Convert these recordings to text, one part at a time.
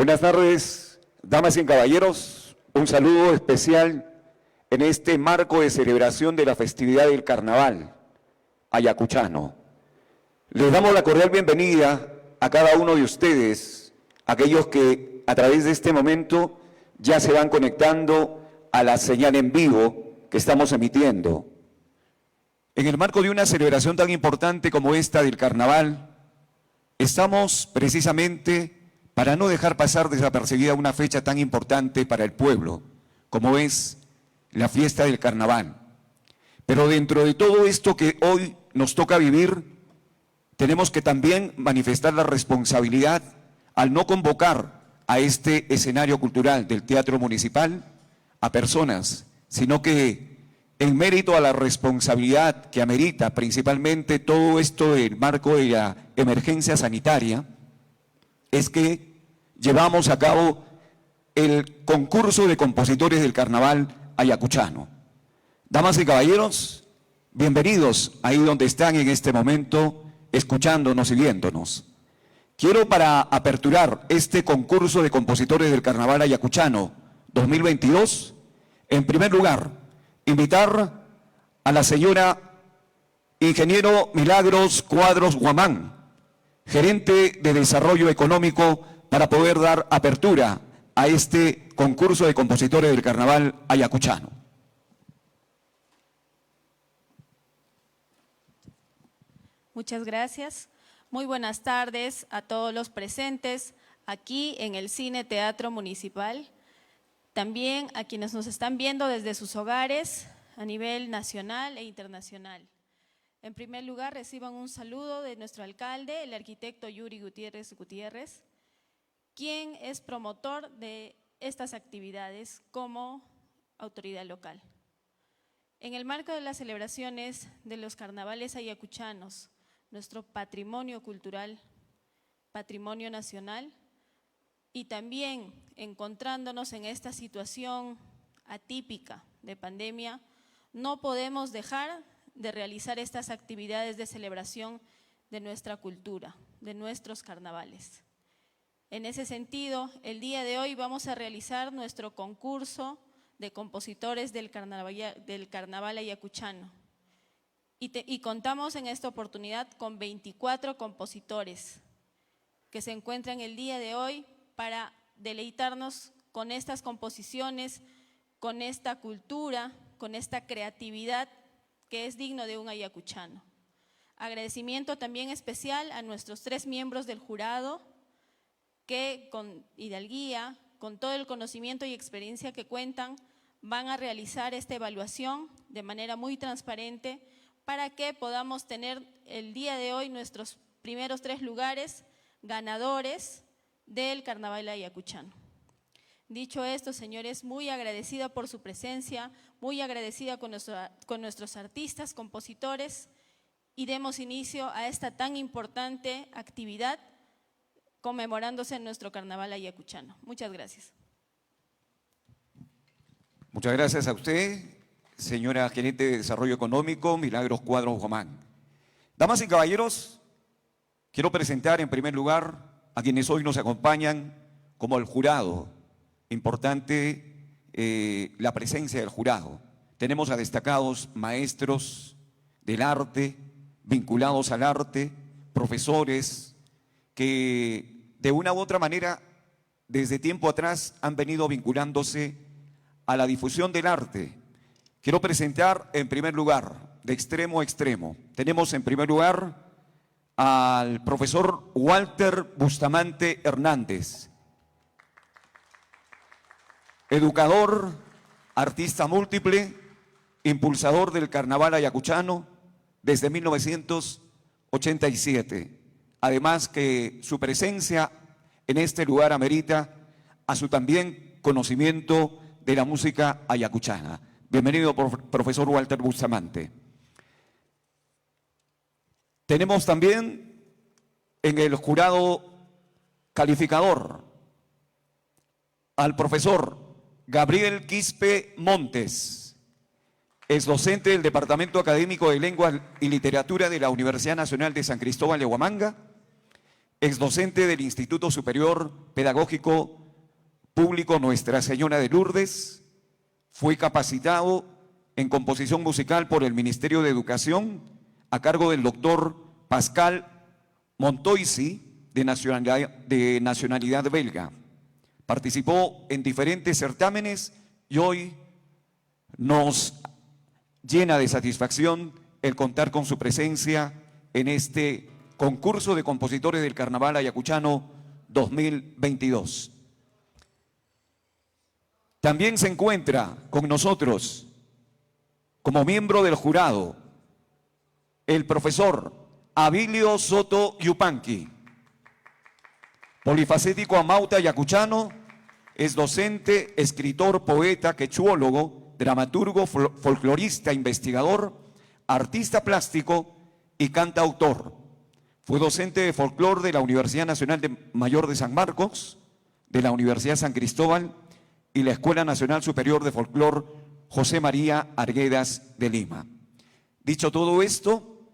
Buenas tardes, damas y caballeros. Un saludo especial en este marco de celebración de la festividad del Carnaval ayacuchano. Les damos la cordial bienvenida a cada uno de ustedes, aquellos que a través de este momento ya se van conectando a la señal en vivo que estamos emitiendo. En el marco de una celebración tan importante como esta del Carnaval, estamos precisamente para no dejar pasar desapercibida una fecha tan importante para el pueblo, como es la fiesta del Carnaval. Pero dentro de todo esto que hoy nos toca vivir, tenemos que también manifestar la responsabilidad al no convocar a este escenario cultural del Teatro Municipal a personas, sino que en mérito a la responsabilidad que amerita principalmente todo esto del marco de la emergencia sanitaria, es que llevamos a cabo el concurso de compositores del Carnaval ayacuchano. Damas y caballeros, bienvenidos ahí donde están en este momento, escuchándonos y viéndonos. Quiero, para aperturar este concurso de compositores del Carnaval ayacuchano 2022, en primer lugar, invitar a la señora Ingeniero Milagros Cuadros Guamán, gerente de Desarrollo Económico, para poder dar apertura a este concurso de compositores del Carnaval ayacuchano. Muchas gracias. Muy buenas tardes a todos los presentes aquí en el Cine Teatro Municipal. También a quienes nos están viendo desde sus hogares a nivel nacional e internacional. En primer lugar, reciban un saludo de nuestro alcalde, el arquitecto Yuri Gutiérrez Gutiérrez, quien es promotor de estas actividades como autoridad local. En el marco de las celebraciones de los carnavales ayacuchanos, nuestro patrimonio cultural, patrimonio nacional, y también encontrándonos en esta situación atípica de pandemia, no podemos dejar de realizar estas actividades de celebración de nuestra cultura, de nuestros carnavales. En ese sentido, el día de hoy vamos a realizar nuestro concurso de compositores del Carnaval ayacuchano. Y contamos en esta oportunidad con 24 compositores que se encuentran el día de hoy para deleitarnos con estas composiciones, con esta cultura, con esta creatividad que es digno de un ayacuchano. Agradecimiento también especial a nuestros 3 miembros del jurado que con hidalguía, con todo el conocimiento y experiencia que cuentan, van a realizar esta evaluación de manera muy transparente para que podamos tener el día de hoy nuestros primeros 3 lugares ganadores del Carnaval ayacuchano. Dicho esto, señores, muy agradecida por su presencia, muy agradecida con nuestros artistas, compositores, y demos inicio a esta tan importante actividad conmemorándose en nuestro Carnaval ayacuchano. Muchas gracias. Muchas gracias a usted, señora gerente de Desarrollo Económico, Milagros Cuadros Guamán. Damas y caballeros, quiero presentar en primer lugar a quienes hoy nos acompañan como el jurado. Importante la presencia del jurado. Tenemos a destacados maestros del arte, vinculados al arte, profesores que de una u otra manera desde tiempo atrás han venido vinculándose a la difusión del arte. Quiero presentar en primer lugar, de extremo a extremo, tenemos en primer lugar al profesor Walter Bustamante Hernández, educador, artista múltiple, impulsador del Carnaval ayacuchano desde 1987. Además que su presencia en este lugar amerita a su también conocimiento de la música ayacuchana. Bienvenido, profesor Walter Bustamante. Tenemos también en el jurado calificador al profesor Gabriel Quispe Montes, es docente del Departamento Académico de Lengua y Literatura de la Universidad Nacional de San Cristóbal de Huamanga, exdocente del Instituto Superior Pedagógico Público Nuestra Señora de Lourdes. Fue capacitado en composición musical por el Ministerio de Educación a cargo del doctor Pascal Montoisi, de nacionalidad belga. Participó en diferentes certámenes y hoy nos llena de satisfacción el contar con su presencia en este concurso de compositores del Carnaval Ayacuchano 2022. También se encuentra con nosotros como miembro del jurado el profesor Abilio Soto Yupanqui, polifacético amauta ayacuchano, es docente, escritor, poeta, quechuólogo, dramaturgo, folclorista, investigador, artista plástico y cantautor. Fue docente de folclor de la Universidad Nacional Mayor de San Marcos, de la Universidad San Cristóbal y la Escuela Nacional Superior de Folclor José María Arguedas de Lima. Dicho todo esto,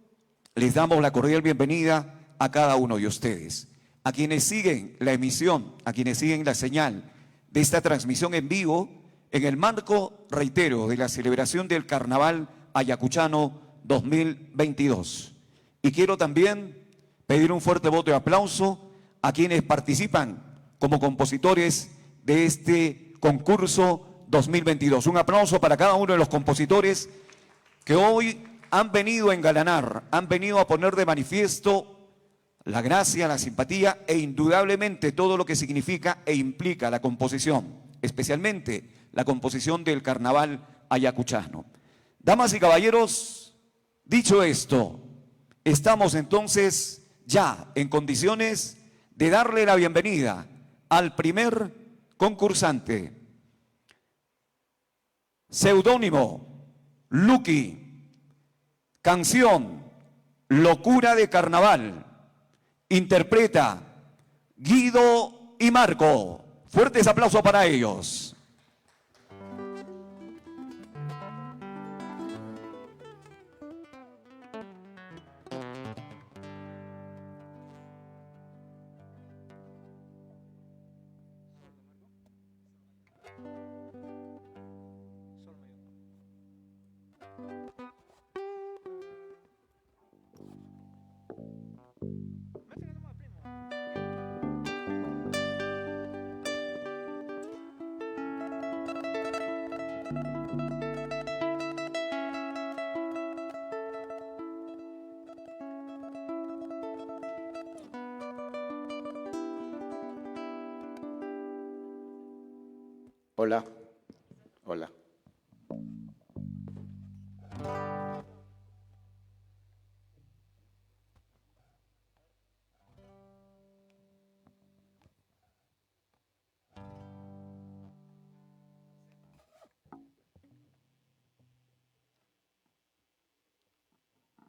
les damos la cordial bienvenida a cada uno de ustedes, a quienes siguen la emisión, a quienes siguen la señal de esta transmisión en vivo en el marco, reitero, de la celebración del Carnaval Ayacuchano 2022. Y quiero también pedir un fuerte voto de aplauso a quienes participan como compositores de este concurso 2022. Un aplauso para cada uno de los compositores que hoy han venido a engalanar, han venido a poner de manifiesto la gracia, la simpatía e indudablemente todo lo que significa e implica la composición, especialmente la composición del Carnaval ayacuchano. Damas y caballeros, dicho esto, estamos entonces ya en condiciones de darle la bienvenida al primer concursante. Seudónimo, Lucky, canción, Locura de Carnaval. Interpreta Guido y Marco. Fuertes aplausos para ellos. Hola, hola.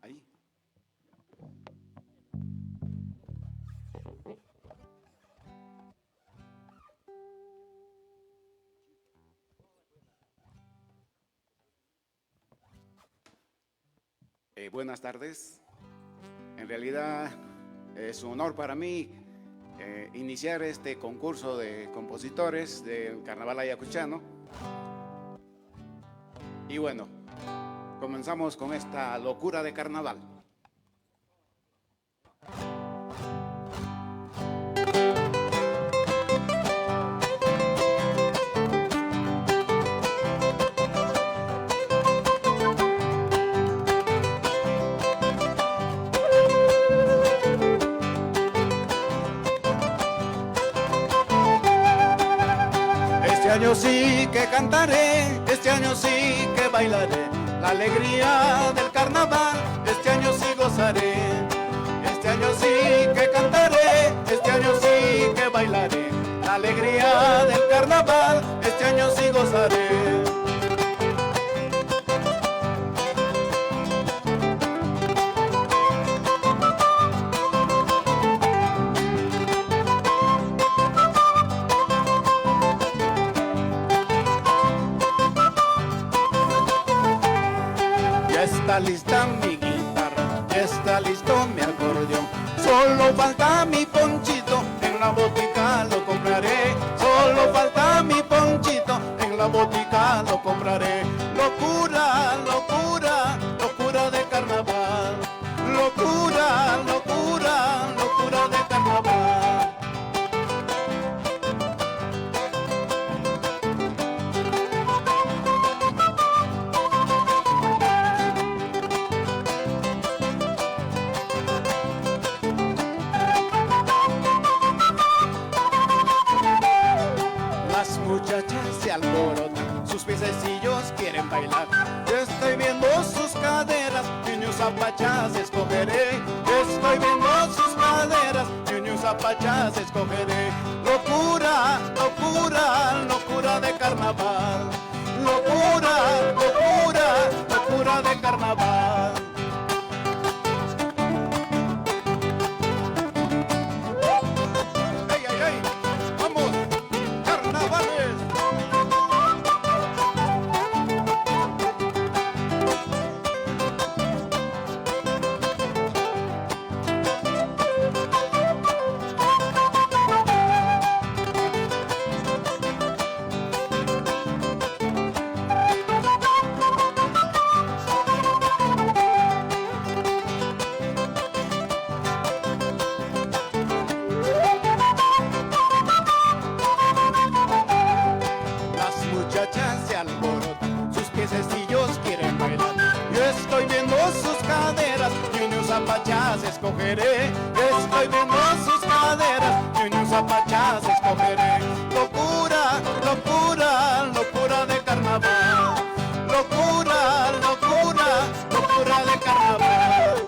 Ahí. Buenas tardes. En realidad es un honor para mí iniciar este concurso de compositores del Carnaval Ayacuchano. Y bueno, comenzamos con esta locura de carnaval. Este año sí que cantaré, este año sí que bailaré, la alegría del carnaval, este año sí gozaré. Este año sí que cantaré, este año sí que bailaré, la alegría del carnaval, este año sí gozaré. Está lista mi guitarra, ya está listo mi acordeón. Solo falta mi ponchito, en la botica lo compraré. Solo falta Zapachas escogeré, estoy viendo sus caderas, Ñuño Zapachas escogeré. Locura, locura, locura de carnaval. Locura, locura, locura de carnaval. ¡Ey, ey, ey! ¡Vamos! ¡Carnavales! Zapachas escogeré, estoy viendo sus caderas, Ñuño Zapachas escogeré. Locura, locura, locura de carnaval. Locura, locura, locura de carnaval.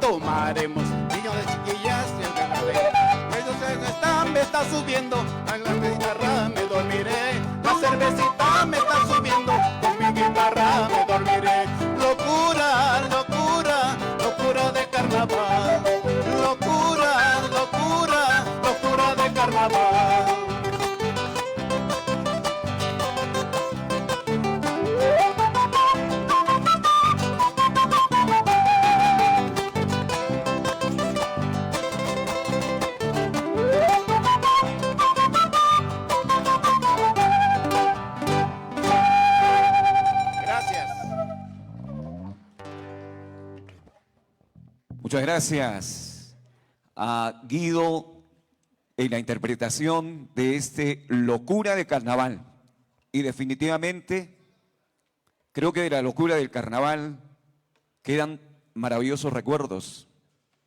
Tomaremos, niños de chiquillas y el ganadero. Me está subiendo, en la guitarra me dormiré. La cervecita me está subiendo, con mi guitarra me dormiré. Locura, locura, locura de carnaval. Locura, locura, locura de carnaval. Muchas gracias a Guido en la interpretación de este Locura de Carnaval. Y definitivamente creo que de la locura del carnaval quedan maravillosos recuerdos,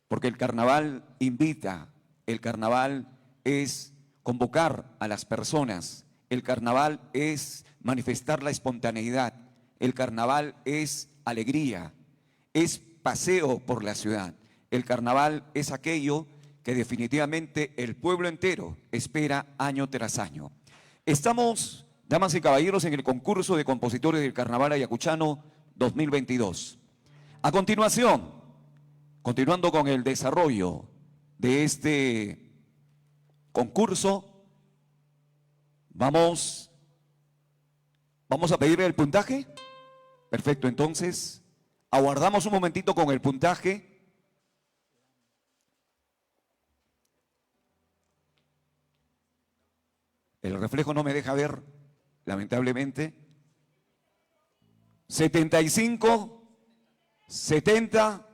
porque el carnaval invita, el carnaval es convocar a las personas, el carnaval es manifestar la espontaneidad, el carnaval es alegría, es paseo por la ciudad. El carnaval es aquello que definitivamente el pueblo entero espera año tras año. Estamos, damas y caballeros, en el concurso de compositores del Carnaval Ayacuchano 2022. A continuación, continuando con el desarrollo de este concurso, vamos a pedirle el puntaje. Perfecto, entonces aguardamos un momentito con el puntaje. El reflejo no me deja ver, lamentablemente. 75, 70,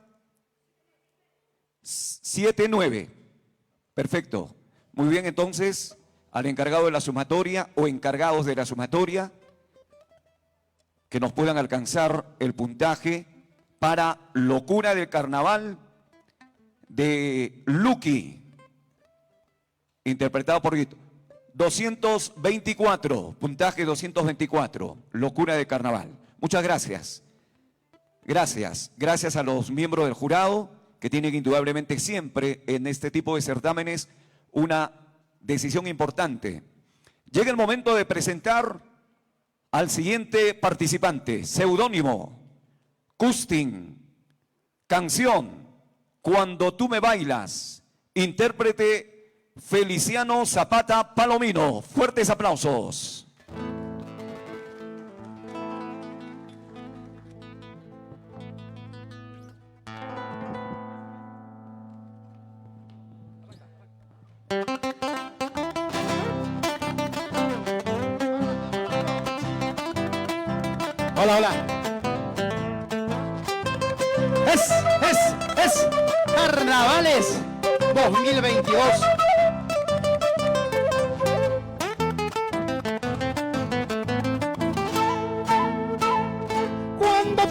79. Perfecto. Muy bien, entonces, al encargado de la sumatoria o encargados de la sumatoria, que nos puedan alcanzar el puntaje para Locura del Carnaval de Lucky, interpretado por Guito. 224, puntaje 224, Locura de Carnaval. Muchas gracias. Gracias a los miembros del jurado que tienen indudablemente siempre en este tipo de certámenes una decisión importante. Llega el momento de presentar al siguiente participante, seudónimo, Custin, canción, Cuando tú me bailas, intérprete Feliciano Zapata Palomino. Fuertes aplausos. Hola, hola. Es Carnavales 2022.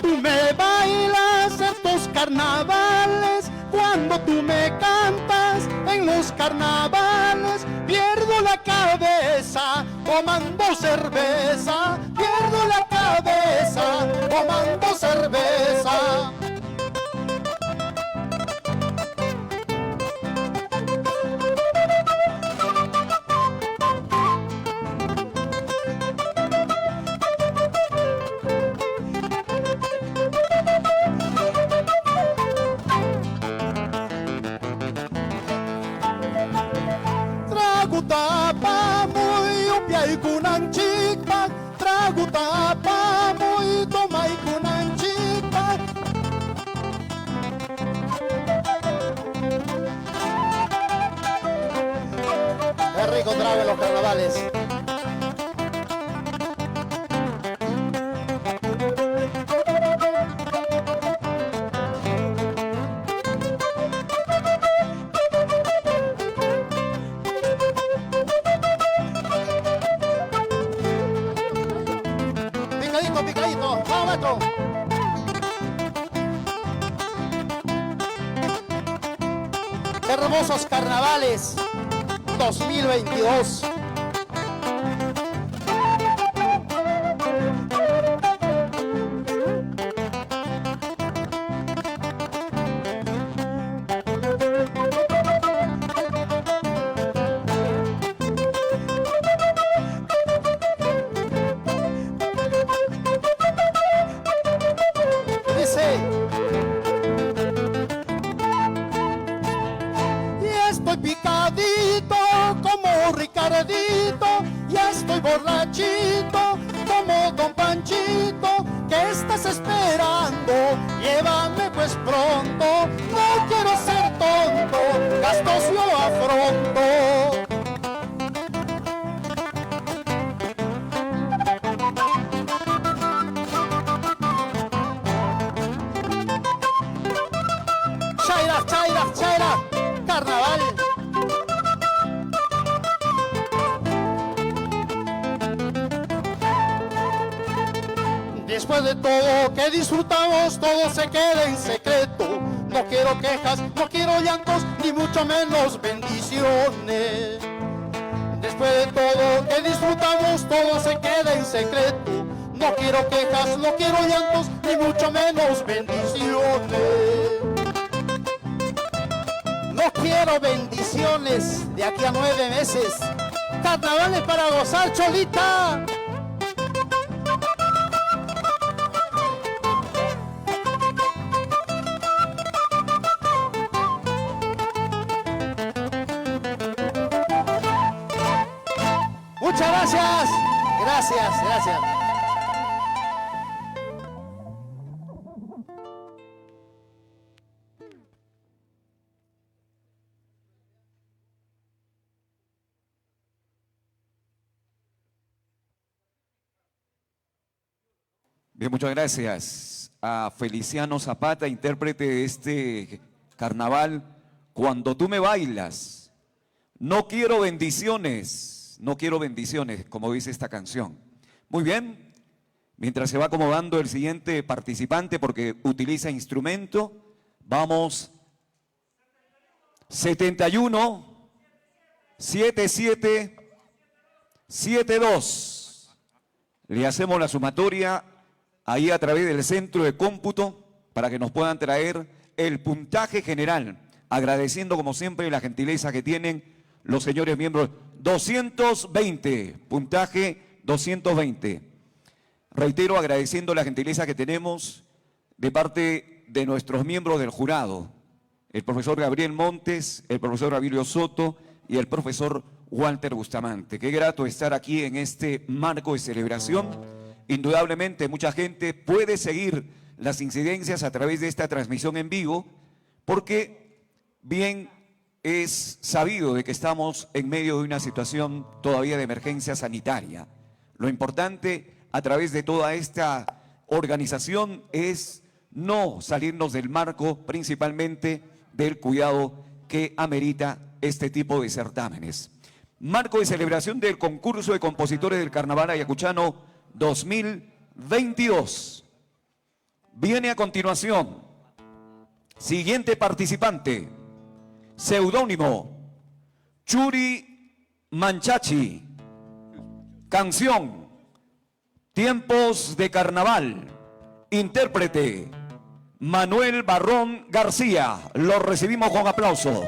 tú me bailas en tus carnavales, cuando tú me cantas en los carnavales, pierdo la cabeza tomando cerveza, pierdo la cabeza tomando cerveza. Tapa muy upiay kunan chikpa, trago tapa muy tomay kunan chikpa. Qué rico trago en los carnavales. Picadito, vamos maestro. Hermosos carnavales 2022. Estoy picadito como Ricardito, ya estoy borrachito como Don Panchito. ¿Qué estás esperando? Llévame pues pronto, no quiero ser tonto, gastos yo afronto. Chaira, chaira, chaira, carnaval. Después de todo que disfrutamos, todo se queda en secreto. No quiero quejas, no quiero llantos, ni mucho menos bendiciones. Después de todo que disfrutamos, todo se queda en secreto. No quiero quejas, no quiero llantos, ni mucho menos bendiciones. No quiero bendiciones de aquí a 9 meses. Carnavales para gozar, Cholita. Muchas gracias. Gracias, gracias. Bien, muchas gracias a Feliciano Zapata, intérprete de este carnaval, Cuando tú me bailas. No quiero bendiciones, no quiero bendiciones, como dice esta canción. Muy bien, mientras se va acomodando el siguiente participante porque utiliza instrumento, vamos 71, 77, 72. Le hacemos la sumatoria ahí a través del centro de cómputo para que nos puedan traer el puntaje general, agradeciendo como siempre la gentileza que tienen los señores miembros. 220, puntaje 220. Reitero, agradeciendo la gentileza que tenemos de parte de nuestros miembros del jurado, el profesor Gabriel Montes, el profesor Abilio Soto y el profesor Walter Bustamante. Qué grato estar aquí en este marco de celebración. Indudablemente mucha gente puede seguir las incidencias a través de esta transmisión en vivo, porque bien es sabido de que estamos en medio de una situación todavía de emergencia sanitaria. Lo importante a través de toda esta organización es no salirnos del marco, principalmente del cuidado que amerita este tipo de certámenes. Marco de celebración del concurso de compositores del Carnaval Ayacuchano 2022. Viene a continuación, siguiente participante, seudónimo, Churi Manchachi, canción, Tiempos de Carnaval, intérprete, Manuel Barrón García. Lo recibimos con aplausos.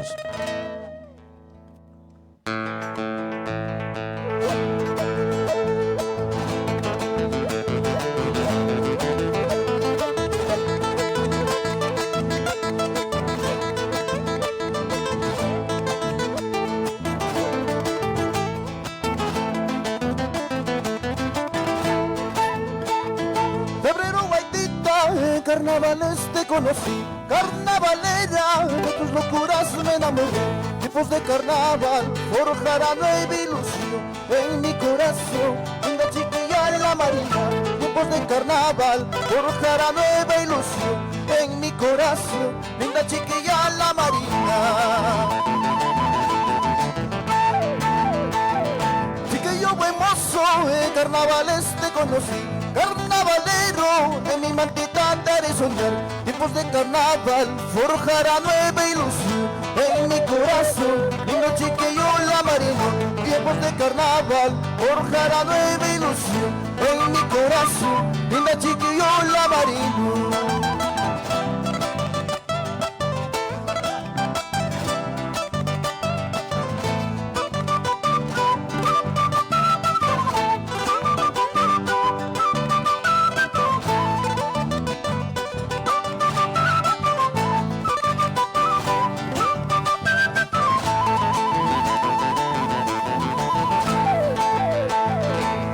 Febrero guaitita, en carnavales te conocí, carnavalera, de tus locuras me enamoré. Tipos de carnaval, forjará nueva ilusión en mi corazón, linda chiquilla en la marina. Tipos de carnaval, forjará nueva ilusión en mi corazón, linda chiquilla en la marina. Chiquillo buen mozo, en carnavales te conocí, carnavalero, de mi mantita te haré soñar. Tiempos de carnaval, forjará nueva ilusión en mi corazón, lindo chiquillo la marina. Tiempos de carnaval, forjará nueva ilusión en mi corazón, linda chiquillo la marina.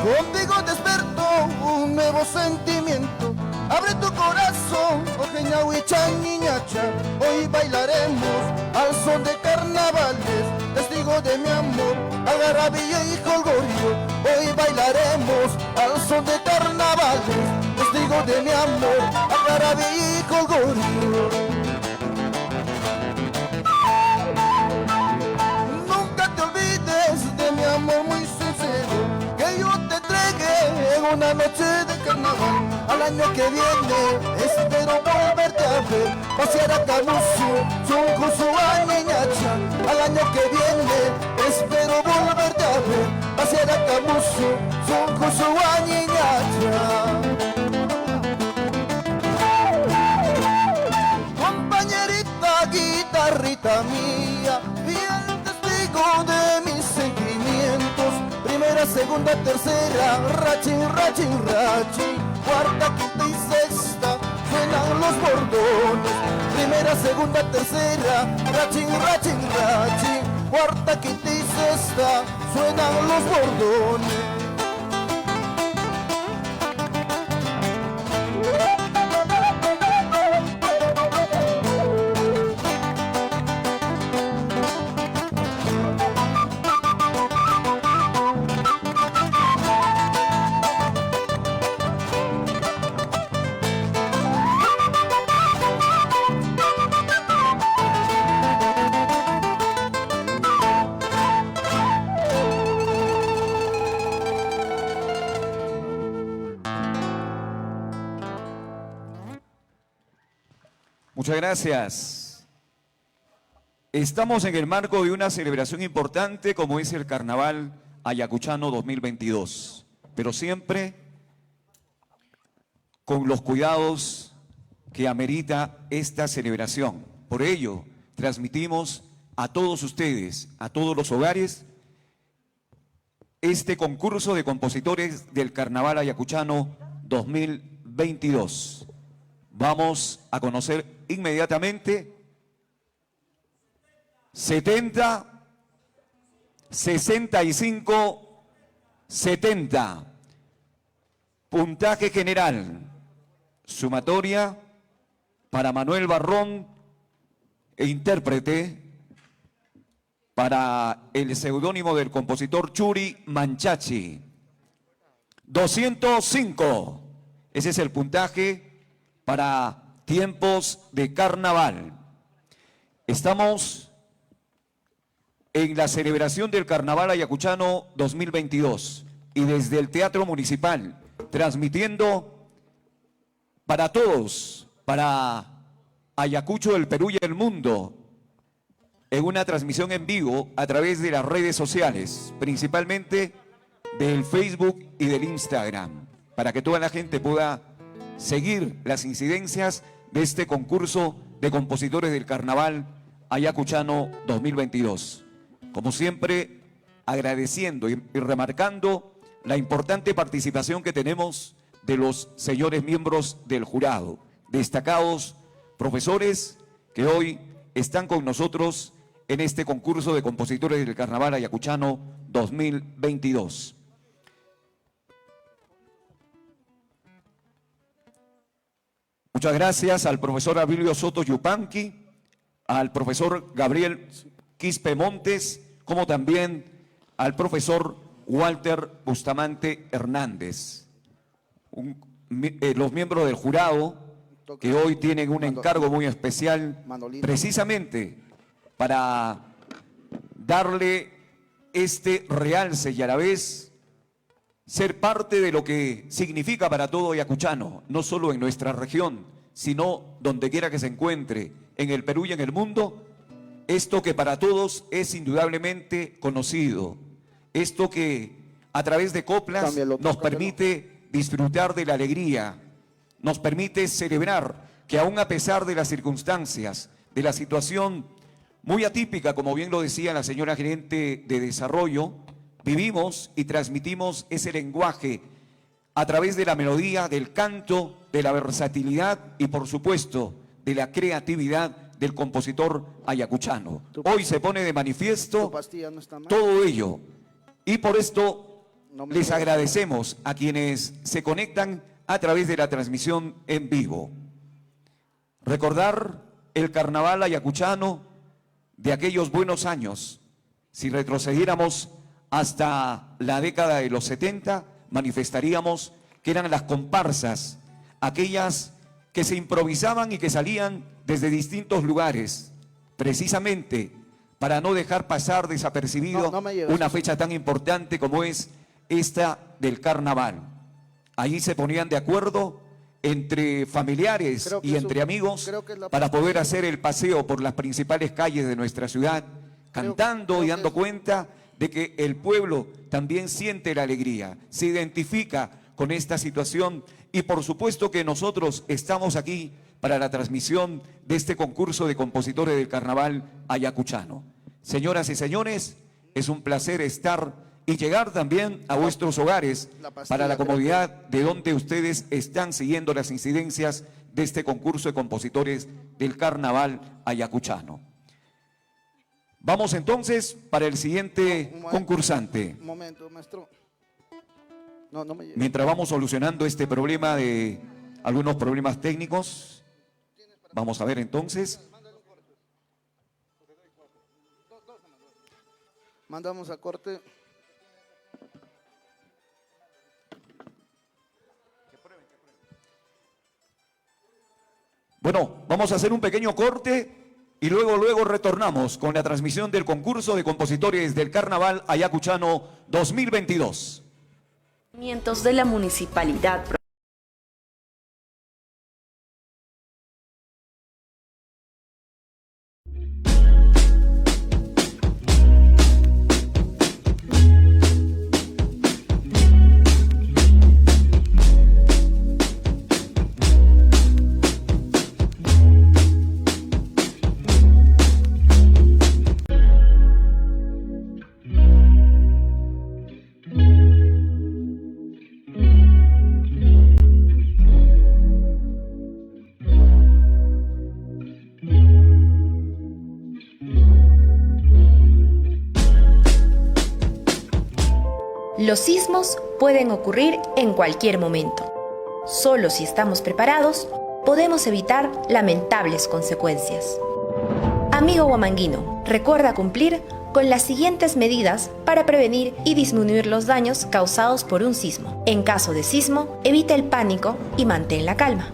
Contigo desperto un nuevo sentimiento. Abre tu corazón, ojeña, huicha, niñacha. Hoy bailaremos al son de carnavales, testigo de mi amor, algarabía y jolgorio. Hoy bailaremos al son de carnavales, testigo de mi amor, algarabía y jolgorio. Nunca te olvides de mi amor muy sincero, que yo te entregué en una noche de carnaval. Al año que viene espero volverte a ver, pasear a Camusu, Chuncusu, a Niñacha. Al año que viene espero volverte a ver, pasear a Camusu, Chuncusu, a Niñacha. Compañerita, guitarrita mía, fiel testigo de mis sentimientos. Primera, segunda, tercera, rachín, rachín, rachín. Cuarta, quinta y sexta, suenan los bordones. Primera, segunda, tercera, rachín, rachín, rachín. Cuarta, quinta y sexta, suenan los bordones. Muchas gracias. Estamos en el marco de una celebración importante como es el Carnaval Ayacuchano 2022, pero siempre con los cuidados que amerita esta celebración. Por ello, transmitimos a todos ustedes, a todos los hogares, este concurso de compositores del Carnaval Ayacuchano 2022. Vamos a conocer inmediatamente 70, 65, 70. Puntaje general. Sumatoria para Manuel Barrón e intérprete para el seudónimo del compositor Churi Manchachi. 205. Ese es el puntaje para Tiempos de Carnaval. Estamos en la celebración del Carnaval Ayacuchano 2022 y desde el Teatro Municipal transmitiendo para todos, para Ayacucho, el Perú y el mundo, en una transmisión en vivo a través de las redes sociales, principalmente del Facebook y del Instagram, para que toda la gente pueda seguir las incidencias de este concurso de compositores del Carnaval Ayacuchano 2022. Como siempre, agradeciendo y remarcando la importante participación que tenemos de los señores miembros del jurado, destacados profesores que hoy están con nosotros en este concurso de compositores del Carnaval Ayacuchano 2022. Muchas gracias al profesor Abilio Soto Yupanqui, al profesor Gabriel Quispe Montes, como también al profesor Walter Bustamante Hernández. Los miembros del jurado que hoy tienen un encargo muy especial precisamente para darle este realce y a la vez ser parte de lo que significa para todo ayacuchano, no solo en nuestra región, sino donde quiera que se encuentre, en el Perú y en el mundo, esto que para todos es indudablemente conocido, esto que a través de coplas nos permite disfrutar de la alegría, nos permite celebrar que aún a pesar de las circunstancias, de la situación muy atípica, como bien lo decía la señora gerente de desarrollo, vivimos y transmitimos ese lenguaje a través de la melodía, del canto, de la versatilidad y por supuesto de la creatividad del compositor ayacuchano. Hoy se pone de manifiesto todo ello y por esto les agradecemos a quienes se conectan a través de la transmisión en vivo. Recordar el carnaval ayacuchano de aquellos buenos años. Si retrocediéramos hasta la década de los 70, manifestaríamos que eran las comparsas, aquellas que se improvisaban y que salían desde distintos lugares, precisamente para no dejar pasar desapercibido una fecha tan importante como es esta del carnaval. Allí se ponían de acuerdo entre familiares y entre amigos para poder hacer el paseo por las principales calles de nuestra ciudad, cantando y dando cuenta de que el pueblo también siente la alegría, se identifica con esta situación y por supuesto que nosotros estamos aquí para la transmisión de este concurso de compositores del carnaval ayacuchano. Señoras y señores, es un placer estar y llegar también a vuestros hogares para la comodidad de donde ustedes están siguiendo las incidencias de este concurso de compositores del carnaval ayacuchano. Vamos entonces para el siguiente concursante. Un momento, maestro. Mientras vamos solucionando este problema de algunos problemas técnicos, vamos a ver entonces. Mandamos a corte. Bueno, vamos a hacer un pequeño corte y luego retornamos con la transmisión del concurso de compositores del Carnaval Ayacuchano 2022. De la municipalidad. Los sismos pueden ocurrir en cualquier momento. Solo si estamos preparados, podemos evitar lamentables consecuencias. Amigo huamanguino, recuerda cumplir con las siguientes medidas para prevenir y disminuir los daños causados por un sismo. En caso de sismo, evita el pánico y mantén la calma.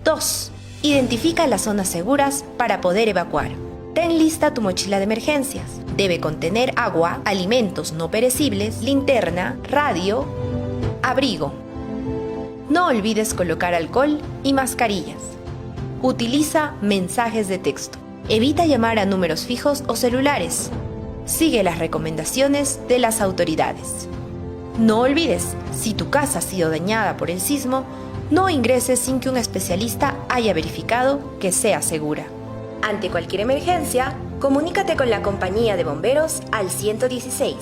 2. Identifica las zonas seguras para poder evacuar. Ten lista tu mochila de emergencias. Debe contener agua, alimentos no perecibles, linterna, radio, abrigo. No olvides colocar alcohol y mascarillas. Utiliza mensajes de texto. Evita llamar a números fijos o celulares. Sigue las recomendaciones de las autoridades. No olvides, si tu casa ha sido dañada por el sismo, no ingreses sin que un especialista haya verificado que sea segura. Ante cualquier emergencia, comunícate con la compañía de bomberos al 116,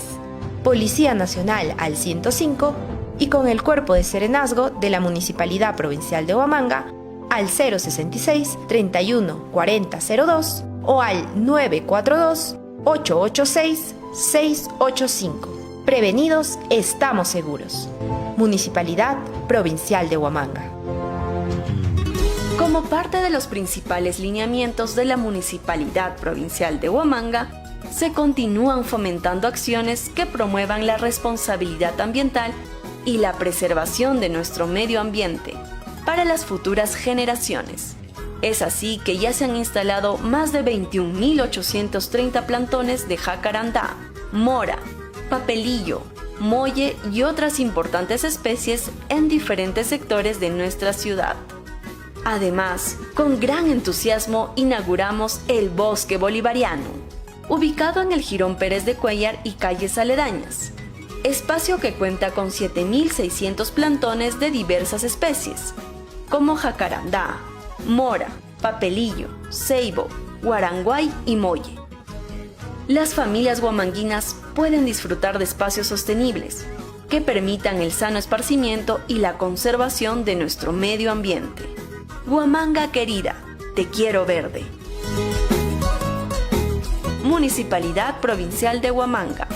Policía Nacional al 105 y con el Cuerpo de Serenazgo de la Municipalidad Provincial de Huamanga al 066 31 40 02 o al 942 886 685. Prevenidos, estamos seguros. Municipalidad Provincial de Huamanga. Como parte de los principales lineamientos de la Municipalidad Provincial de Huamanga, se continúan fomentando acciones que promuevan la responsabilidad ambiental y la preservación de nuestro medio ambiente para las futuras generaciones. Es así que ya se han instalado más de 21.830 plantones de jacarandá, mora, papelillo, molle y otras importantes especies en diferentes sectores de nuestra ciudad. Además, con gran entusiasmo inauguramos el Bosque Bolivariano, ubicado en el Jirón Pérez de Cuéllar y calles aledañas, espacio que cuenta con 7.600 plantones de diversas especies, como jacarandá, mora, papelillo, ceibo, guaranguay y molle. Las familias huamanguinas pueden disfrutar de espacios sostenibles que permitan el sano esparcimiento y la conservación de nuestro medio ambiente. Huamanga querida, te quiero verde. Municipalidad Provincial de Huamanga.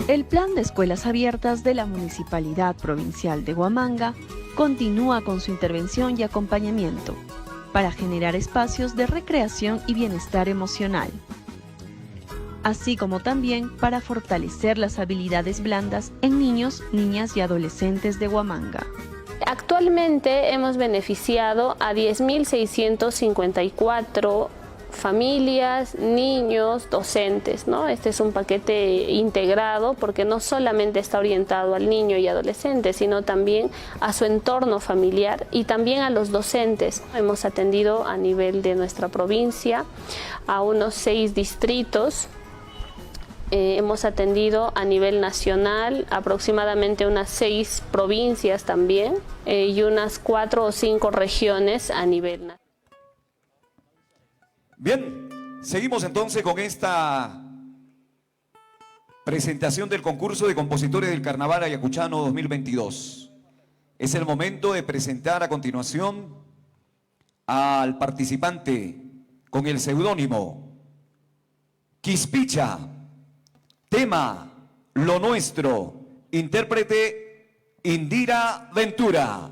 El Plan de Escuelas Abiertas de la Municipalidad Provincial de Huamanga continúa con su intervención y acompañamiento para generar espacios de recreación y bienestar emocional, así como también para fortalecer las habilidades blandas en niños, niñas y adolescentes de Huamanga. Actualmente hemos beneficiado a 10.654 familias, niños, docentes, ¿no? Este es un paquete integrado porque no solamente está orientado al niño y adolescente, sino también a su entorno familiar y también a los docentes. Hemos atendido a nivel de nuestra provincia a unos 6 distritos. Hemos atendido a nivel nacional aproximadamente unas 6 provincias también y unas 4 o 5 regiones a nivel nacional. Bien, seguimos entonces con esta presentación del concurso de compositores del Carnaval Ayacuchano 2022. Es el momento de presentar a continuación al participante con el seudónimo Quispicha, tema Lo Nuestro, intérprete Indira Ventura.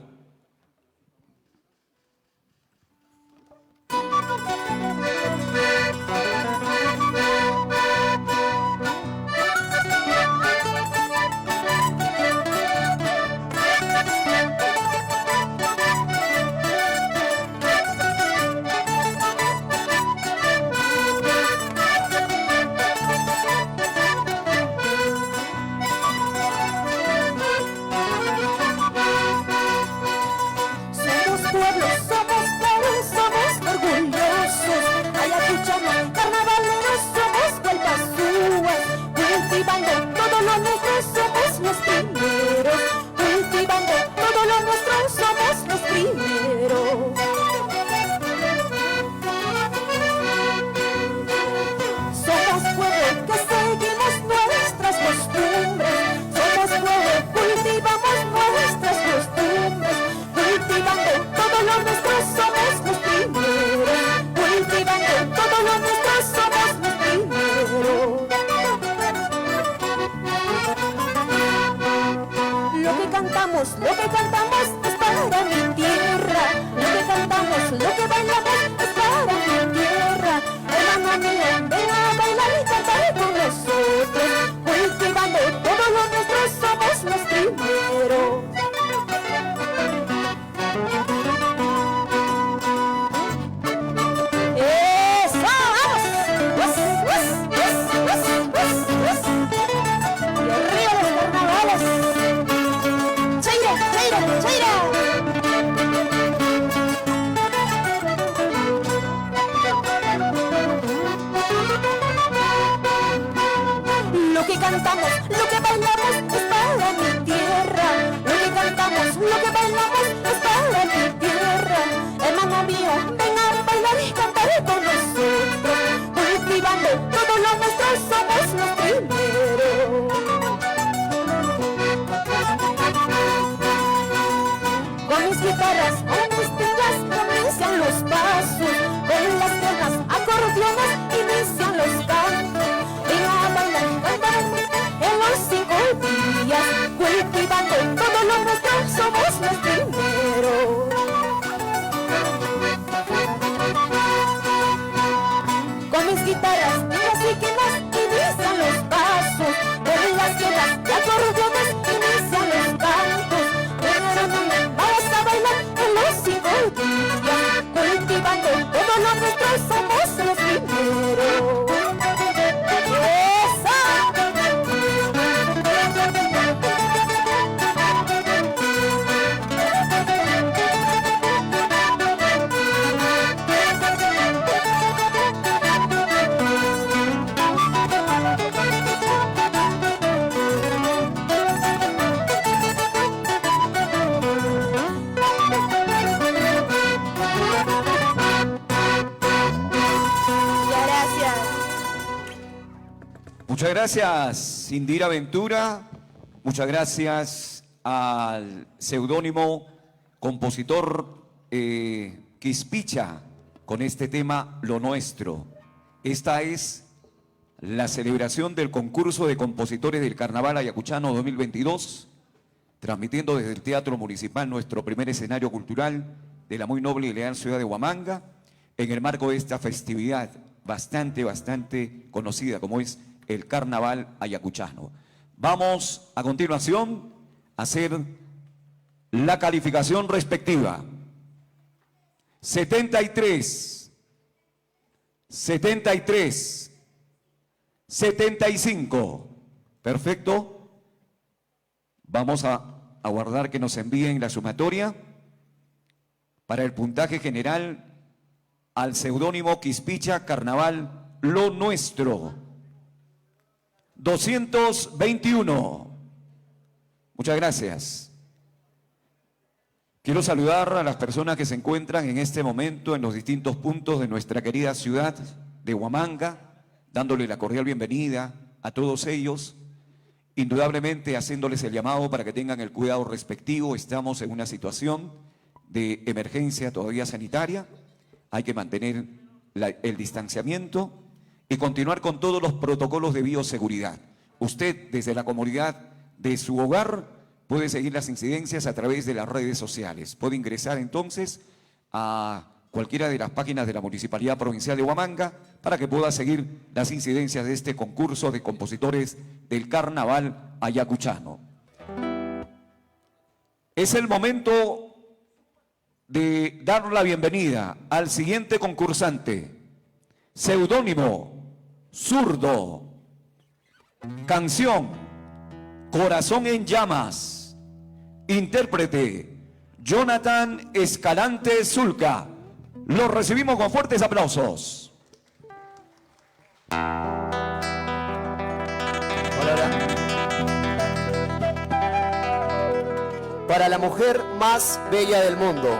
cantamos, lo que cantamos es para mi tierra. Lo que cantamos, lo que bailamos es para mi tierra. Hermano mío, ven a bailar y cantar con nosotros. Cultivando todo lo nuestro, somos los primeros. ¡Eso! ¡Vamos! ¡Y arriba los carnavales! ¡Chaira, chaira, chaira! Lo que cantamos, lo que bailamos es para mi tierra. Lo que cantamos, lo que bailamos es para mi tierra. Hermano mío, ven a bailar y cantar con nosotros. Cultivando todo lo nuestro, somos los primeros. Con mis guitarras, con mis teclas comienzan los pasos. Con las quejas, acordeones inician los cantos. Y a bailar y cantar en los 5 días. Cultivando todo lo nuestro, somos los primeros. Con mis guitarras, y quejas inician los pasos. Con las quejas y acordeones inician los cantos. Vamos a bailar en los 5 días. Cultivando todo lo nuestro, somos los primeros. Muchas gracias, Indira Ventura. Muchas gracias al seudónimo compositor Quispicha con este tema Lo Nuestro. Esta es la celebración del concurso de compositores del Carnaval Ayacuchano 2022, transmitiendo desde el Teatro Municipal nuestro primer escenario cultural de la muy noble y leal ciudad de Huamanga, en el marco de esta festividad bastante conocida como es el Carnaval Ayacuchano. Vamos a continuación a hacer la calificación respectiva. 73, 73, 75. Perfecto. Vamos a aguardar que nos envíen la sumatoria para el puntaje general al seudónimo Quispicha Carnaval Lo Nuestro. 221. Muchas gracias. Quiero saludar a las personas que se encuentran en este momento en los distintos puntos de nuestra querida ciudad de Huamanga, dándole la cordial bienvenida a todos ellos, indudablemente haciéndoles el llamado para que tengan el cuidado respectivo. Estamos en una situación de emergencia todavía sanitaria, hay que mantener el distanciamiento y continuar con todos los protocolos de bioseguridad. Usted, desde la comodidad de su hogar, puede seguir las incidencias a través de las redes sociales. Puede ingresar entonces a cualquiera de las páginas de la Municipalidad Provincial de Huamanga para que pueda seguir las incidencias de este concurso de compositores del Carnaval Ayacuchano. Es el momento de dar la bienvenida al siguiente concursante. Seudónimo Zurdo. Canción Corazón en Llamas. Intérprete Jonathan Escalante Zulca. Lo recibimos con fuertes aplausos. Para la mujer más bella del mundo,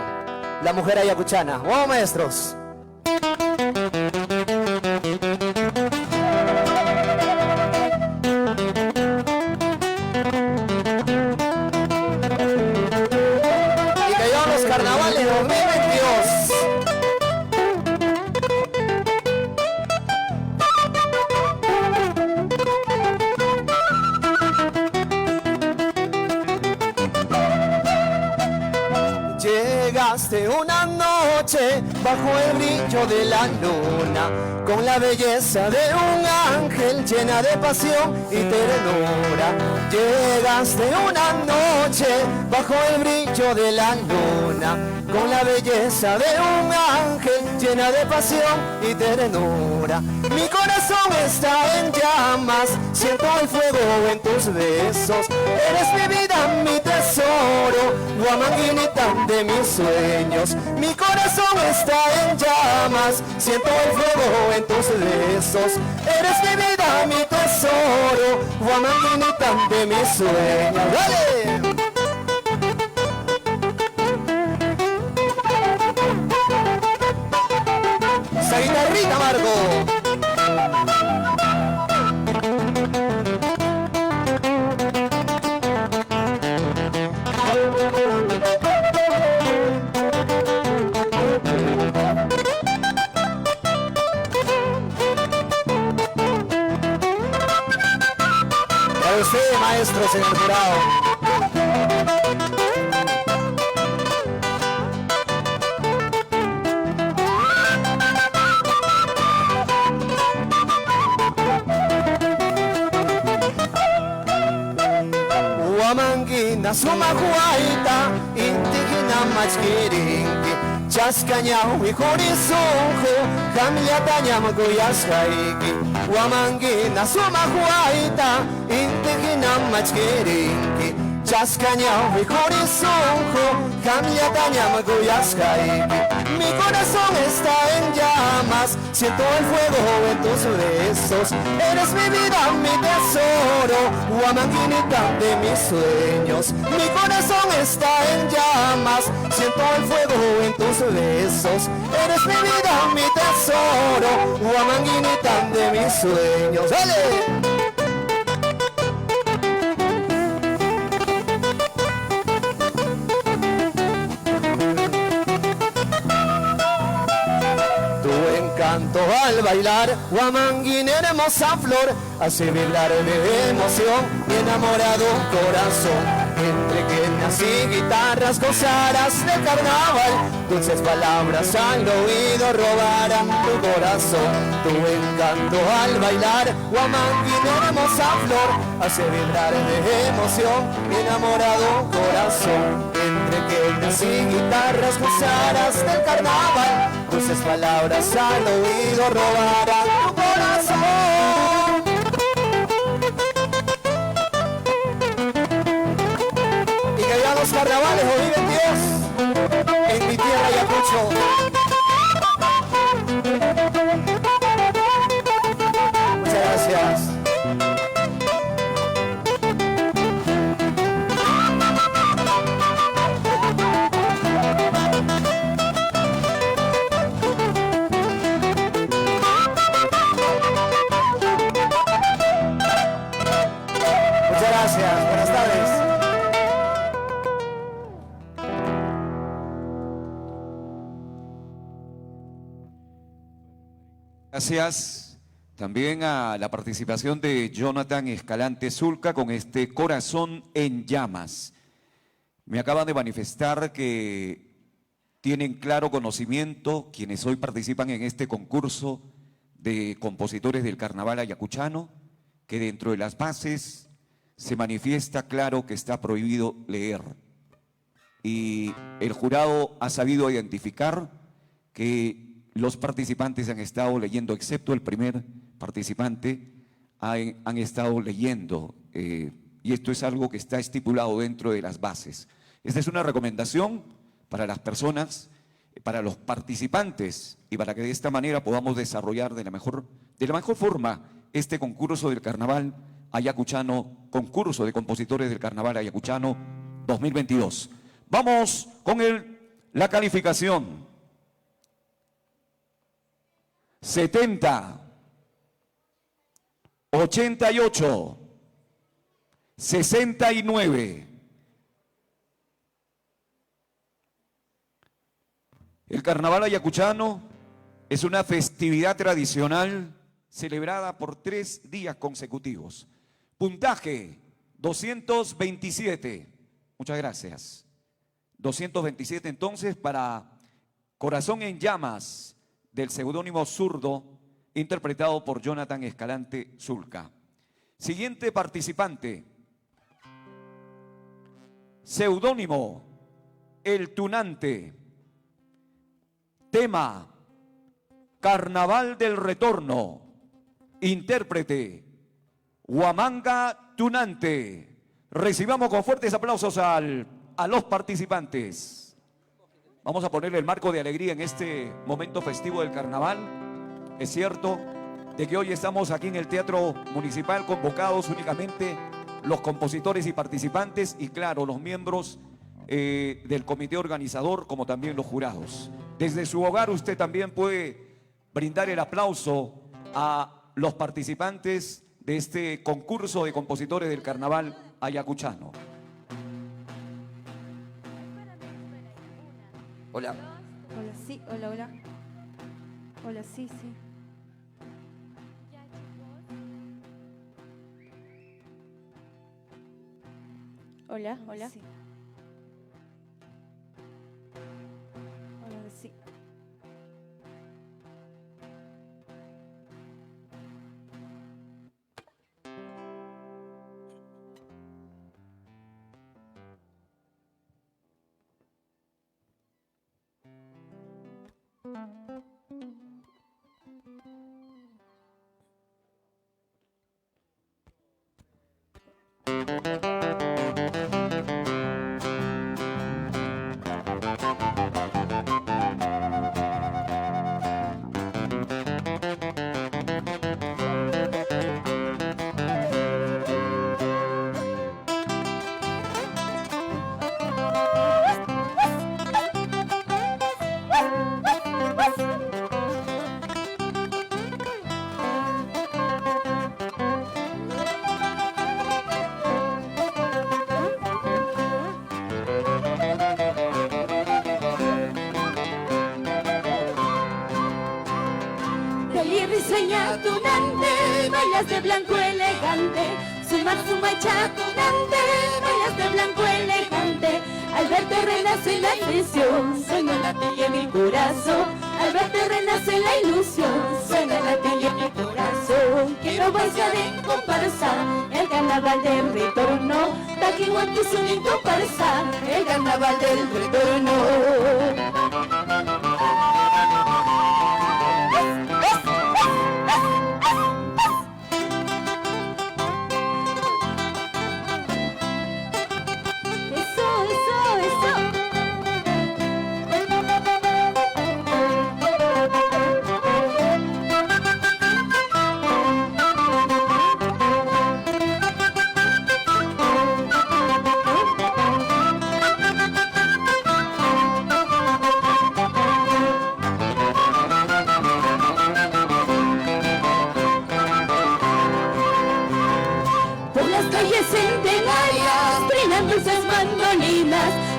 la mujer ayacuchana. ¡Vamos, maestros! Carnavales 2022. Llegaste una noche bajo el brillo de la luna, con la belleza de un ángel llena de pasión y ternura. Llegaste una noche bajo el brillo de la luna, con la belleza de un ángel llena de pasión y ternura. Mi corazón está en llamas, siento el fuego en tus besos. Eres mi vida, mi tesoro, guamanguinita de mis sueños. Mi corazón está en llamas, siento el fuego en tus besos. Eres mi vida, mi tesoro, guamanguinita de mis sueños. ¡Dale! Esa guitarrita, Marco. Para usted, maestro, señor jurado. Guamanguina suma huaita, intigina machkirinki, chaskañao y horizonjo, cambiatañam guyashaiki. Guamanguina suma huaita, intigina machkirinki, chaskañao y horizonjo, cambiatañam guyashaiki. Mi corazón está en llamas, siento el fuego en tus besos. Eres mi vida, mi tesoro, guamanguinita de mis sueños. Mi corazón está en llamas, siento el fuego en tus besos. Eres mi vida, mi tesoro, guamanguinita de mis sueños. ¡Dale! Al bailar, guamanguín hermosa flor, hace vibrar de emoción mi enamorado corazón. Entre quenas y guitarras gozarás de carnaval, dulces palabras al oído robarán tu corazón. Tu encanto al bailar, guamanguín hermosa flor, hace vibrar de emoción mi enamorado corazón. Entre quenas y guitarras gozarás del carnaval, dulces palabras al oído robarán tu corazón. Y que ya los carnavales lo viven Dios en mi tierra Ayacucho. Muchas gracias. Buenas tardes. Gracias también a la participación de Jonathan Escalante Zulca con este Corazón en Llamas. Me acaban de manifestar que tienen claro conocimiento quienes hoy participan en este concurso de compositores del carnaval ayacuchano, que dentro de las bases se manifiesta claro que está prohibido leer. Y el jurado ha sabido identificar que los participantes han estado leyendo, excepto el primer participante, han estado leyendo. Y esto es algo que está estipulado dentro de las bases. Esta es una recomendación para las personas, para los participantes, y para que de esta manera podamos desarrollar de la mejor forma este concurso del carnaval ayacuchano, concurso de compositores del carnaval ayacuchano 2022. Vamos con la calificación. 70, 88, 69. El carnaval ayacuchano es una festividad tradicional celebrada por 3 días consecutivos. Puntaje 227. Muchas gracias. 227 entonces para Corazón en Llamas, del seudónimo Zurdo, interpretado por Jonathan Escalante Zulca. Siguiente participante, seudónimo El Tunante, tema Carnaval del Retorno, intérprete Huamanga Tunante. Recibamos con fuertes aplausos a los participantes. Vamos a ponerle el marco de alegría en este momento festivo del carnaval. Es cierto de que hoy estamos aquí en el Teatro Municipal convocados únicamente los compositores y participantes y claro, los miembros del comité organizador como también los jurados. Desde su hogar usted también puede brindar el aplauso a los participantes de este concurso de compositores del carnaval ayacuchano. Hola. Hola, sí, hola, hola. Hola, sí, sí. Hola, hola. Sí. Hola, sí. Risueña tunante, bailas de blanco elegante. Soy Marzumaicha tunante, bailas de blanco elegante. Al verte renace la ilusión, suena la tilla en mi corazón. Al verte renace la ilusión, suena la tilla en mi corazón. Quiero bailar en comparsa, el carnaval del retorno. Taquihuantu es un comparsa, el carnaval del retorno.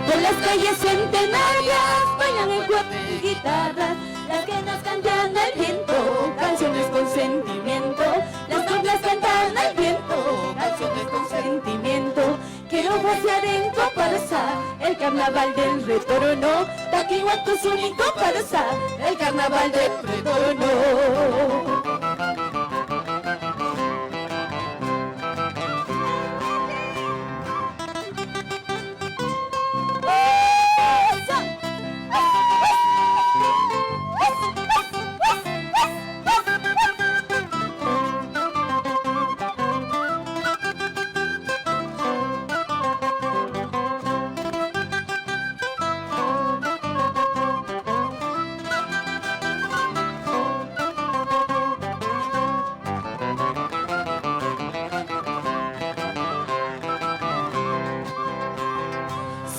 Por las calles centenarias bailan en cuatro guitarras, las que nos cantan al viento, canciones con sentimiento. Las coplas cantan al viento, canciones con sentimiento. Quiero pasear en comparsa, el carnaval del retorno. Taquihuantu es un comparsa, el carnaval del retorno.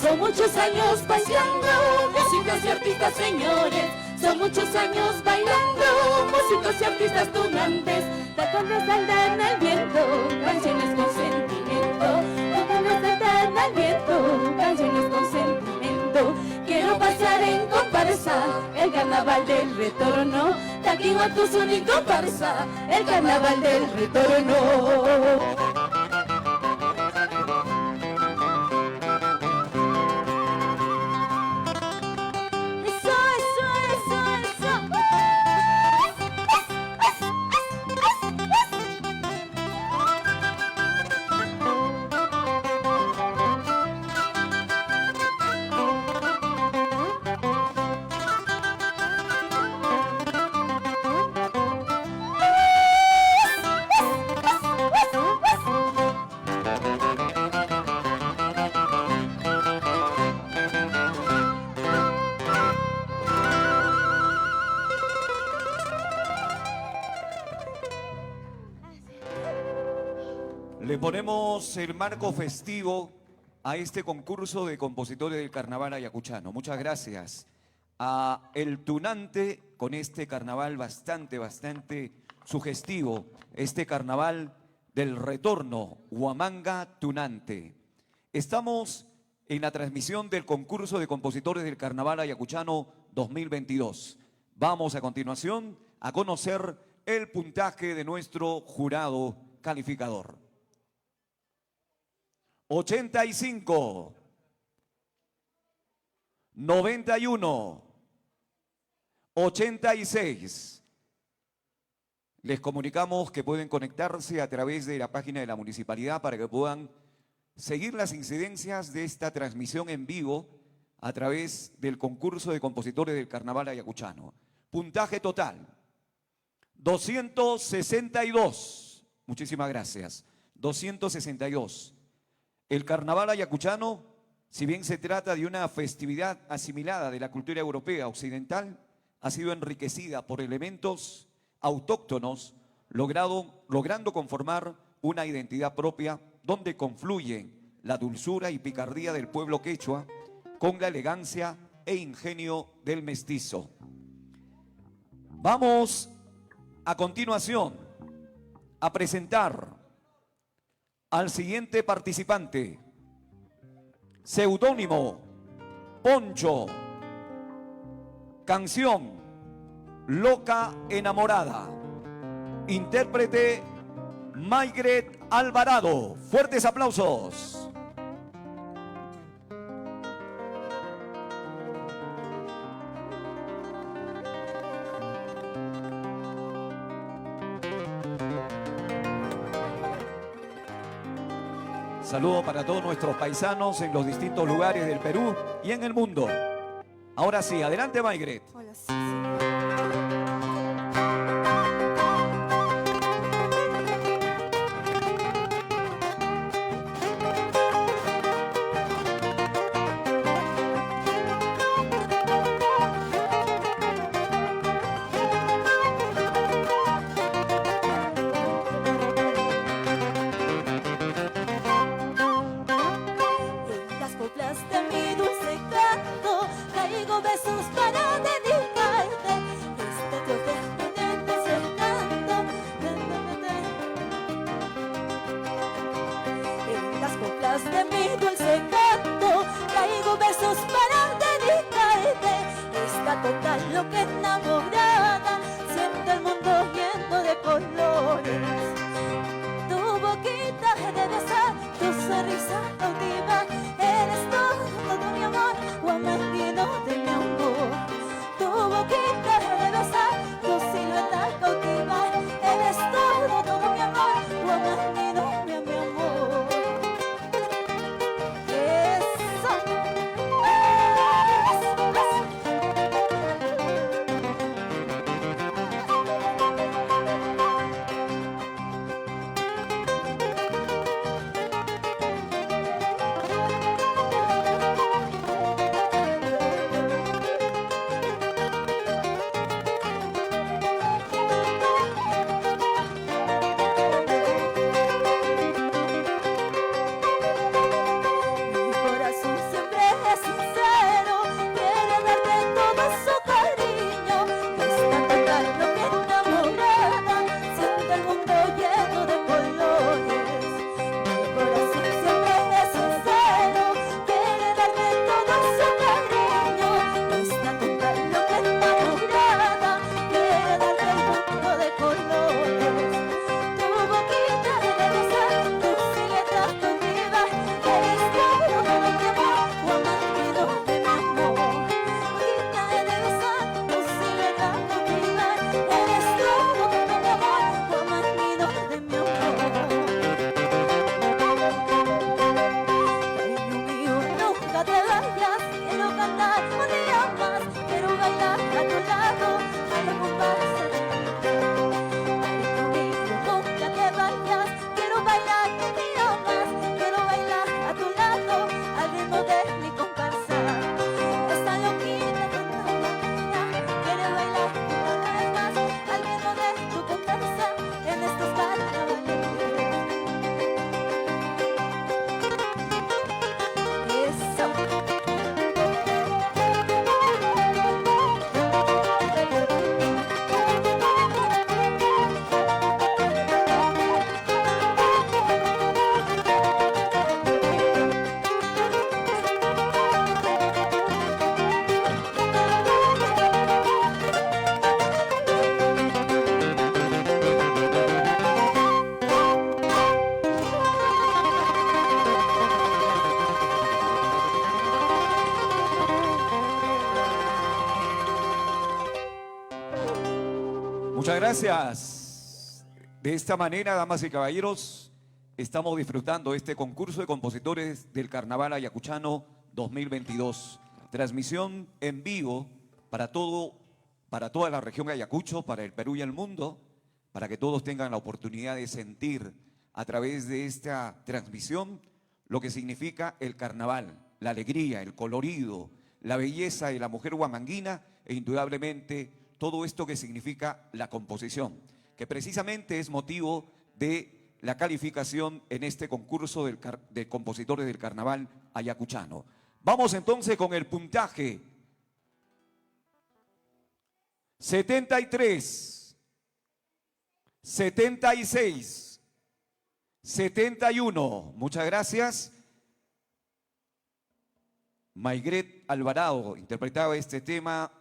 Son muchos años paseando, músicos y artistas señores. Son muchos años bailando, músicos y artistas tunantes. Tacones saltan al viento, canciones con sentimiento. Tacones saltan al viento, canciones con sentimiento. Quiero pasar en comparsa, el carnaval del retorno. Taquihuantu es un comparsa, el carnaval del retorno. Le ponemos el marco festivo a este concurso de compositores del carnaval ayacuchano. Muchas gracias a El Tunante con este carnaval bastante sugestivo, este carnaval del retorno, Huamanga Tunante. Estamos en la transmisión del concurso de compositores del carnaval ayacuchano 2022. Vamos a continuación a conocer el puntaje de nuestro jurado calificador. 85, 91, 86. Les comunicamos que pueden conectarse a través de la página de la municipalidad para que puedan seguir las incidencias de esta transmisión en vivo a través del concurso de compositores del carnaval ayacuchano. Puntaje total, 262. Muchísimas gracias. 262. El carnaval ayacuchano, si bien se trata de una festividad asimilada de la cultura europea occidental, ha sido enriquecida por elementos autóctonos, logrando conformar una identidad propia donde confluyen la dulzura y picardía del pueblo quechua con la elegancia e ingenio del mestizo. Vamos a continuación a presentar al siguiente participante. Seudónimo Poncho. Canción Loca Enamorada. Intérprete Maigret Alvarado. Fuertes aplausos. Saludo para todos nuestros paisanos en los distintos lugares del Perú y en el mundo. Ahora sí, adelante, Maigret. Hola, sí, Muchas gracias. De esta manera, damas y caballeros, estamos disfrutando este concurso de compositores del Carnaval Ayacuchano 2022. Transmisión en vivo para toda la región de Ayacucho, para el Perú y el mundo, para que todos tengan la oportunidad de sentir a través de esta transmisión lo que significa el carnaval, la alegría, el colorido, la belleza de la mujer huamanguina e indudablemente todo esto que significa la composición, que precisamente es motivo de la calificación en este concurso de compositores del carnaval ayacuchano. Vamos entonces con el puntaje. 73, 76, 71. Muchas gracias. Maigret Alvarado interpretaba este tema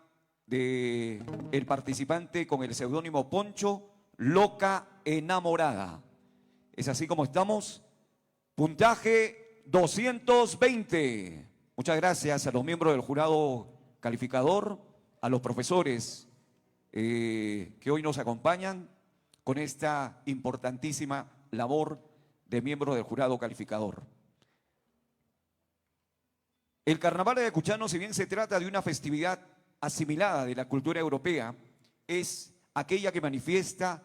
de el participante con el seudónimo Poncho, Loca Enamorada. Es así como estamos. Puntaje 220. Muchas gracias a los miembros del jurado calificador, a los profesores que hoy nos acompañan con esta importantísima labor de miembros del jurado calificador. El carnaval ayacuchano, si bien se trata de una festividad asimilada de la cultura europea, es aquella que manifiesta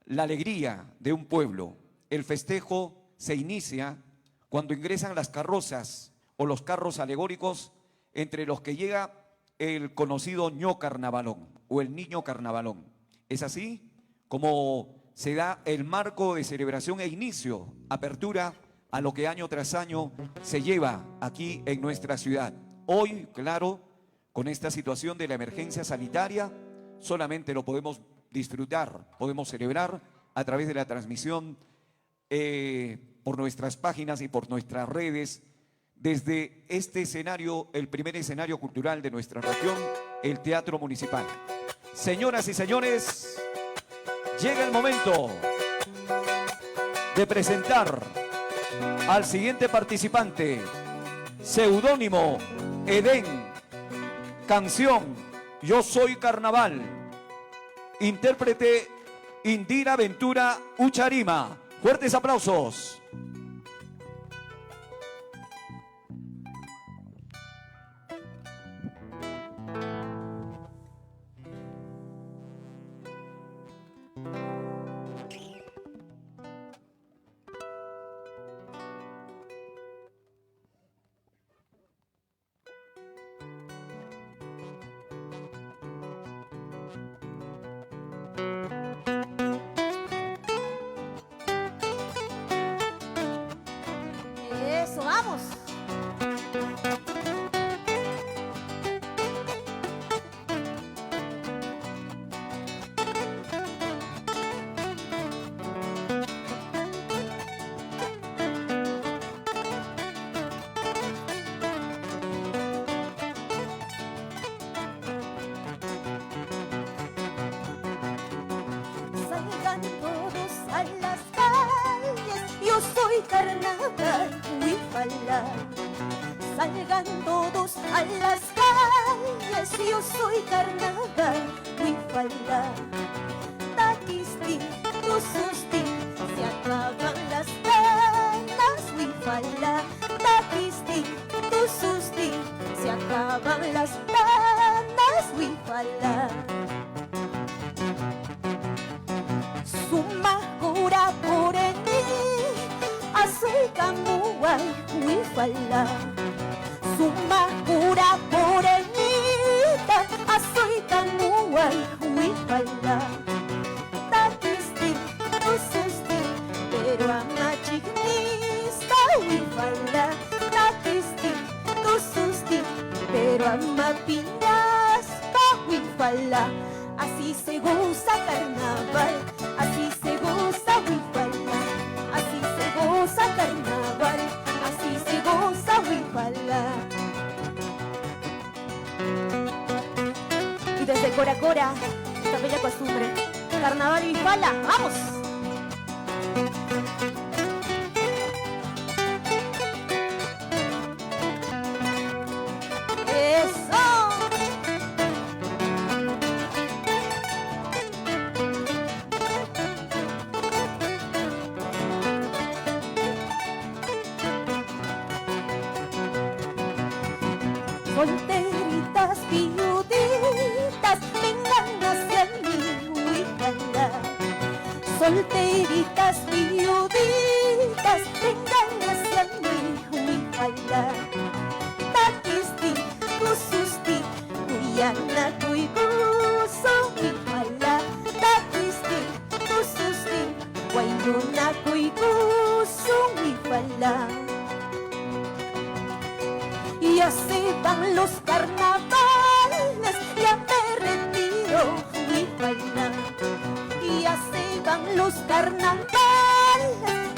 la alegría de un pueblo. El festejo se inicia cuando ingresan las carrozas o los carros alegóricos, entre los que llega el conocido ño carnavalón o el niño carnavalón. Es así como se da el marco de celebración e inicio, apertura a lo que año tras año se lleva aquí en nuestra ciudad. Hoy, claro, con esta situación de la emergencia sanitaria, solamente lo podemos disfrutar, podemos celebrar a través de la transmisión por nuestras páginas y por nuestras redes, desde este escenario, el primer escenario cultural de nuestra región, el Teatro Municipal. Señoras y señores, llega el momento de presentar al siguiente participante, seudónimo Edén, canción Yo Soy Carnaval, intérprete Indira Ventura Ucharima. Fuertes aplausos. Eso, vamos. Salgan todos a las calles, yo soy carnaval, huifala. Salgan todos a las calles, yo soy carnaval, huifala. Taquisti, tususti, se acaban las ganas, huifala. Taquisti, tususti, se acaban las ganas, huifala. Suma cura por en mí, azul camuay, huifala. Suma cura por en mí, azul camuay, huifala. Taquisti, tususti, pero amachignista, huifala. Taquisti, tususti, pero amapiñasta, huifala. Así se goza carnaval, así se goza huifala, así se goza carnaval, así se goza huifala. Y desde Cora Cora, esta bella costumbre, carnaval y huifala, ¡vamos! ¡Eso! Solteritas, viuditas, vengan hacia mí, huíjala. Solteritas, viuditas, vengan hacia mí, huíjala. Taquisti, kususti, kuyana, kuyguso, huíjala. Taquisti, kususti, guayuna, kuyguso, huíjala. Ya se van los carnavales, ya me retiro, mi vaina. Ya se van los carnavales,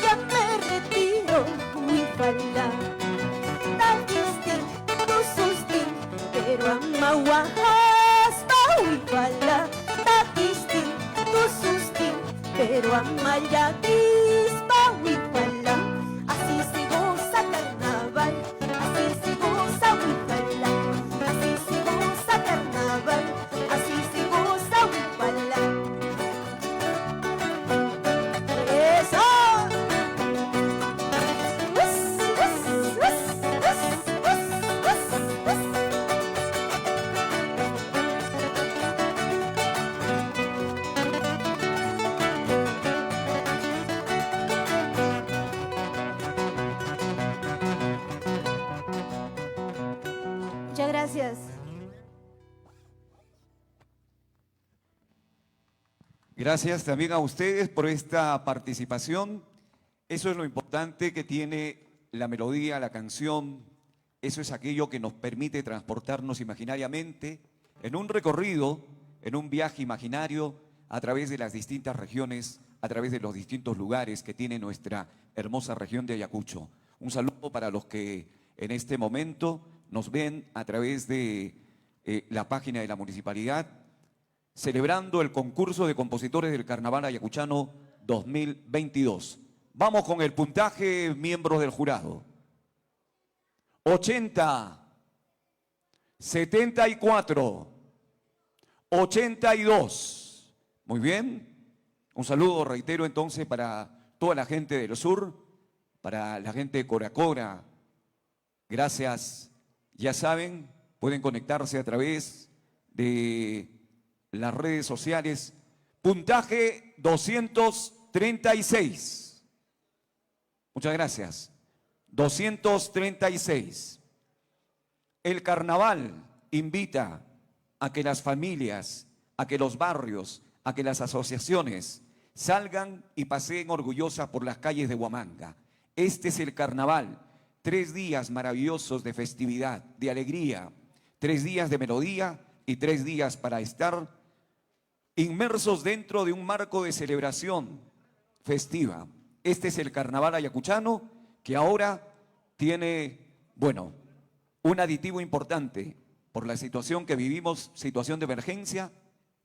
ya me retiro, mi vaina. Taquisti, tususti, pero amahuajas, mi vaina. Taquisti, tususti, pero amayagis, mi vaina. Así se goza carnaval. Así se goza Huipala, así se goza carnaval, así se goza Huipala. ¡Eso! Muchas gracias. Gracias también a ustedes por esta participación. Eso es lo importante que tiene la melodía, la canción. Eso es aquello que nos permite transportarnos imaginariamente en un recorrido, en un viaje imaginario a través de las distintas regiones, a través de los distintos lugares que tiene nuestra hermosa región de Ayacucho. Un saludo para los que en este momento nos ven a través de la página de la municipalidad, celebrando el concurso de compositores del Carnaval Ayacuchano 2022. Vamos con el puntaje, miembros del jurado. 80, 74, 82. Muy bien. Un saludo, reitero entonces, para toda la gente del sur, para la gente de Coracora. Gracias. Ya saben, pueden conectarse a través de las redes sociales. Puntaje 236. Muchas gracias. 236. El carnaval invita a que las familias, a que los barrios, a que las asociaciones salgan y paseen orgullosas por las calles de Huamanga. Este es el carnaval. 3 días maravillosos de festividad, de alegría, 3 días de melodía y 3 días para estar inmersos dentro de un marco de celebración festiva. Este es el carnaval ayacuchano que ahora tiene, bueno, un aditivo importante por la situación que vivimos, situación de emergencia,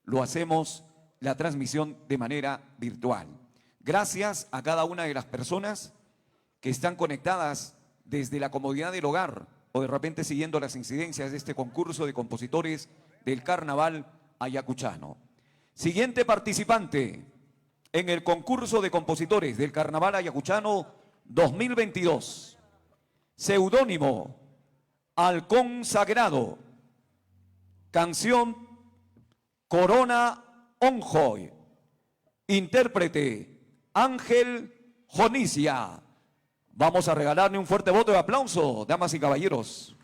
lo hacemos la transmisión de manera virtual. Gracias a cada una de las personas que están conectadas desde la comodidad del hogar o de repente siguiendo las incidencias de este concurso de compositores del Carnaval Ayacuchano. Siguiente participante en el concurso de compositores del Carnaval Ayacuchano 2022. Seudónimo Halcón Sagrado. Canción Corona Onjoy. Intérprete Ángel Jonicia. Vamos a regalarle un fuerte voto de aplauso, damas y caballeros.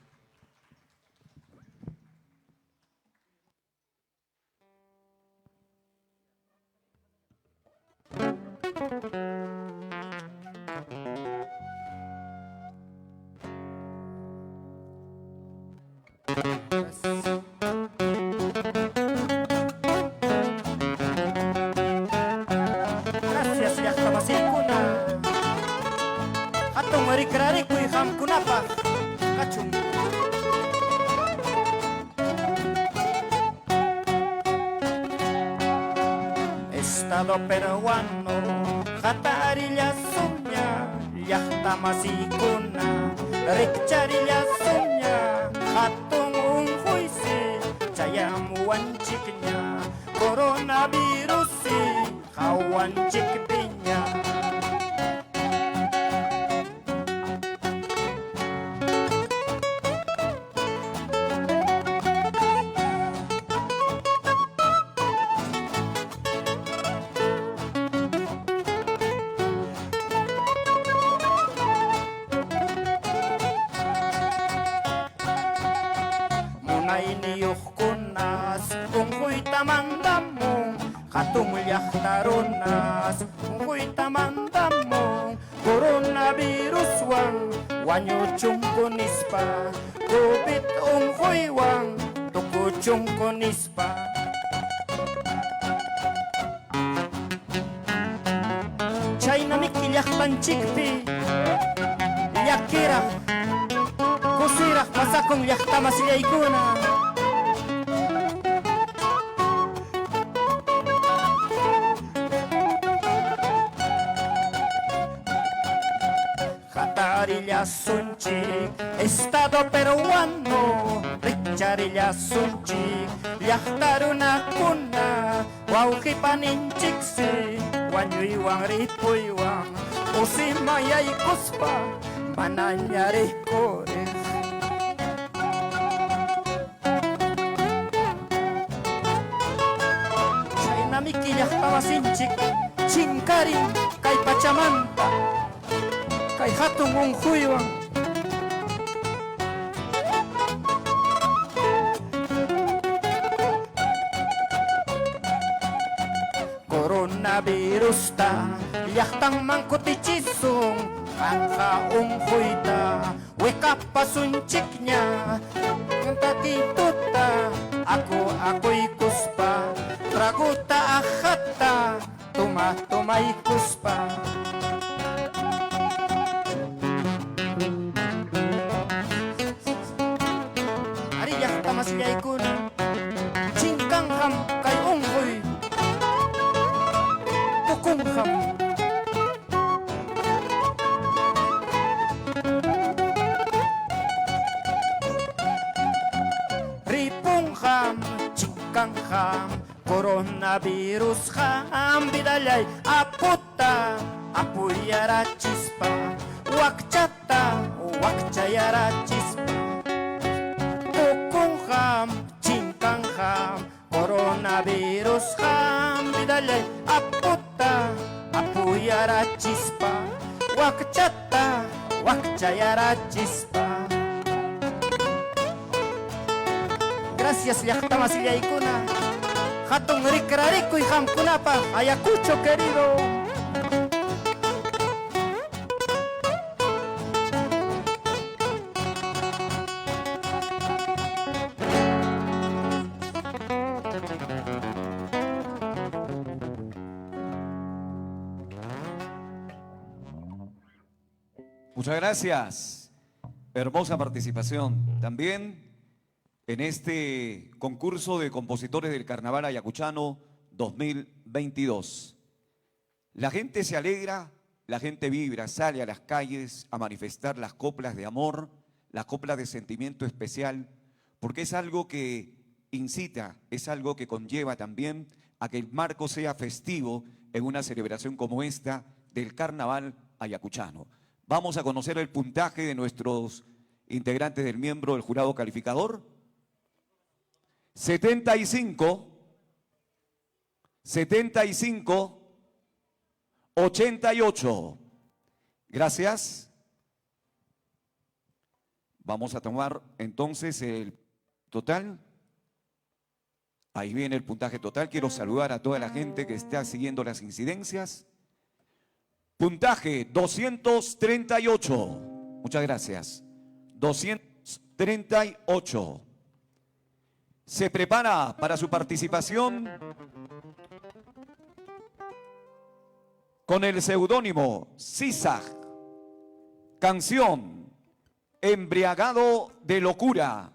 Gracias, ya estamos sin cuna. Atong marik-rarik kuy ham kunapa. Kachung. Estado peruano, jatarillas sunya, yahta masikuna, rikcharillas sunya, hatung unghuisi, chayamuan chiknya, coronavirusi, hawan chikdinya. Ngayniyuh kunas Ungkoy tamandamong Katong yaktaronas Ungkoy tamandamong Coronavirus wang Wanyo chung kunispa Covid ungkoy wang Tuko chung kunispa China mikilyak panchikpi Yakira Kusirah masakong yakta masiyaykuna Catarilla sunchik Estado peruano Richarilla sunchik Yaktaruna kuna Wauki paninchiksi Wanyuiwang ripuiwang Usimayay kuspa Mananyari kore China mikilyak tawasinchik Chingkarin kay Pachamanta Kay hatong unghuiwang Coronavirus ta Yaktang mangkutichisong Angka unghoy ta Wekap pasunchiknya Tatituta Ako'y kuspa Traguta akhata Tumay kuspa Ari yakta masyay kuna Chingkang ham kay unghoy Tukong ham Ripong ham Chingkang ham Coronavirus ham Bidalay aputa Apuyara chispa Wakchata Wakchayara chispa Tukong ham Chingkang ham Coronavirus ham Bidalay aputa Apuyara chispa Wakchata Wakchayara chispa Gracias yakta masiyaykuna Hatong rikrarikoy ham kunapa Ayacucho querido Muchas gracias. Hermosa participación. También en este concurso de compositores del Carnaval Ayacuchano 2022. La gente se alegra, la gente vibra, sale a las calles a manifestar las coplas de amor, las coplas de sentimiento especial, porque es algo que incita, es algo que conlleva también a que el marco sea festivo en una celebración como esta del Carnaval Ayacuchano. Vamos a conocer el puntaje de nuestros integrantes del miembro del jurado calificador. 75, 88. Gracias. Vamos a tomar entonces el total. Ahí viene el puntaje total. Quiero saludar a toda la gente que está siguiendo las incidencias. Puntaje 238. Muchas gracias. 238. Se prepara para su participación con el seudónimo Sisag. Canción Embriagado de locura.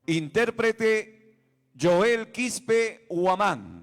Intérprete Joel Quispe Huamán.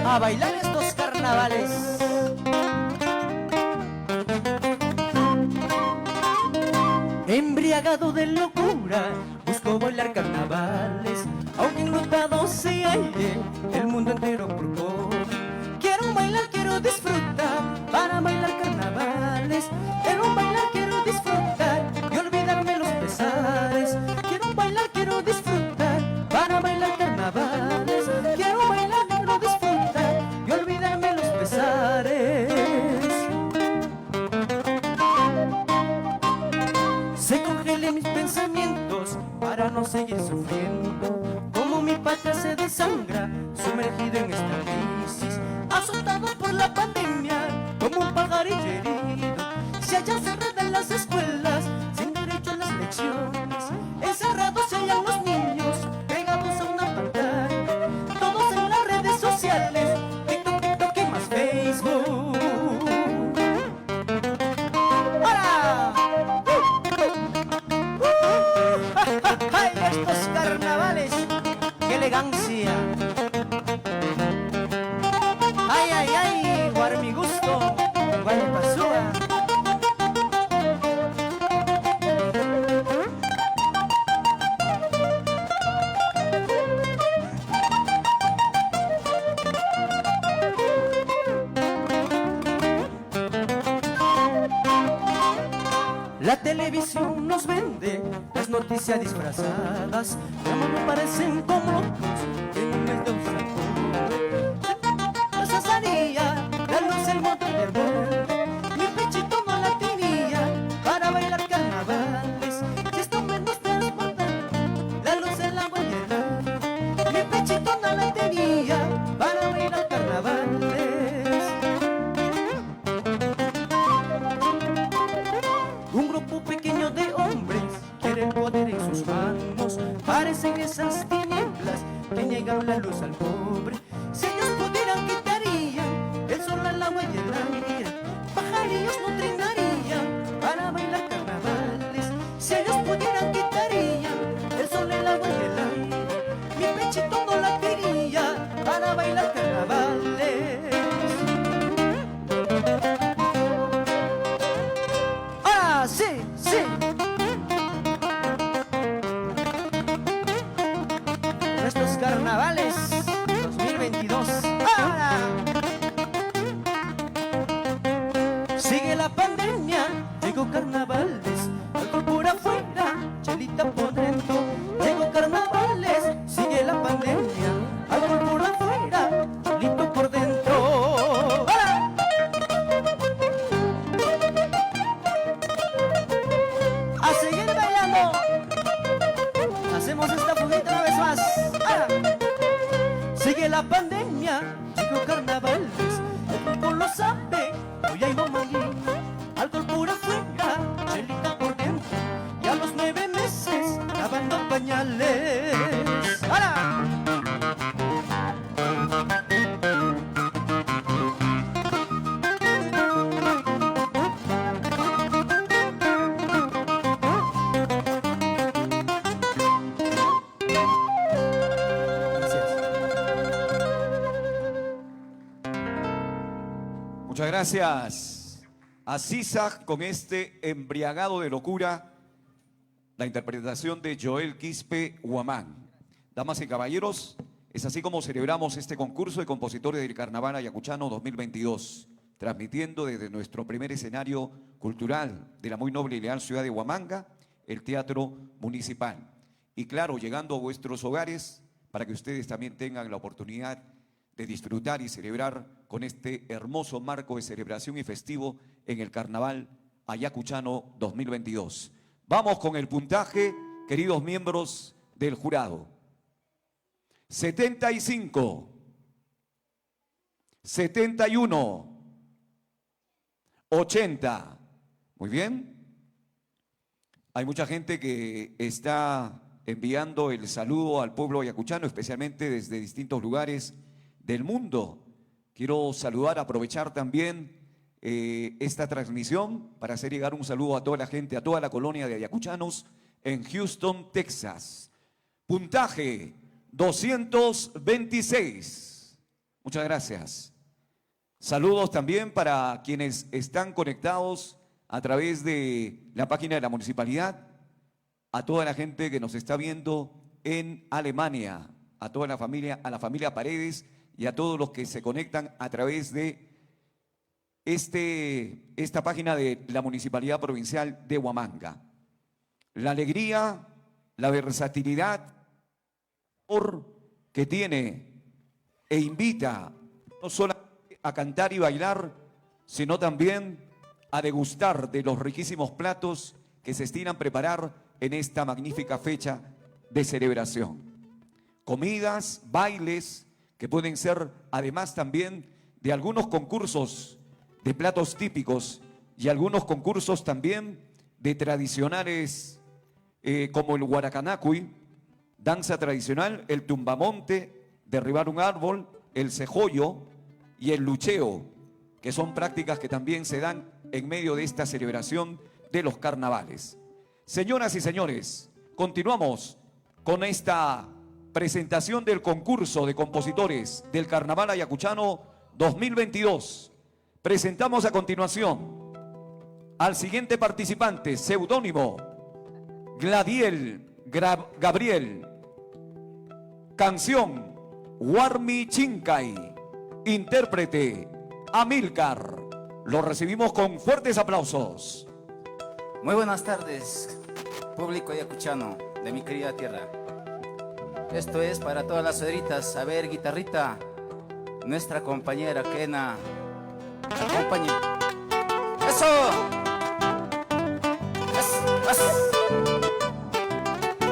a bailar estos carnavales. Embriagado de locura, busco bailar carnavales, aunque enlutado se halle el mundo entero por poco. Quiero bailar, quiero disfrutar, para bailar carnavales. Quiero bailar, quiero disfrutar y olvidarme los pesares. Quiero bailar, quiero disfrutar, para bailar carnavales. Quiero bailar, quiero disfrutar y olvidarme los pesares. Se congelen mis pensamientos para no seguir sufriendo, como mi patria se desangra, sumergido en esta crisis, azotado por la pandemia, como un pajarillo herido. Se hallan cerradas las escuelas, sin derecho a las lecciones, encerrados se hallan los niños, pegados a una pantalla, todos en las redes sociales, TikTok, TikTok y más Facebook. ¡Hola! ¡Ay, estos carnavales! ¡Qué elegancia! ¡Ay, ay, ay! ¡Guar mi gusto! ¡Guar mi pasúa! La televisión nos vende las noticias disfrazadas, como me parecen como locos en un mes de obstáculo. La sazaría, la luz, el motor de vuelta, mi pechito no la tenía para bailar carnavales. Si esto menos transporta, la luz, el agua y el aire, mi pechito no la tenía para bailar carnavales. Un grupo pequeño de hombres quiere el poder en sus manos. Parecen esas tinieblas que niegan la luz al pobre. Si ellos pudieran, quitarían el sol, el agua y el aire. Pajarillos no trinarían para bailar carnavales. Si ellos pudieran, quitarían el sol, el agua y el aire. Mi pechito no latiría para bailar carnavales. ¡Ah, sí, sí! Nuestros carnavales 2022. ¡Ahora! Sigue la pandemia, llegó carnavales, alcohol por afuera, chelita por dentro. Llegó carnavales, sigue la pandemia, alcohol por afuera, chelito por dentro. ¡Ahora! A seguir bailando. Hacemos esta fuguita una vez más. ¡Ah! Sigue la pandemia, llegó carnavales, el cuerpo lo sabe, hoy hay Huamanguín, alcohol por afuera, chelita por dentro, y a los 9 meses lavando pañales. ¡Hala! Muchas gracias a CISAG con este embriagado de locura, la interpretación de Joel Quispe Huamán. Damas y caballeros, es así como celebramos este concurso de compositores del Carnaval Ayacuchano 2022, transmitiendo desde nuestro primer escenario cultural de la muy noble y leal ciudad de Huamanga, el Teatro Municipal. Y claro, llegando a vuestros hogares para que ustedes también tengan la oportunidad de disfrutar y celebrar con este hermoso marco de celebración y festivo en el Carnaval Ayacuchano 2022. Vamos con el puntaje, queridos miembros del jurado. 75, 71, 80. Muy bien. Hay mucha gente que está enviando el saludo al pueblo ayacuchano, especialmente desde distintos lugares del mundo. Quiero saludar, aprovechar también esta transmisión para hacer llegar un saludo a toda la gente, a toda la colonia de ayacuchanos en Houston, Texas. Puntaje 226. Muchas gracias. Saludos también para quienes están conectados a través de la página de la municipalidad, a toda la gente que nos está viendo en Alemania, a toda la familia Paredes y a todos los que se conectan a través de esta página de la Municipalidad Provincial de Huamanga. La alegría, la versatilidad que tiene e invita no solamente a cantar y bailar, sino también a degustar de los riquísimos platos que se estiman preparar en esta magnífica fecha de celebración. Comidas, bailes, que pueden ser además también de algunos concursos de platos típicos y algunos concursos también de tradicionales como el Huaracanacuy, danza tradicional, el tumbamonte, derribar un árbol, el cejollo y el lucheo, que son prácticas que también se dan en medio de esta celebración de los carnavales. Señoras y señores, continuamos con esta presentación del concurso de compositores del Carnaval Ayacuchano 2022. Presentamos a continuación al siguiente participante, seudónimo Gladiel Gabriel. Canción Warmi Chincay. Intérprete Amílcar. Lo recibimos con fuertes aplausos. Muy buenas tardes, público ayacuchano de mi querida tierra. Esto es para todas las suegritas. A ver, guitarrita, nuestra compañera Kena, acompañe. ¡Eso!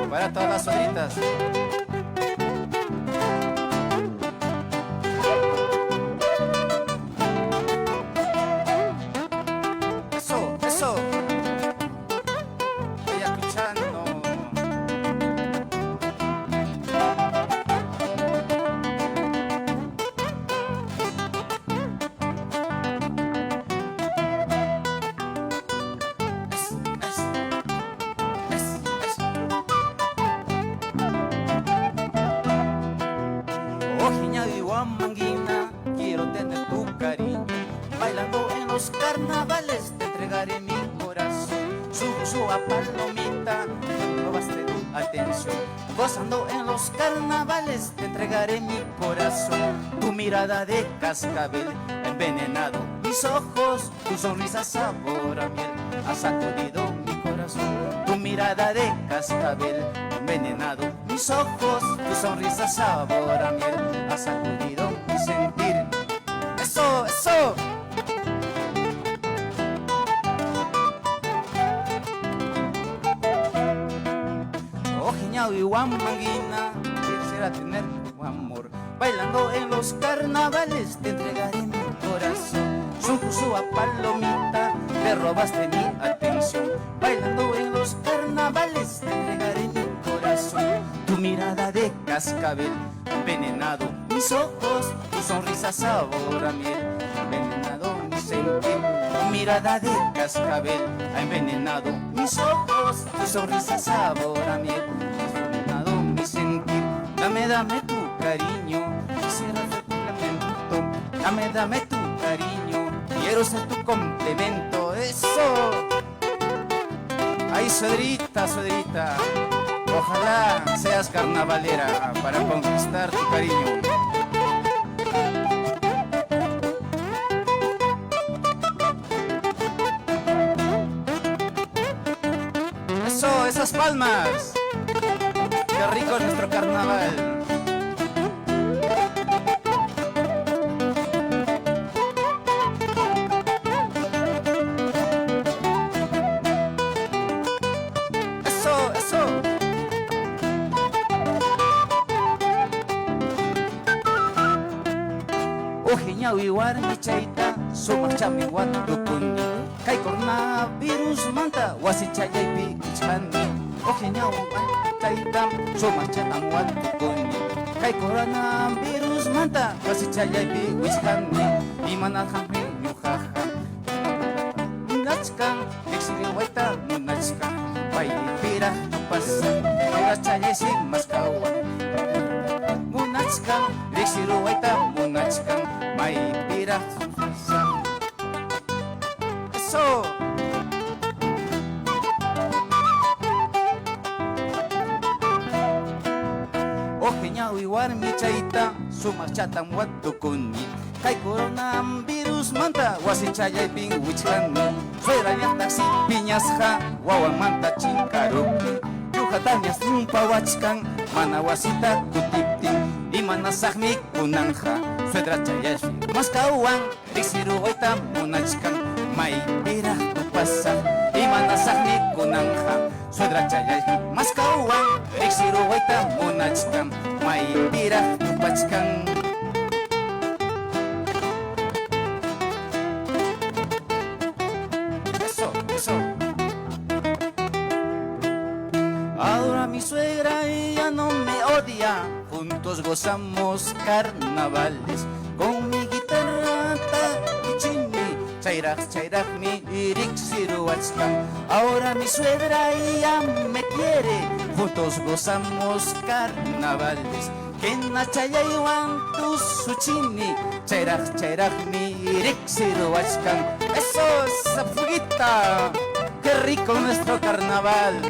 Para todas las suegritas. Eso. Ayacuchano. Huamanguina, quiero tener tu cariño. Bailando en los carnavales te entregaré mi corazón. Su a palomita, me robaste tu atención. Gozando en los carnavales te entregaré mi corazón. Tu mirada de cascabel ha envenenado mis ojos. Tu sonrisa sabor a miel ha sacudido mi corazón. Tu mirada de cascabel ha envenenado mis ojos. Tu sonrisa sabor a miel ha sacudido mi sentir. Eso, eso. Ojiñao y Huamanguina, quisiera tener tu amor. Bailando en los carnavales te entregaré mi corazón. Su a palomita, te robaste mi atención. Bailando en los carnavales te entregaré mi corazón. Tu mirada de cascabel ha envenenado mis ojos. Tu sonrisa sabor a miel ha envenenado mi sentir. Tu mirada de cascabel ha envenenado mis ojos. Tu sonrisa sabor a miel ha envenenado mi sentir. Dame tu cariño, quisiera ser tu complemento. Dame tu cariño, quiero ser tu complemento. Eso. Ay, suegrita, ojalá seas carnavalera para conquistar tu cariño. Eso, esas palmas. Qué rico es nuestro carnaval. Ojiñawiwar mi chaita, sumachami watukuni. Kay coronavirus manta, wasichayaypi ichani. Ojiñawiwar chaita, sumachami watukuni. Kay coronavirus manta, wasichayaypi ichani. Imanalhampi yuhaha. Munachkan, exiliwaita munachkan. Paipira pasa, chayaysi maskawa. Munachkan. wachkan, riksiru waita munachkan, maypira san. Eso. Ojeñawi warmi chayta, sumachatan watukuni. Kay coronavirus manta, wasichayaypin wichkani. Fuera ñataksi piñasja, wawan manta chinkarupi. Yujatañas rumpa wachkan, mana wasita kutiptin. Imana sahmi kunanja, suedra chayaypi. Maskawan, riksiru waita munachkan, maypira tupasa. Imana sahmi kunanja, suedra chayaypi. Maskawan, riksiru waita munachkan, maypira tupachkan. Eso. Ahora mi suegra ella no me odia, juntos gozamos carnavales con mi guitarra taquichini, chayraj mi irixiruachkan. Ahora mi suegra ella me quiere, juntos gozamos carnavales. Kena chayaywan tu suchini, chayraj mi irixiruachkan. Eso es fuguita, qué rico nuestro carnaval.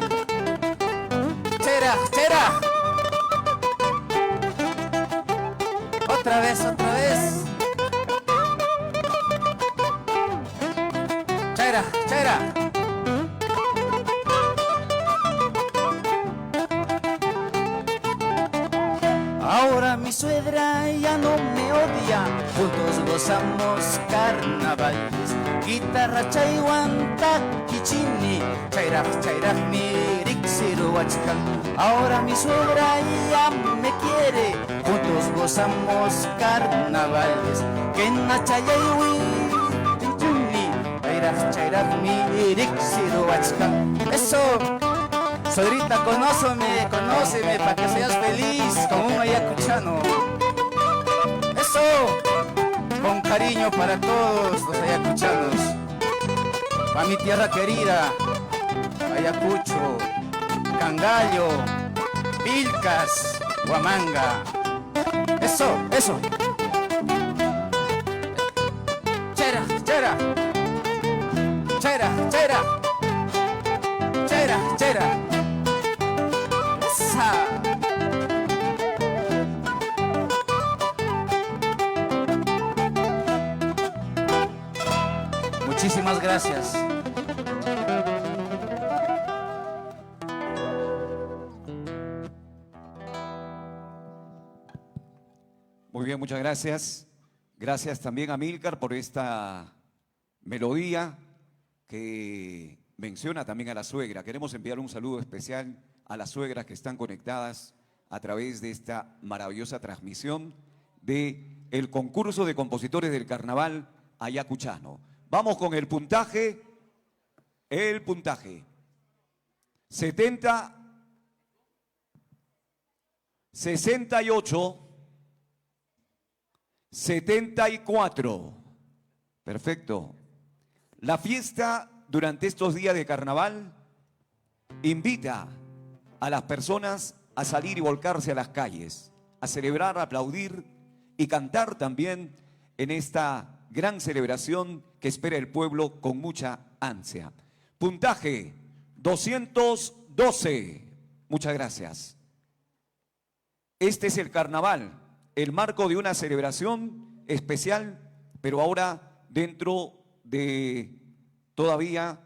Chera. Otra vez. Chera. Ahora mi suegra ya no me odia, juntos gozamos carnavales. Guitarra chaywan taquichini, chayraj mi rixiruachkan. Ahora mi suegra ya me quiere, juntos gozamos carnavales. Kena chayaywi tinchuni, chayraj mi rixiruachkan. Eso. Suegrita, conóceme para que seas feliz como un ayacuchano. Eso, con cariño para todos los ayacuchanos. Para mi tierra querida, Ayacucho, Cangallo, Vilcas, Huamanga. Eso. Chera. Muchísimas gracias. Muy bien, muchas gracias. Gracias también a Milcar por esta melodía que menciona también a la suegra. Queremos enviar un saludo especial a las suegras que están conectadas a través de esta maravillosa transmisión de el concurso de compositores del carnaval ayacuchano. Vamos con el puntaje. 70, 68, 74. Perfecto. La fiesta durante estos días de carnaval invita a las personas a salir y volcarse a las calles, a celebrar, a aplaudir y cantar también en esta gran celebración que espera el pueblo con mucha ansia. Puntaje 212. Muchas gracias. Este es el carnaval, el marco de una celebración especial, pero ahora dentro de todavía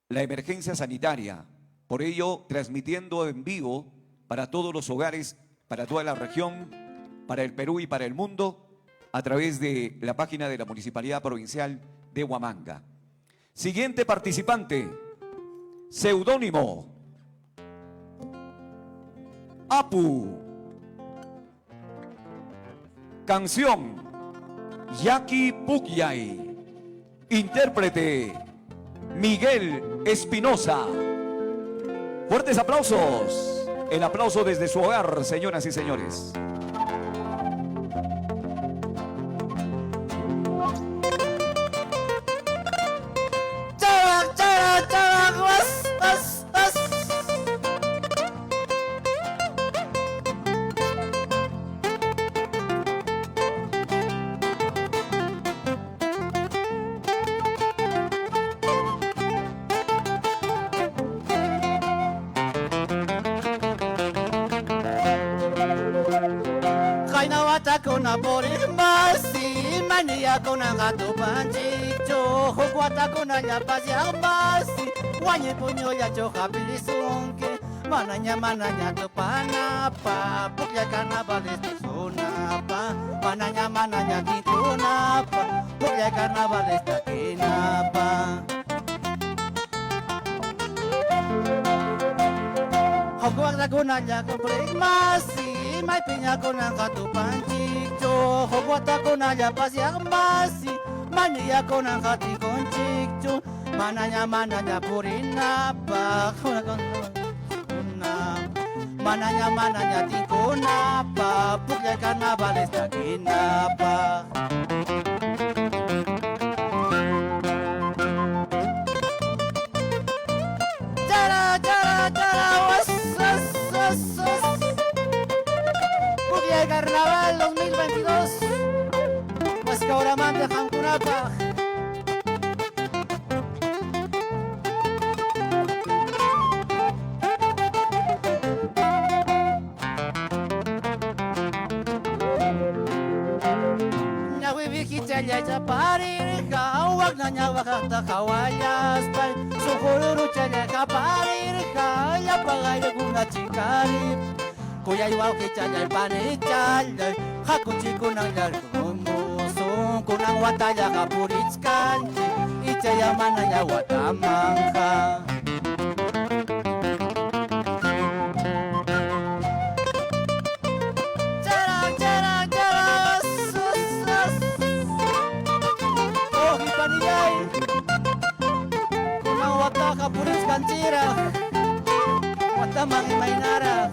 la emergencia sanitaria. Por ello, transmitiendo en vivo para todos los hogares, para toda la región, para el Perú y para el mundo, a través de la página de la Municipalidad Provincial de Huamanga. Siguiente participante, seudónimo, Apu. Canción, Yaqui Pukyay. Intérprete, Miguel Espinosa. Fuertes aplausos. El aplauso desde su hogar, señoras y señores. Waina watakuna por masi, mania kuna gato panchicho, watakuna ya pasiang masi, wanye punyo ya choja pisunke, mananya tu panapa, pukya carnaval esta zona pa, mananya tikunapa, pukya carnaval esta kinapa. Hogwag na kunanya ko masi, may pinya ko ng katupan chikcho. Hogwag na kunanya pasiang masi, mania ko ng katikon chikcho. Mananya purina pa, mananya tikuna pa, pukya carnaval esta kinapa. Carnaval 2022, pues que ahora manda Hankunapa. Nyawi bikita ya parir ka, wag na nyawa kata kawayas pa. Suhururu chaya ka parir ka, ya pagay na kuna chikarip. Kuya iwaw kichaya panechaya, hakuchi kunang largumuso, kunang wataya kapuritskanchi, ichaya manaya watamangka. Charang, sus. Oh, ipaniyay, kunang wata kapuritskanchira, watamang imaynara.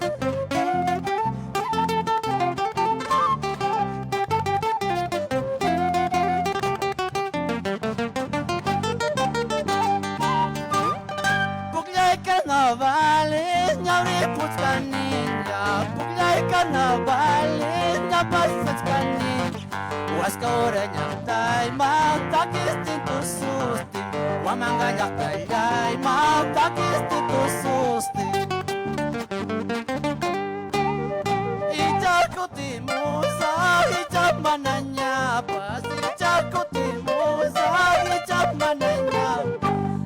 Carnavales, ñauri putzkanilla, puglay carnavales, ñapasas kanilla. Huasca ora ñaktay, magtakis tito susti, wamanga ñaktay, magtakis tito susti. Ichakutimusa, ichapmananyapas, ichakutimusa, ichapmananyapas.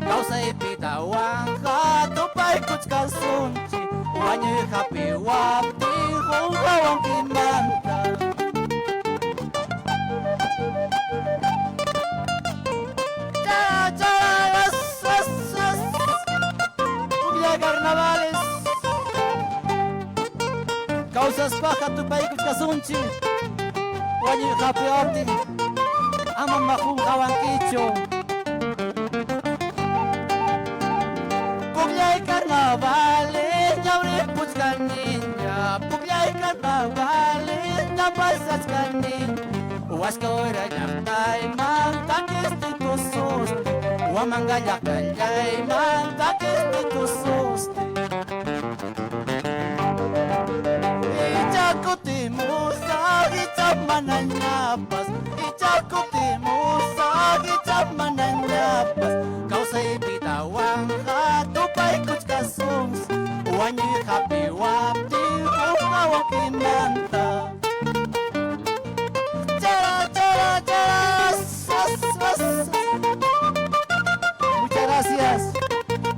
Causa ipitawang katupay kutskasunchi, wanyo happy wapti, kung kawang kimanta. Sus, Puglia Carnavales. Causas paja tupay kutskasunchi, wanyo happy wapti, amamahung kawang kicho. Puglay carnavales, ñauri putzkanilla, puglay carnavales, ñapasas kanin. Huasca ora ñaktay, magtakis tito susti, wamanga ñaktay, magtakis tito susti. Ichakutimusa, ichapmananyapas, ichakutimusa, ichapmananyapas. Causa ipitawang katupay kutskasons, wanyo happy wapti, ukawang kimanta. Sus. Muchas gracias,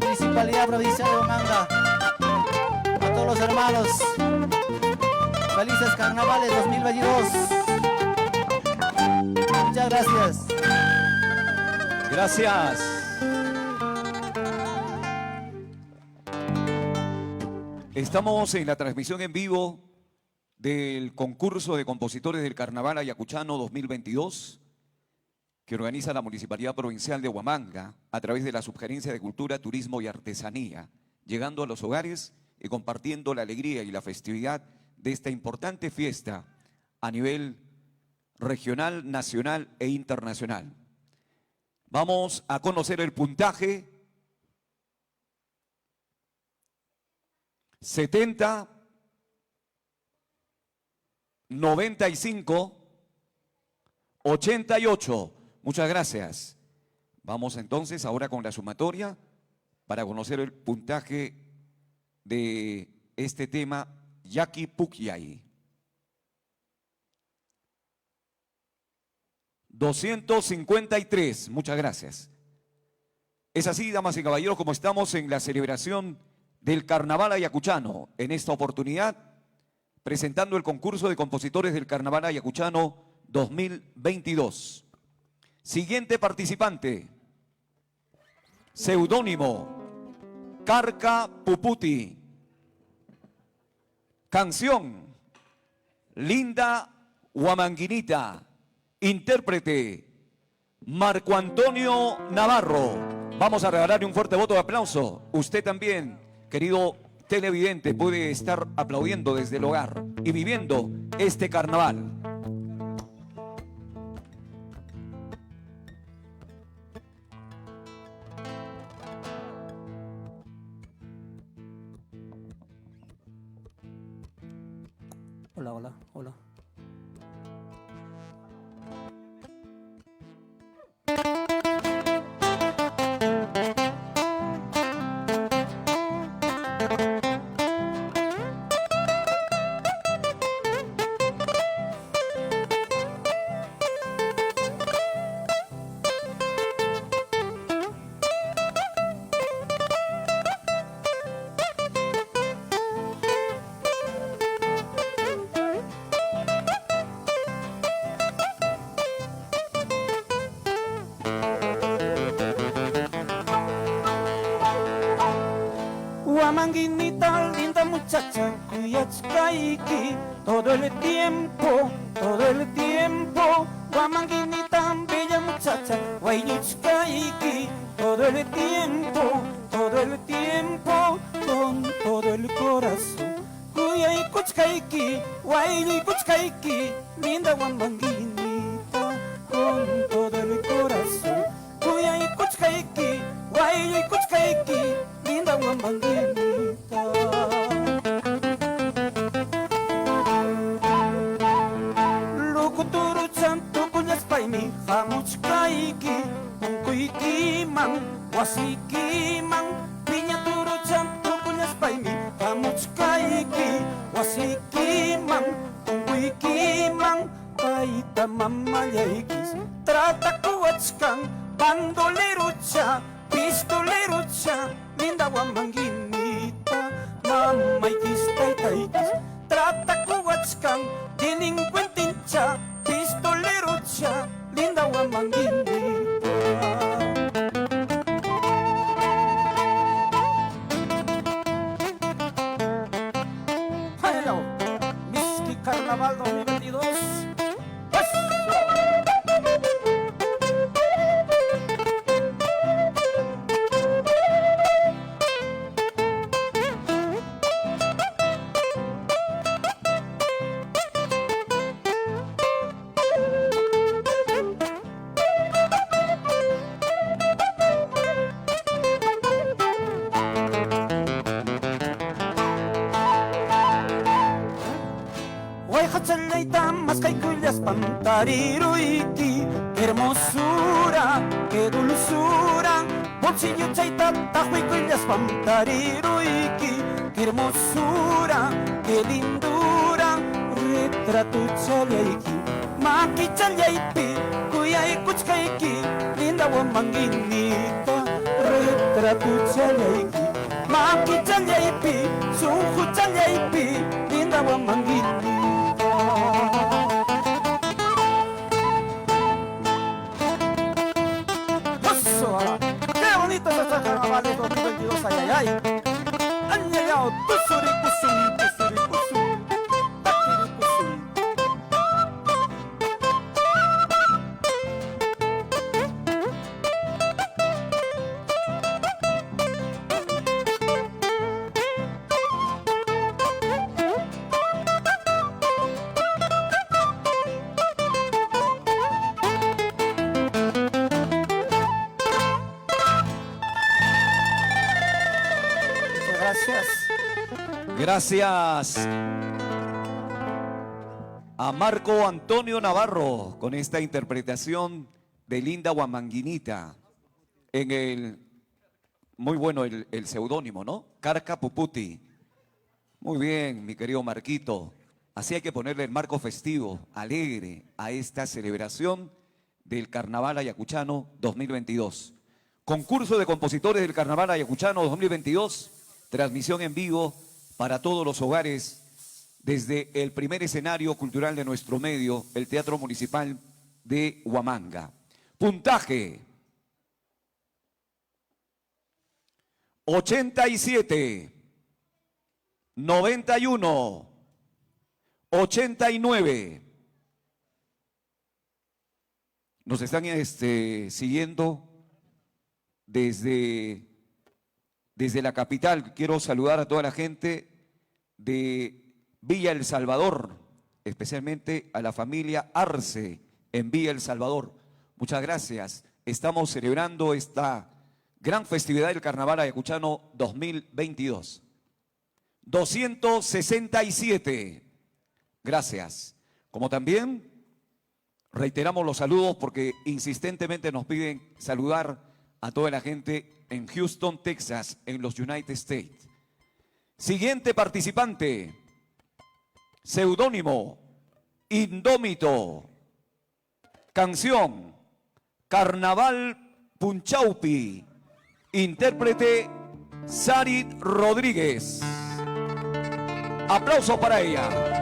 Municipalidad Provincial de Huamanga. A todos los hermanos, felices carnavales 2022. Muchas gracias. Gracias. Estamos en la transmisión en vivo del concurso de compositores del Carnaval Ayacuchano 2022 que organiza la Municipalidad Provincial de Huamanga a través de la Subgerencia de Cultura, Turismo y Artesanía, llegando a los hogares y compartiendo la alegría y la festividad de esta importante fiesta a nivel regional, nacional e internacional. Vamos a conocer el puntaje. 70, 95, 88. Muchas gracias. Vamos entonces ahora con la sumatoria para conocer el puntaje de este tema Yaqui Pukyay. 253. Muchas gracias. Es así, damas y caballeros, como estamos en la celebración del Carnaval Ayacuchano. En esta oportunidad, presentando el concurso de compositores del Carnaval Ayacuchano 2022. Siguiente participante. Seudónimo, Carca Puputi. Canción, Linda Huamanguinita. Intérprete, Marco Antonio Navarro. Vamos a regalarle un fuerte voto de aplauso. Usted también, querido televidente, puede estar aplaudiendo desde el hogar y viviendo este carnaval. Hola, hola, hola. Huamanguinita, linda muchacha, cuya chicaiki, todo el tiempo, Huamanguinita, bella muchacha, guayu chicaiki, todo el tiempo, con todo el corazón, cuya cuchcaiki, guayu cuchcaiki, linda Huamanguinita, con todo el corazón, cuya cuchcaiki, guayu cuchcaiki, linda Huamanguinita. Lukuturu chantu kunyas paimi hamuchkaiki unkuiki man wasiki man piña turu chantu kunyas paimi hamuchkaiki wasiki man unkuiki man kaita mamayaikis trata kuachkan bandolerucha pistolerucha linda Huamanguinita, mamaikis, taitaikis, trata kuachkan, delincuentincha, pistolerucha, linda Huamanguinita. Hello, Miski Carnaval 2022. Pantariruiki, qué hermosura, qué dulzura, bolsillo chaita, tajuicuillas, pantariruiki, qué hermosura, qué lindura, retrato chaleiki, maki chaleipi, cuyay kuchkaiki, linda Huamanguinita, retrato chaleiki, maki chaleipi, sunju chaleipi, linda Huamanguinita. ¡Qué bonito es este carnaval de 2022! ¡Ay, ay, ay! Han llegado tusurikusum, tusurikusum, takirikusum. Gracias a Marco Antonio Navarro con esta interpretación de Linda Huamanguinita en el, muy bueno el seudónimo, ¿no? Carca Puputi. Muy bien, mi querido Marquito. Así hay que ponerle el marco festivo, alegre a esta celebración del Carnaval Ayacuchano 2022. Concurso de compositores del Carnaval Ayacuchano 2022, transmisión en vivo para todos los hogares desde el primer escenario cultural de nuestro medio, el Teatro Municipal de Huamanga. Puntaje: 87, 91, 89. Nos están siguiendo desde la capital. Quiero saludar a toda la gente de Villa El Salvador, especialmente a la familia Arce en Villa El Salvador. Muchas gracias. Estamos celebrando esta gran festividad del Carnaval Ayacuchano 2022. 267. Gracias. Como también reiteramos los saludos porque insistentemente nos piden saludar a toda la gente en Houston, Texas, en los United States. Siguiente participante, seudónimo, Indómito, canción, Carnaval Punchaupi, intérprete, Sarit Rodríguez. Aplausos para ella.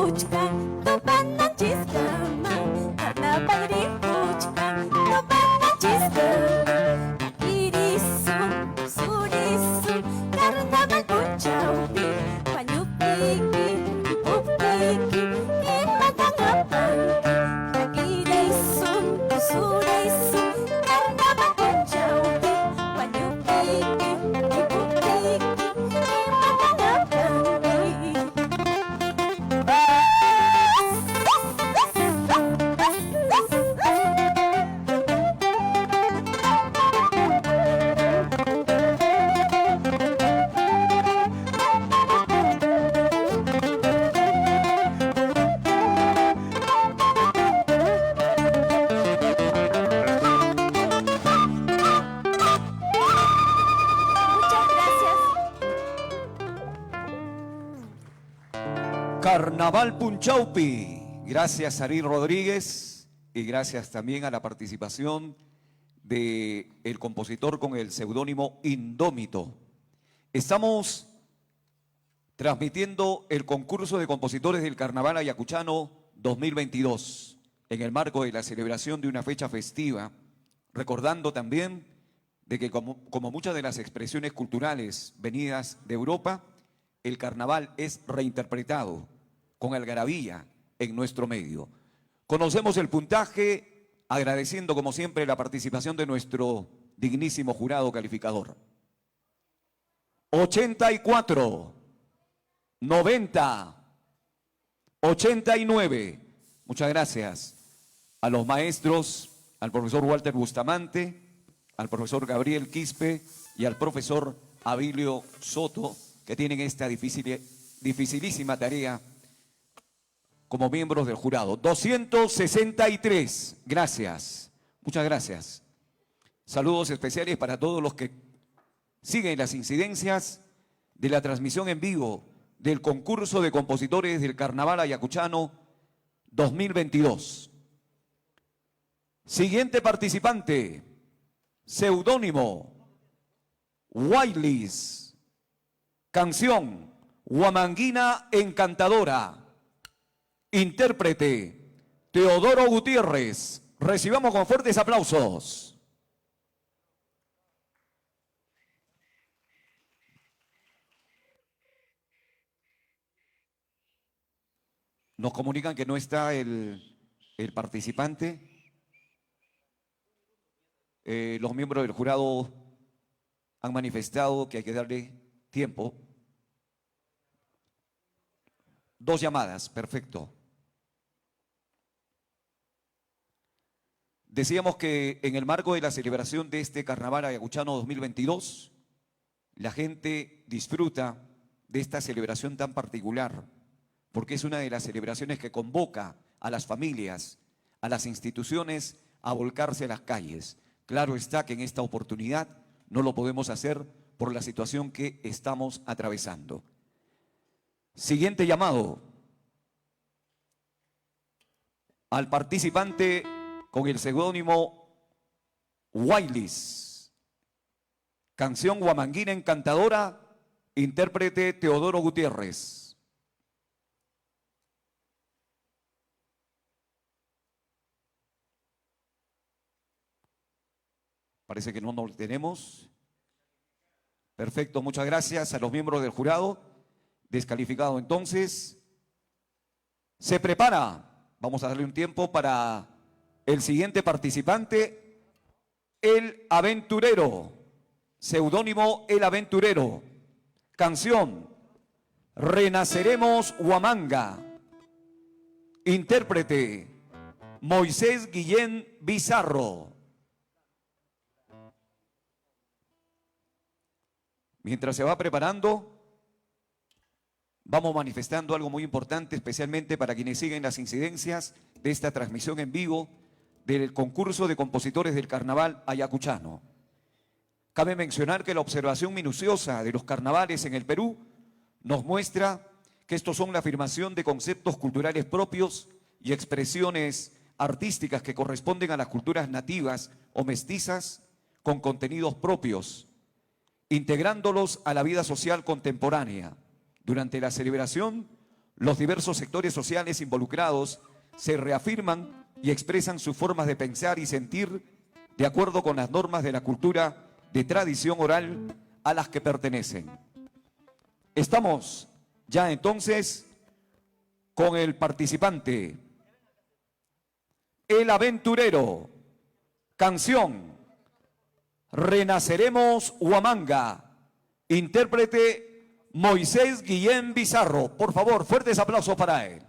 ripuchkan, tupanan chiscaman, carnaval ripuchkan, tupanan chiscaman. Irisun, surisun, carnaval punchaupi, panyupiki, ripupiki, imatangapanki. Irisun, surisun, carnaval punchaupi, panyupiki, ripupiki, Carnaval Punchaupi. Gracias Ariel Rodríguez y gracias también a la participación del compositor con el seudónimo Indómito. Estamos transmitiendo el concurso de compositores del Carnaval Ayacuchano 2022 en el marco de la celebración de una fecha festiva, recordando también de que como muchas de las expresiones culturales venidas de Europa, el carnaval es reinterpretado con algarabía en nuestro medio. Conocemos el puntaje, agradeciendo como siempre la participación de nuestro dignísimo jurado calificador. 84, 90, 89. Muchas gracias a los maestros, al profesor Walter Bustamante, al profesor Gabriel Quispe y al profesor Abilio Soto, que tienen esta dificilísima tarea como miembros del jurado. 263, gracias, muchas gracias. Saludos especiales para todos los que siguen las incidencias de la transmisión en vivo del concurso de compositores del Carnaval Ayacuchano 2022. Siguiente participante, seudónimo Wailis, canción Huamanguina Encantadora, intérprete Teodoro Gutiérrez. Recibamos con fuertes aplausos. Nos comunican que no está el participante. Los miembros del jurado han manifestado que hay que darle tiempo. 2 llamadas, perfecto. Decíamos que en el marco de la celebración de este Carnaval Ayacuchano 2022, la gente disfruta de esta celebración tan particular, porque es una de las celebraciones que convoca a las familias, a las instituciones a volcarse a las calles. Claro está que en esta oportunidad no lo podemos hacer por la situación que estamos atravesando. Siguiente llamado al participante con el seudónimo Wailis, canción Huamanguina Encantadora, intérprete Teodoro Gutiérrez. Parece que no nos tenemos. Perfecto, muchas gracias a los miembros del jurado. Descalificado entonces. Se prepara. Vamos a darle un tiempo para el siguiente participante, El Aventurero, seudónimo El Aventurero, canción Renaceremos Huamanga, intérprete Moisés Guillén Bizarro. Mientras se va preparando, vamos manifestando algo muy importante, especialmente para quienes siguen las incidencias de esta transmisión en vivo del concurso de compositores del Carnaval Ayacuchano. Cabe mencionar que la observación minuciosa de los carnavales en el Perú nos muestra que estos son la afirmación de conceptos culturales propios y expresiones artísticas que corresponden a las culturas nativas o mestizas con contenidos propios, integrándolos a la vida social contemporánea. Durante la celebración Los diversos sectores sociales involucrados se reafirman y expresan sus formas de pensar y sentir de acuerdo con las normas de la cultura de tradición oral a las que pertenecen. Estamos ya entonces con el participante, el aventurero, canción Renaceremos Huamanga, intérprete Moisés Guillén Bizarro. Por favor, fuertes aplausos para él.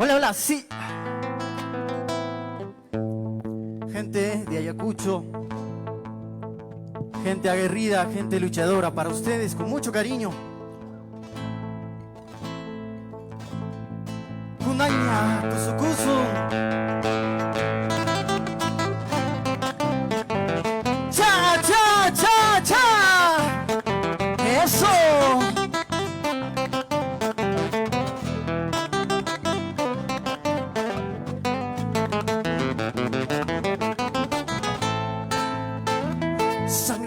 Hola, hola, sí. Gente de Ayacucho, gente aguerrida, gente luchadora, para ustedes con mucho cariño. Kunaña, kusukusu. Cha, cha, cha, cha. Eso.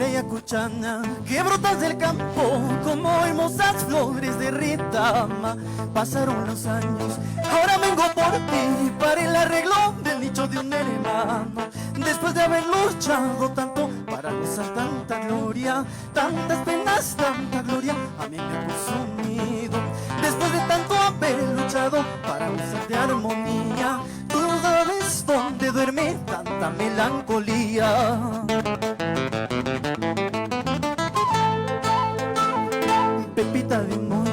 Ayacuchana, que brotas del campo como hermosas flores de retama. Pasaron los años, ahora vengo por ti para el arreglo del nicho de un hermano. Después de haber luchado tanto para gozar tanta gloria, tantas penas, tanta gloria, a mí me ha consumido. Después de tanto haber luchado para gozar de armonía, tú sabes dónde duerme tanta melancolía. Pepita de amor,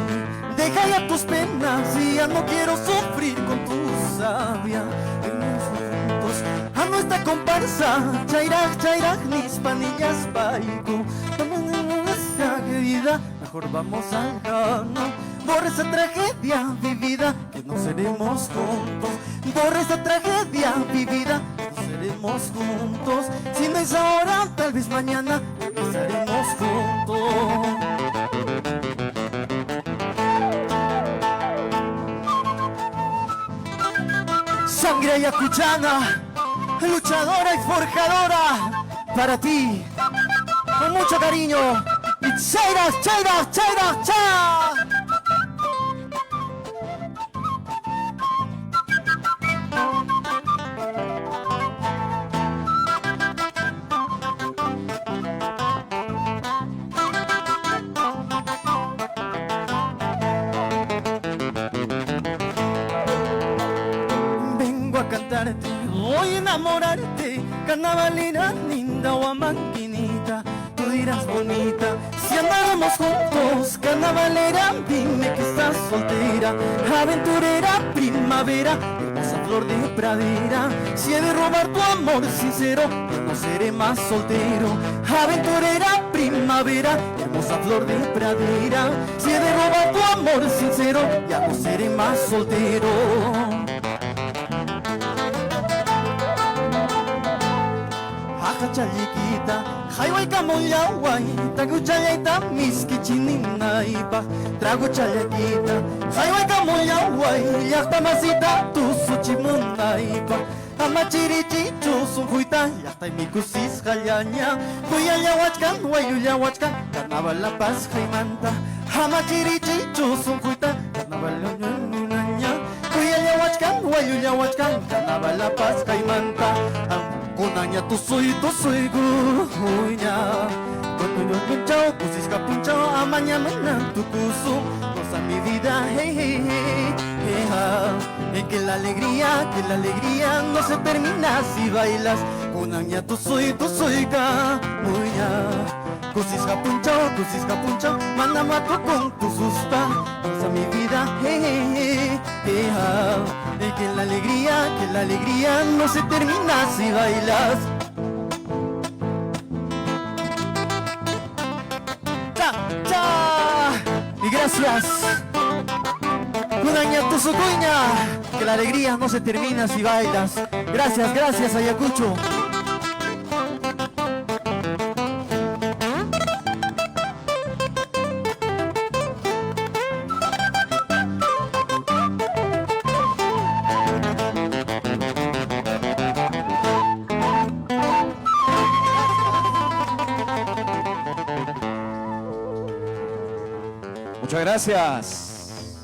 deja ya tus penas y ya no quiero sufrir con tu sabia. Venimos juntos a nuestra comparsa, chairaj, chairaj, mis panillas baico. Nuestra querida, mejor vamos al grano. Borra esa tragedia vivida, que no seremos juntos. Borra esa tragedia vivida, que no seremos juntos. Si no es ahora, tal vez mañana estaremos juntos. Sangre ayacuchana, luchadora y forjadora, para ti, con mucho cariño. Y chairas, chairas, chairas, cha. Voy a enamorarte, carnavalera linda o amanquinita. Tú dirás bonita, si andáramos juntos, carnavalera, dime que estás soltera. Aventurera, primavera, hermosa flor de pradera. Si he de robar tu amor sincero, yo no seré más soltero. Aventurera, primavera, hermosa flor de pradera. Si he de robar tu amor sincero, ya no seré más soltero. Chaliquita, jaiwai kamoyawai, trago chayaita, miski chininaipa. Trago chayaquita, jaiwai kamoyawai, yachta masita, tu suchimunaipa. Amachirichichu, sunjuita, yachta mikusis jayaña. Kuyayawachkan, wayuyawachkan, carnaval la paz jaimanta. Amachirichichu, sunjuita, carnaval la ñuñuña. Kuyayawachkan, wayuyawachkan, carnaval la paz jaimanta. Kunaña tu soy guña. Cuando yo punchao, pusisca punchao, amaña mena tu cuso. Goza mi vida, hey, hey, hey, hey, hey, que la alegría no se termina si bailas. Kunaña tu soy guña. Cusisca punchao, manda mato con tu susta. Goza mi vida, hey, hey, hey, hey, hey, que la alegría no se termina si bailas. Cha, cha, y gracias. Kunaña tu sucuña, que la alegría no se termina si bailas. Gracias, gracias Ayacucho. Muchas gracias.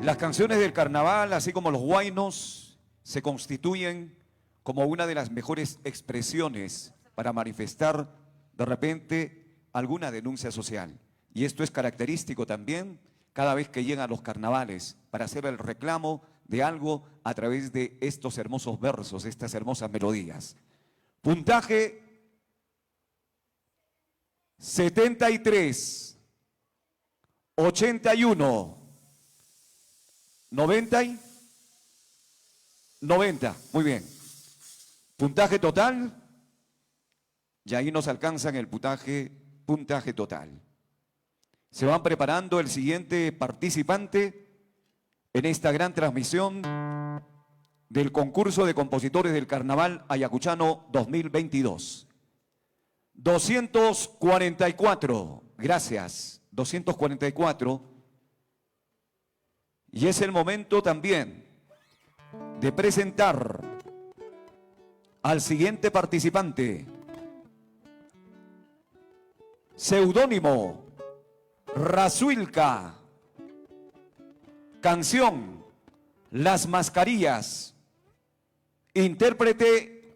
Las canciones del carnaval, así como los huaynos, se constituyen como una de las mejores expresiones para manifestar de repente alguna denuncia social. Y esto es característico también cada vez que llegan los carnavales para hacer el reclamo de algo a través de estos hermosos versos, estas hermosas melodías. Puntaje 73, 81, 90 y 90. Muy bien. Puntaje total. Y ahí nos alcanzan el puntaje total. Se van preparando el siguiente participante en esta gran transmisión del concurso de compositores del Carnaval Ayacuchano 2022. 244, gracias, 244. Y es el momento también de presentar al siguiente participante. Seudónimo Razuilca. Canción Las Mascarillas. Intérprete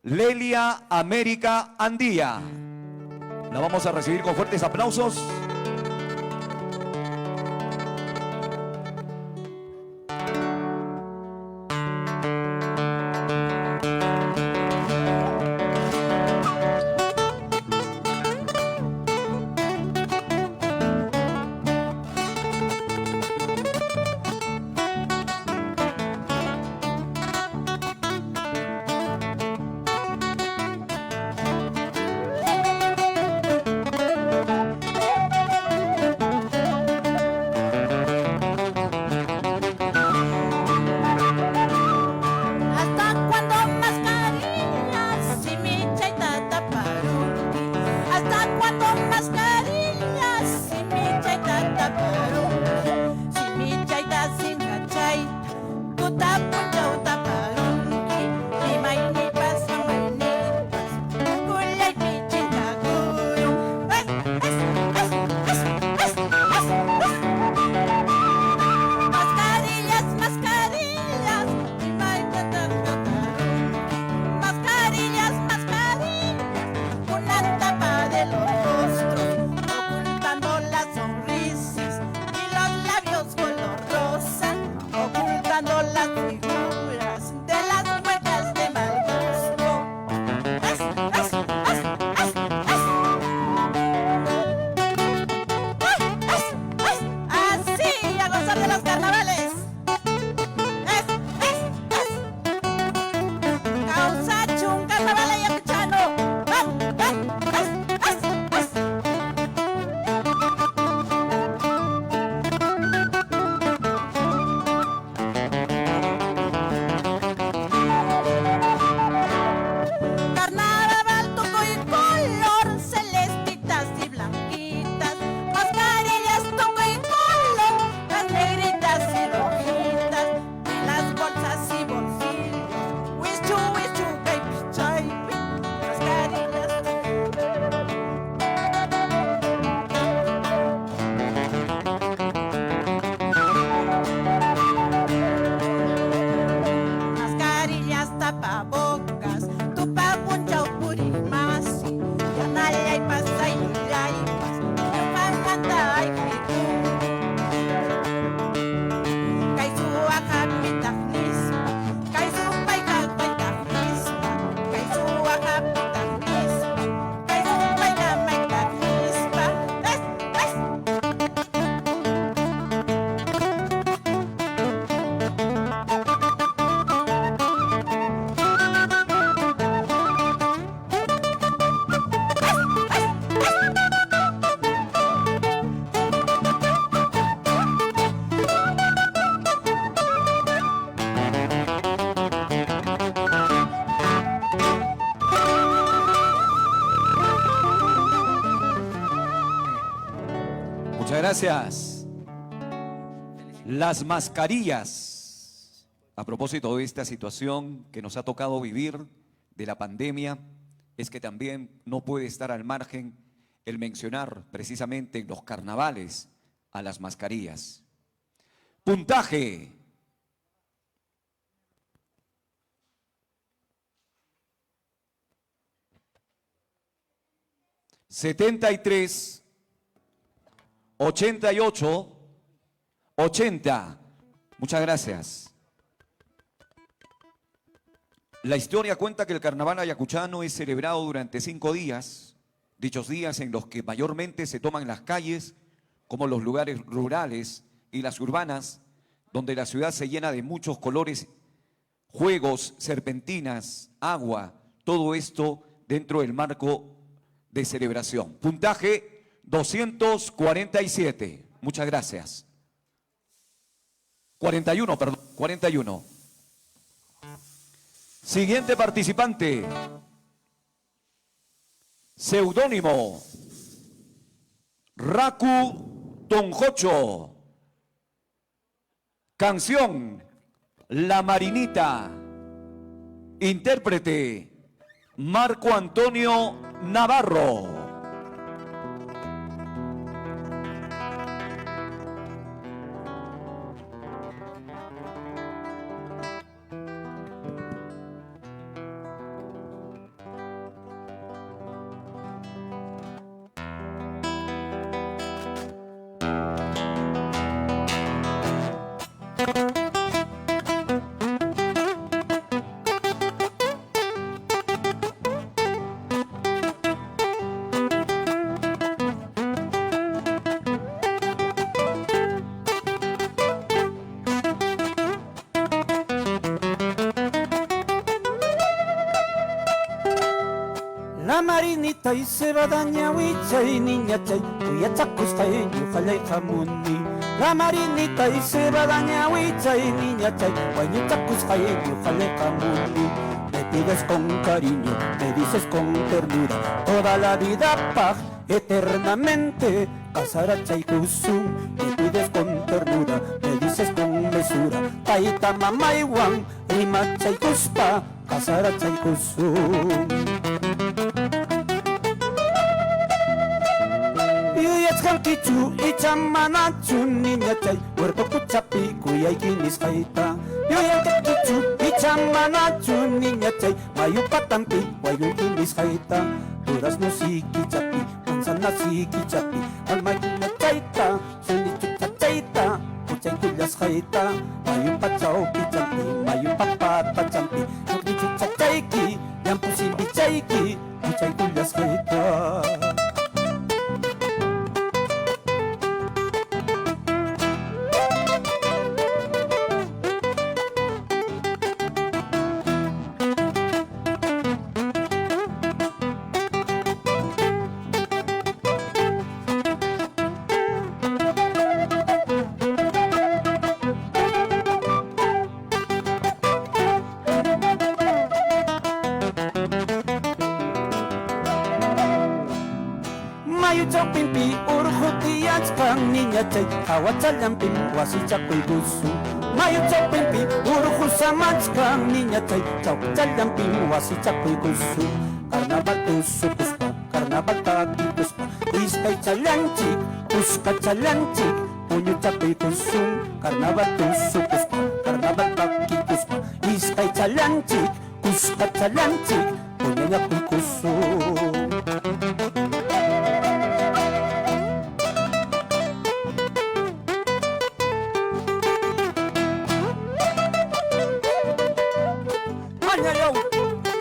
Lelia América Andía. La vamos a recibir con fuertes aplausos. Gracias. Las mascarillas. A propósito de esta situación que nos ha tocado vivir de la pandemia, es que también no puede estar al margen el mencionar precisamente en los carnavales a las mascarillas. Puntaje. $73, 88, 80. Muchas gracias. La historia cuenta que el carnaval ayacuchano es celebrado durante 5 días, dichos días en los que mayormente se toman las calles, como los lugares rurales y las urbanas, donde la ciudad se llena de muchos colores, juegos, serpentinas, agua, todo esto dentro del marco de celebración. Puntaje 247. Muchas gracias. 41, perdón, 41. Siguiente participante. Seudónimo. Raku Tonjocho. Canción La Marinita. Intérprete Marco Antonio Navarro. La marinita y se va daña y niña chay, cuya chacos caeño, jale jamuni. La marinita y se va daña y niña chay, cuya chacos caeño, jale jamuni. Me pides con cariño, me dices con ternura, toda la vida paz, eternamente. Casara chay kusum, me pides con ternura, me dices con mesura. Taita mamá iguan, rima chay kuspa, casara chay kusum. Kichu y chamanachu niña chay, huerto kuchapi kuyay kinis kaita. Yo ya kichu y chamanachu niña chay, mayu patampi guayu kinis kaita. Durazno si kichapi, manzana si kichapi, alma kina chaita, sunichu chaita, kuchay kuyas kaita. Mayu pachao kichampi, mayu papata champi, sunichu chachaiki, yampu simbi chaiki, kuchay kuyas kaita. Mayu chapimpi urjutiach kan niña chay, kawachallampim wasichakuy gusu. Mayu chapimpi urjusamach kan niña chay, kawachallampim wasichakuy gusu. Carnaval tusu kuspa, carnaval taki kuspa, iskay chalanchik, kuska chalanchik, puñu chakuy kusum. Carnaval tusu kuspa, carnaval taki kuspa, iskay chalanchik, kuska chalanchik, puñu chakuy kusum.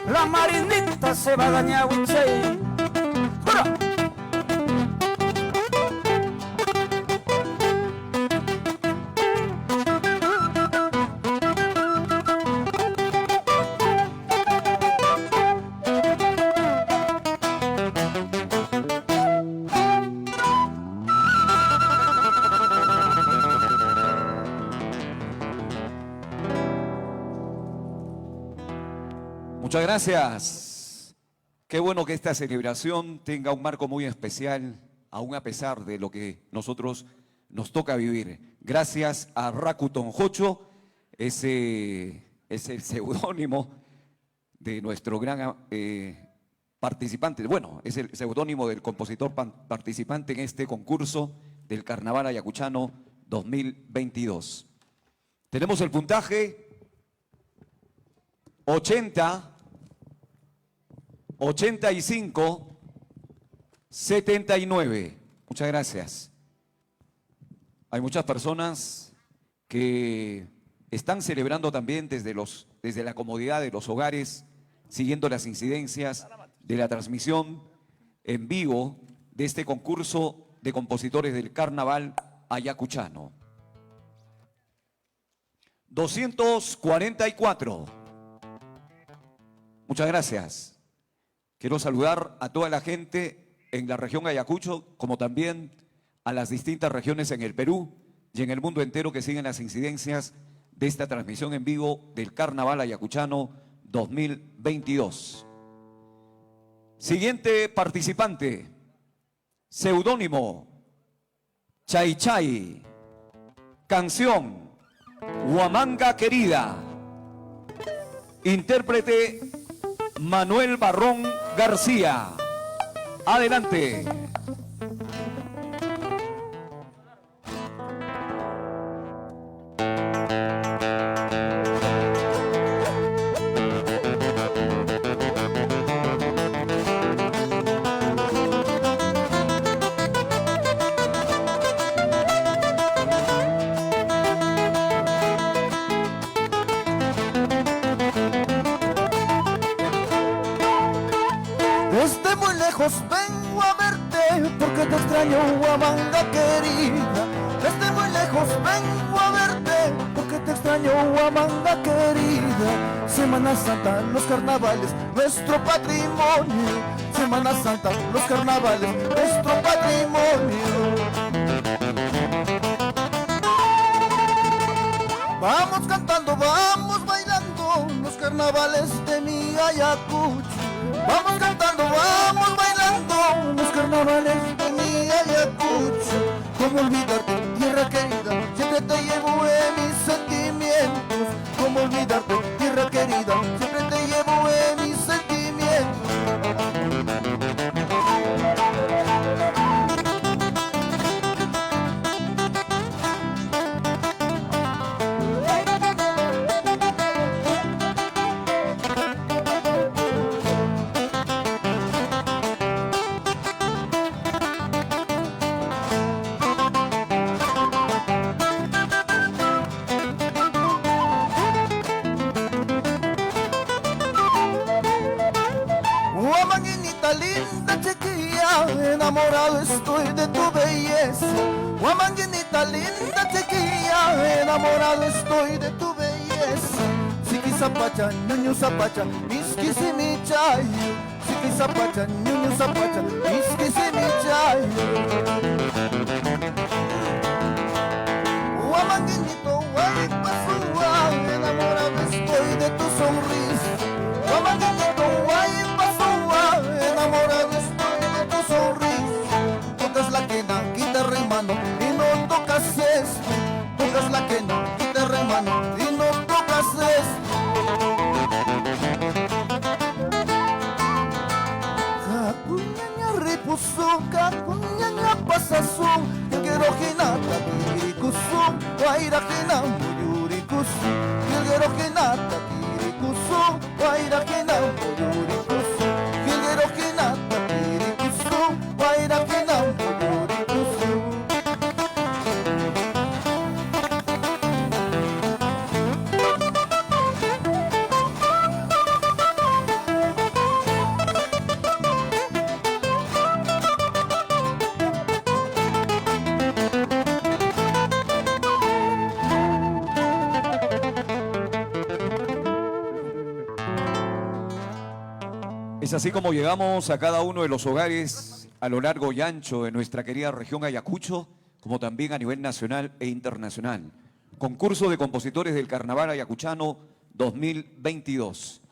La marinita se va a dañar, wichey. ¡Jura! Muchas gracias. Qué bueno que esta celebración tenga un marco muy especial, aún a pesar de lo que nosotros nos toca vivir. Gracias a Raku Tonjocho, ese es el seudónimo de nuestro gran participantes. Bueno, es el seudónimo del compositor participante en este concurso del Carnaval Ayacuchano 2022. Tenemos el puntaje 80, 85, 79. Muchas gracias. Hay muchas personas que están celebrando también desde la comodidad de los hogares, siguiendo las incidencias de la transmisión en vivo de este concurso de compositores del Carnaval Ayacuchano. 244. Muchas gracias. Quiero saludar a toda la gente en la región Ayacucho, como también a las distintas regiones en el Perú y en el mundo entero que siguen las incidencias de esta transmisión en vivo del Carnaval Ayacuchano 2022. Siguiente participante, seudónimo Chay Chay, canción Huamanga Querida, intérprete Manuel Barrón García. Adelante. Desde muy lejos vengo a verte porque te extraño, Huamanga querida. Desde muy lejos vengo a verte porque te extraño, Huamanga querida. Semana Santa, los carnavales, nuestro patrimonio. Semana Santa, los carnavales, nuestro patrimonio. Vamos cantando, vamos bailando, los carnavales de mi Ayacucho. Vamos cantando, vamos bailando, los carnavales de mi Ayacucho. ¿Cómo olvidarte, tierra querida? Siempre te llevo en mis sentimientos. ¿Cómo olvidarte, tierra querida? Siempre te llevo en mis sentimientos. Huamanguinita linda chiquilla, enamorado estoy de tu belleza. Huamanguinita linda chiquilla, enamorado estoy de tu belleza. Siki zapacha, ñuñu zapacha, miski si mi chayo. Siki zapacha, ñuñu zapacha, miski si mi chayo. Huamanguinito, guay pasua, enamorado estoy de tu sonrisa. Huamanguinito, guay pasua, enamorado estoy de tu sonrisa. Tocas la quena, quita remano y no tocas esto. Tocas la quena, quita remano y no tocas esto. Cacuñaña repuso, cacuñaña pasazo. Yo quiero jinata, kirikusu, guaira jina, muyurikusu. Yo quiero jinata, kirikusu, guaira jina, muyurikusu. Yo quiero jinata, kirikusu, guaira jina, muyurikusu. Es así como llegamos a cada uno de los hogares a lo largo y ancho de nuestra querida región Ayacucho, como también a nivel nacional e internacional. Concurso de compositores del Carnaval Ayacuchano 2022.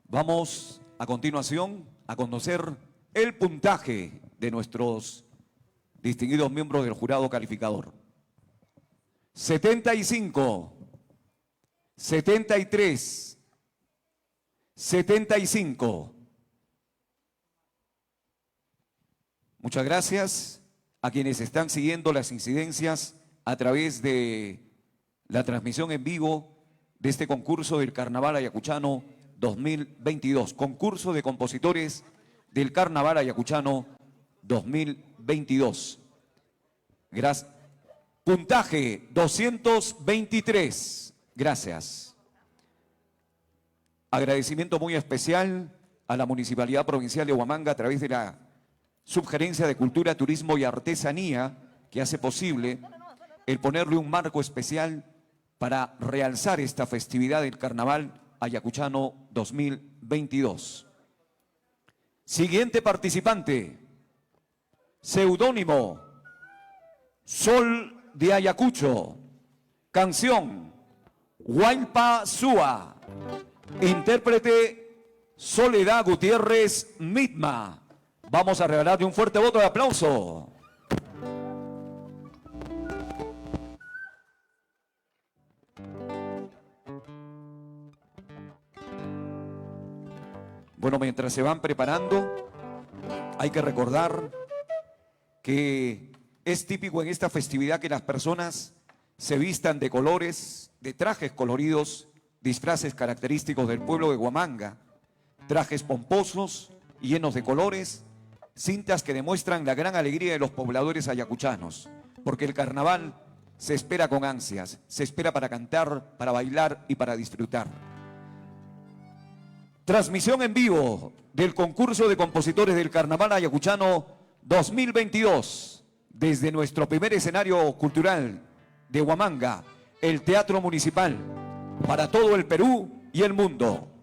Vamos a continuación a conocer el puntaje de nuestros distinguidos miembros del jurado calificador. 75, 73, 75, Muchas gracias a quienes están siguiendo las incidencias a través de la transmisión en vivo de este concurso del Carnaval Ayacuchano 2022. Concurso de compositores del Carnaval Ayacuchano 2022. Gracias. Puntaje 223. Gracias. Agradecimiento muy especial a la Municipalidad Provincial de Huamanga a través de la Subgerencia de Cultura, Turismo y Artesanía, que hace posible el ponerle un marco especial para realzar esta festividad del Carnaval Ayacuchano 2022. Siguiente participante, seudónimo Sol de Ayacucho, canción Huaypa Sua, intérprete Soledad Gutiérrez Mitma. Vamos a regalarle un fuerte voto de aplauso. Bueno, mientras se van preparando, hay que recordar que es típico en esta festividad que las personas se vistan de colores, de trajes coloridos, disfraces característicos del pueblo de Huamanga, trajes pomposos y llenos de colores, cintas que demuestran la gran alegría de los pobladores ayacuchanos, porque el carnaval se espera con ansias, se espera para cantar, para bailar y para disfrutar. Transmisión en vivo del concurso de compositores del Carnaval Ayacuchano 2022, desde nuestro primer escenario cultural de Huamanga, el Teatro Municipal, para todo el Perú y el mundo.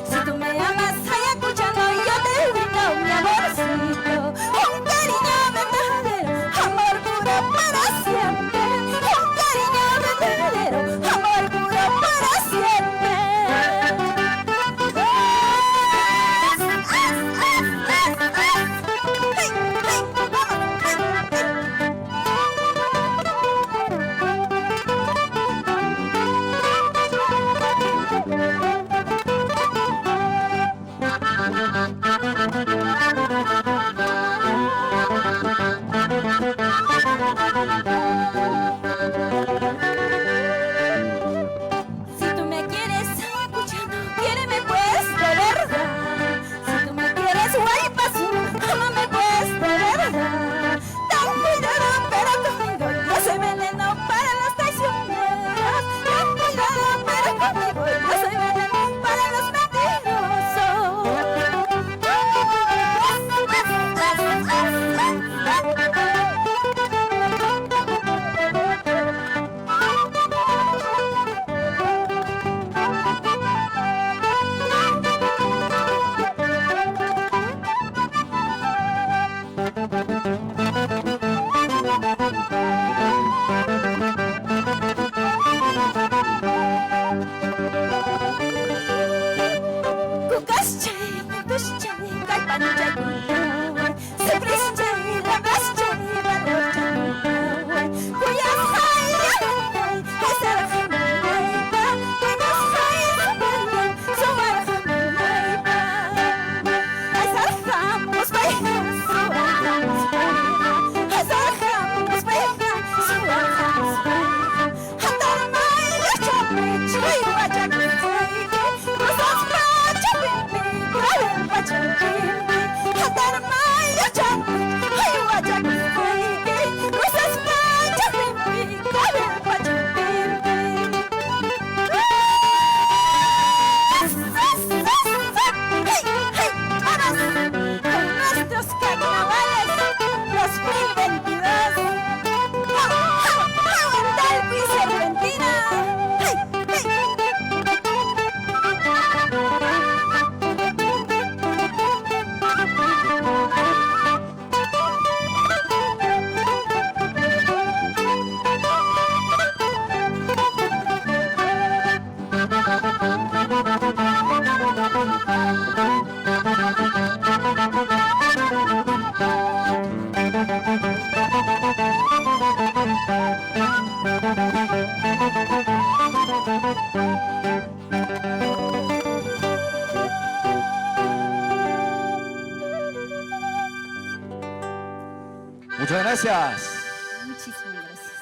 Si tú me amas, Ayacuchano, yo te brindo mi amor. Muchas gracias. Muchísimas gracias.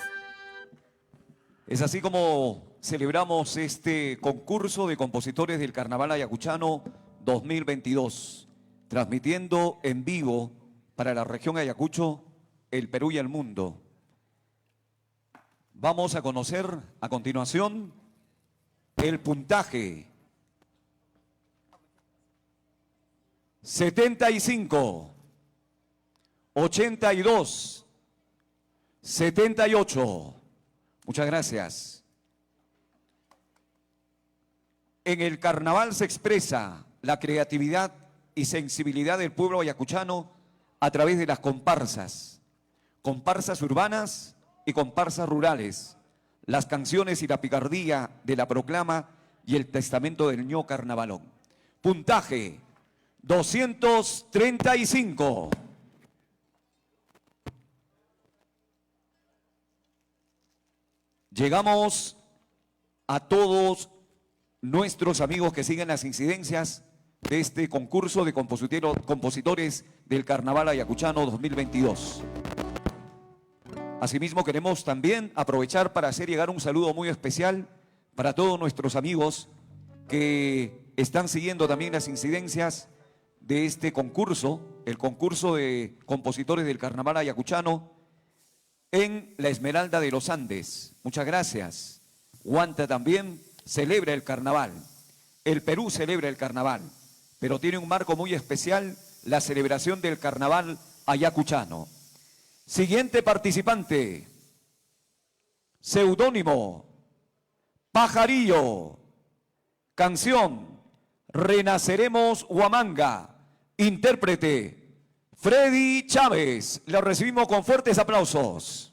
Es así como celebramos este concurso de compositores del Carnaval Ayacuchano 2022, transmitiendo en vivo para la región Ayacucho, el Perú y el mundo. Vamos a conocer a continuación el puntaje. 75, 82, 78. Muchas gracias. En el carnaval se expresa la creatividad y sensibilidad del pueblo ayacuchano a través de las comparsas, comparsas urbanas y comparsas rurales, las canciones y la picardía de la proclama y el testamento del ño carnavalón. Puntaje 235. Llegamos a todos nuestros amigos que siguen las incidencias de este concurso de compositores del Carnaval Ayacuchano 2022. Asimismo, queremos también aprovechar para hacer llegar un saludo muy especial para todos nuestros amigos que están siguiendo también las incidencias de este concurso, el concurso de compositores del Carnaval Ayacuchano en la Esmeralda de los Andes. Muchas gracias. Huanta también celebra el carnaval. El Perú celebra el carnaval, pero tiene un marco muy especial, la celebración del carnaval ayacuchano. Siguiente participante, seudónimo, Pajarillo, canción, Renaceremos Huamanga, intérprete, Freddy Chávez. Lo recibimos con fuertes aplausos.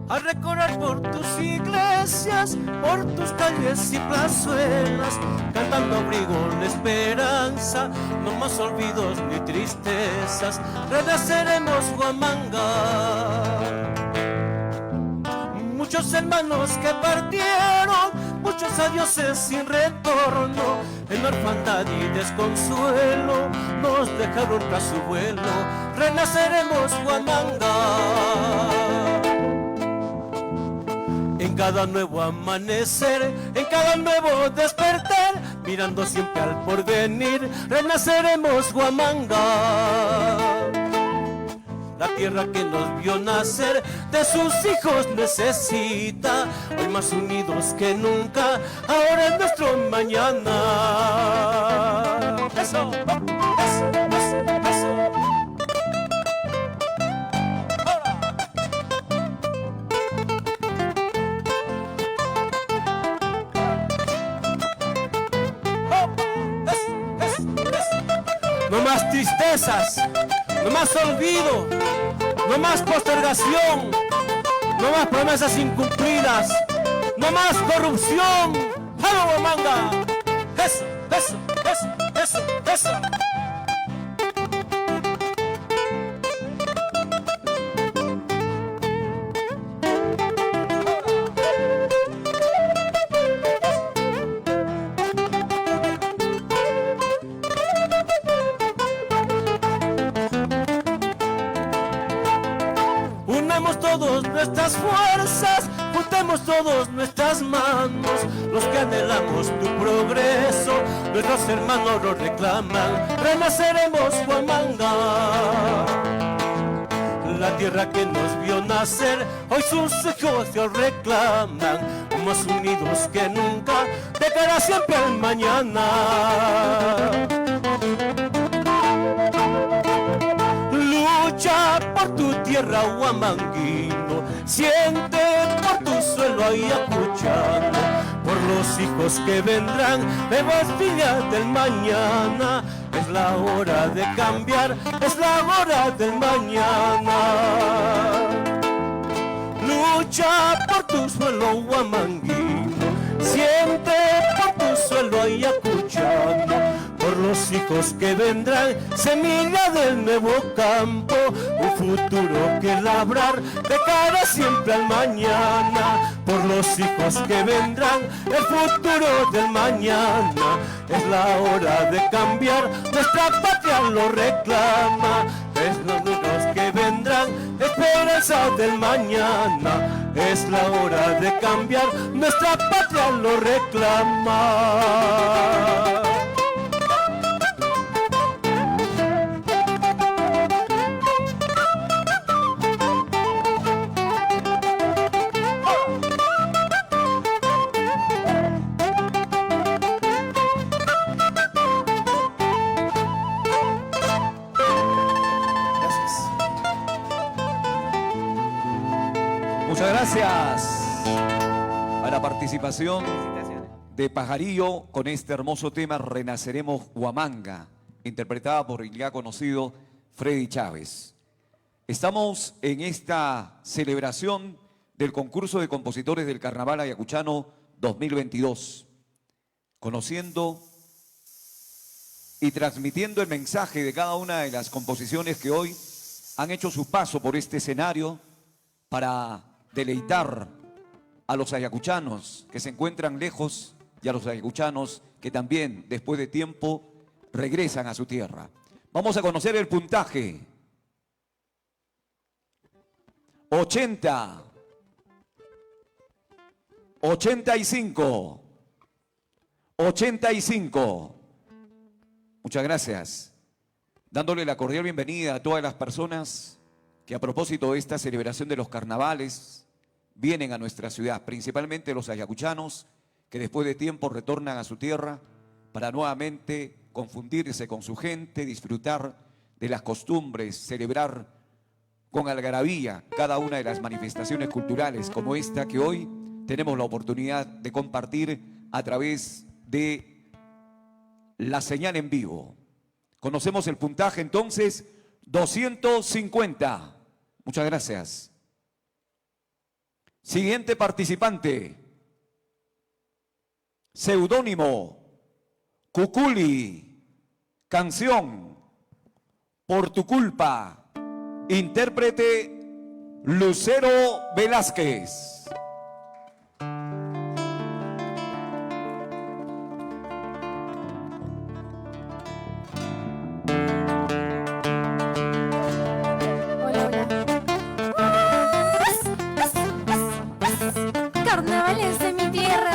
A recorrer por tus iglesias, por tus calles y plazuelas, cantando abrigo la esperanza, no más olvidos ni tristezas, renaceremos Huamanga. Muchos hermanos que partieron, muchos adioses sin retorno, en orfandad y desconsuelo, nos dejaron tras su vuelo, renaceremos Huamanga. En cada nuevo amanecer, en cada nuevo despertar, mirando siempre al porvenir, renaceremos Huamanga. La tierra que nos vio nacer, de sus hijos necesita, hoy más unidos que nunca, ahora es nuestro mañana. Eso, eso, eso, eso. No más tristezas, no más olvido, no más postergación, no más promesas incumplidas, no más corrupción. ¡Vamos, Huamanga! Eso, eso, eso, eso, eso. Unamos todos nuestras fuerzas, juntemos todos nuestras manos, los que anhelamos tu progreso, nuestros hermanos lo reclaman, renaceremos Huamanga. La tierra que nos vio nacer, hoy sus hijos se reclaman, más unidos que nunca, de cara siempre al mañana. Lucha por tu tierra, Huamanguino, siente por tu suelo Ayacuchano, por los hijos que vendrán, nuevas vidas del mañana. Es la hora de cambiar, es la hora del mañana. Lucha por tu suelo, Huamanguino, siente por tu suelo ayacuchano, por los hijos que vendrán, semilla del nuevo campo, un futuro que labrar de cara siempre al mañana. Por los hijos que vendrán, el futuro del mañana. Es la hora de cambiar, nuestra patria lo reclama. Es los niños que vendrán, esperanza del mañana. Es la hora de cambiar, nuestra patria lo reclama. Muchas gracias a la participación de Pajarillo con este hermoso tema Renaceremos Huamanga, interpretada por el ya conocido Freddy Chávez. Estamos en esta celebración del concurso de compositores del Carnaval Ayacuchano 2022, conociendo y transmitiendo el mensaje de cada una de las composiciones que hoy han hecho su paso por este escenario para deleitar a los ayacuchanos que se encuentran lejos y a los ayacuchanos que también, después de tiempo, regresan a su tierra. Vamos a conocer el puntaje. 80, 85, 85. Muchas gracias. Dándole la cordial bienvenida a todas las personas que a propósito de esta celebración de los carnavales vienen a nuestra ciudad, principalmente los ayacuchanos que después de tiempo retornan a su tierra para nuevamente confundirse con su gente, disfrutar de las costumbres, celebrar con algarabía cada una de las manifestaciones culturales como esta que hoy tenemos la oportunidad de compartir a través de la señal en vivo. Conocemos el puntaje entonces, 250. Muchas gracias. Siguiente participante. Seudónimo, Cuculi, canción, Por tu culpa. Intérprete, Lucero Velázquez. Carnavales de mi tierra.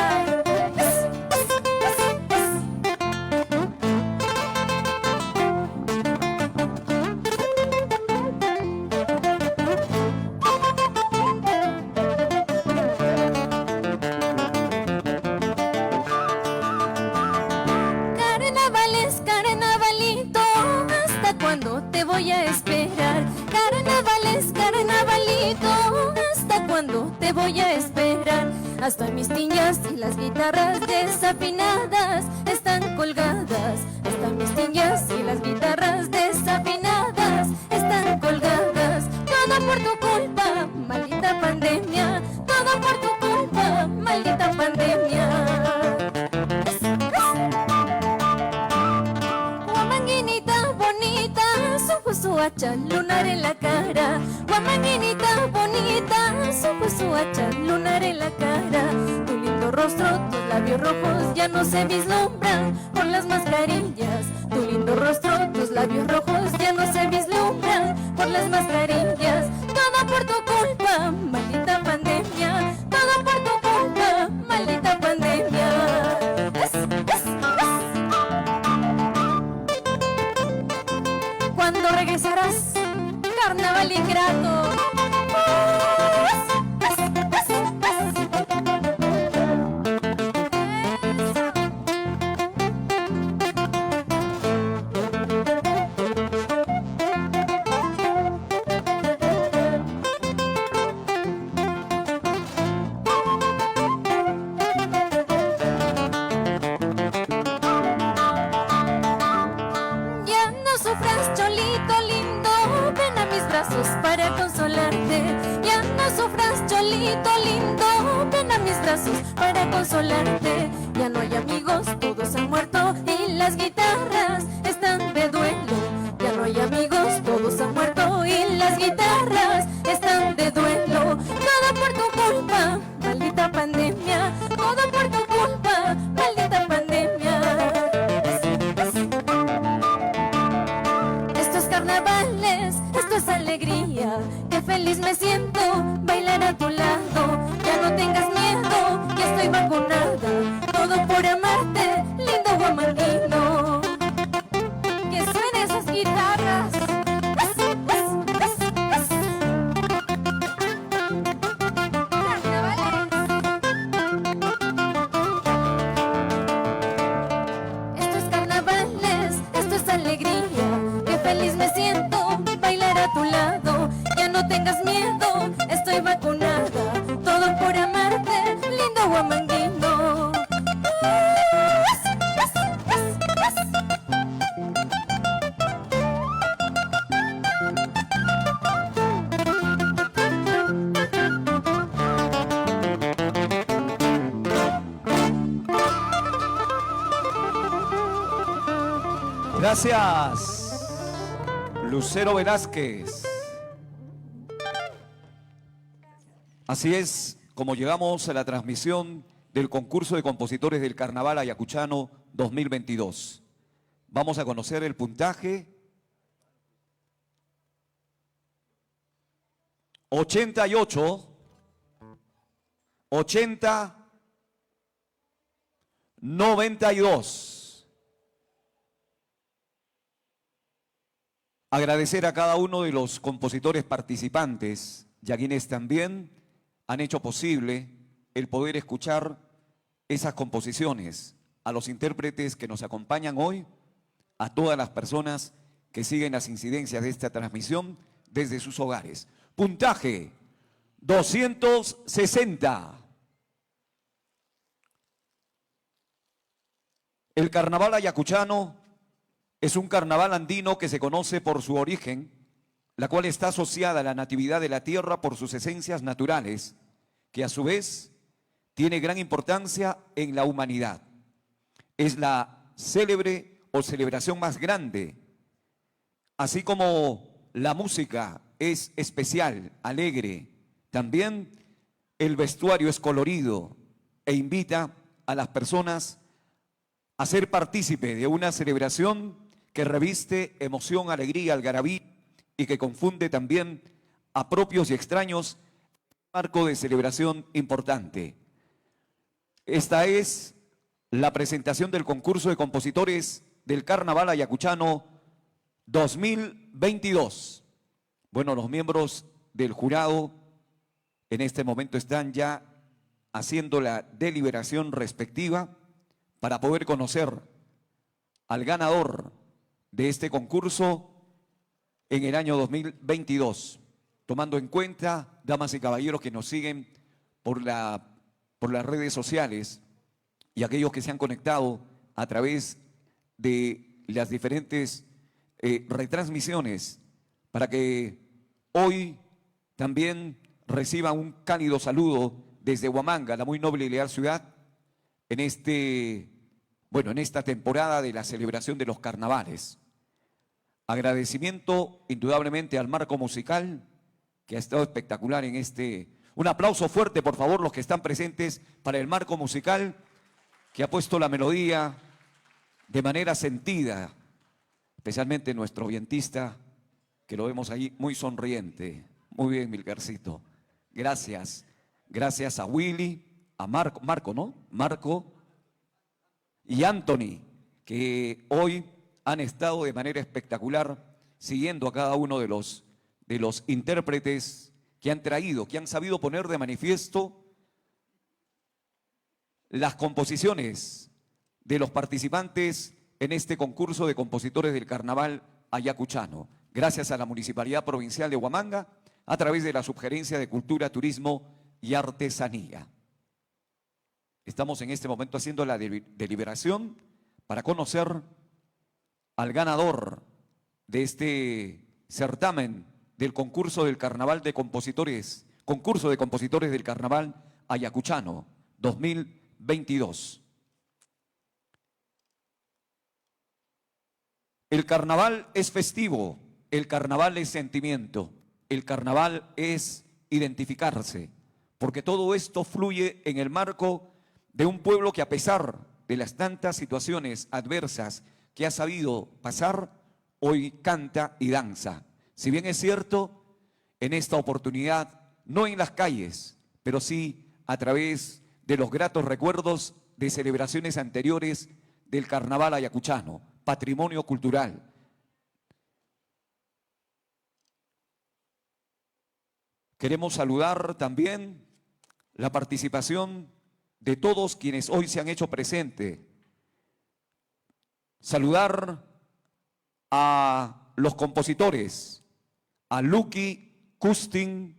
Carnavales, carnavalito, ¿hasta cuándo te voy a esperar? Carnavales, carnavalito, ¿hasta cuándo te voy a esperar? Hasta mis niñas y las guitarras desafinadas están colgadas. Hasta mis niñas y las guitarras desafinadas están colgadas. Todo por tu culpa, maldita pandemia. Todo por tu culpa, maldita pandemia. Huamanguinita bonita, su hacha lunar en la cara. Huamanguinita bonita, su hacha lunar en la cara. Tu lindo rostro, tus labios rojos ya no se vislumbran por las mascarillas. Tu lindo rostro, tus labios rojos ya no se vislumbran por las mascarillas. Todo por tu culpa, maldita pandemia. Todo por tu culpa, maldita pandemia. ¿Cuándo regresarás, carnaval ingrato? brazos para consolarte. Ya no sufras, cholito lindo, ven a mis brazos para consolarte. Ya no hay amigos, todos han muerto y las guitarras están de duelo. Ya no hay amigos, todos han muerto y las guitarras están de duelo. Todo por tu culpa, maldita pandemia. Todo por tu culpa, maldita pandemia. Esto es carnavales, esto es alegría. Qué feliz me siento bailar a tu lado. Ya no tengas miedo, ya estoy vacunada. Todo por amarte, lindo Huamanguino. Que suenen esas guitarras. Esto es carnavales, esto es alegría. Qué feliz me siento bailar a tu lado. Ya no tengas miedo, estoy vacunada. Todo por amarte, lindo Huamanguino. Gracias, Lucero Velázquez. Así es como llegamos a la transmisión del concurso de compositores del Carnaval Ayacuchano 2022. Vamos a conocer el puntaje. 88, 80, 92. Agradecer a cada uno de los compositores participantes y a quienes también han hecho posible el poder escuchar esas composiciones, a los intérpretes que nos acompañan hoy, a todas las personas que siguen las incidencias de esta transmisión desde sus hogares. Puntaje 260. El carnaval ayacuchano es un carnaval andino que se conoce por su origen, la cual está asociada a la natividad de la tierra por sus esencias naturales, que a su vez tiene gran importancia en la humanidad. Es la célebre o celebración más grande, así como la música es especial, alegre, también el vestuario es colorido e invita a las personas a ser partícipe de una celebración que reviste emoción, alegría, algarabía y que confunde también a propios y extraños en un marco de celebración importante. Esta es la presentación del concurso de compositores del Carnaval Ayacuchano 2022. Bueno, los miembros del jurado en este momento están ya haciendo la deliberación respectiva para poder conocer al ganador de este concurso en el año 2022, tomando en cuenta, damas y caballeros que nos siguen por las redes sociales y aquellos que se han conectado a través de las diferentes retransmisiones, para que hoy también reciban un cálido saludo desde Huamanga, la muy noble y leal ciudad, en esta temporada de la celebración de los carnavales. Agradecimiento indudablemente al marco musical que ha estado espectacular en un aplauso fuerte, por favor, los que están presentes para el marco musical que ha puesto la melodía de manera sentida, especialmente nuestro vientista, que lo vemos ahí muy sonriente. Muy bien, Milcarcito. Gracias. Gracias a Willy, a Marco y Anthony, que hoy han estado de manera espectacular siguiendo a cada uno de los intérpretes que han traído, que han sabido poner de manifiesto las composiciones de los participantes en este concurso de compositores del Carnaval Ayacuchano. Gracias a la Municipalidad Provincial de Huamanga, a través de la Subgerencia de Cultura, Turismo y Artesanía. Estamos en este momento haciendo la deliberación para conocer al ganador de este certamen del concurso de compositores del Carnaval Ayacuchano 2022. El carnaval es festivo, el carnaval es sentimiento, el carnaval es identificarse, porque todo esto fluye en el marco de un pueblo que, a pesar de las tantas situaciones adversas que ha sabido pasar, hoy canta y danza. Si bien es cierto, en esta oportunidad, no en las calles, pero sí a través de los gratos recuerdos de celebraciones anteriores del carnaval ayacuchano, patrimonio cultural. Queremos saludar también la participación de todos quienes hoy se han hecho presente. Saludar a los compositores, a Lucky Custin,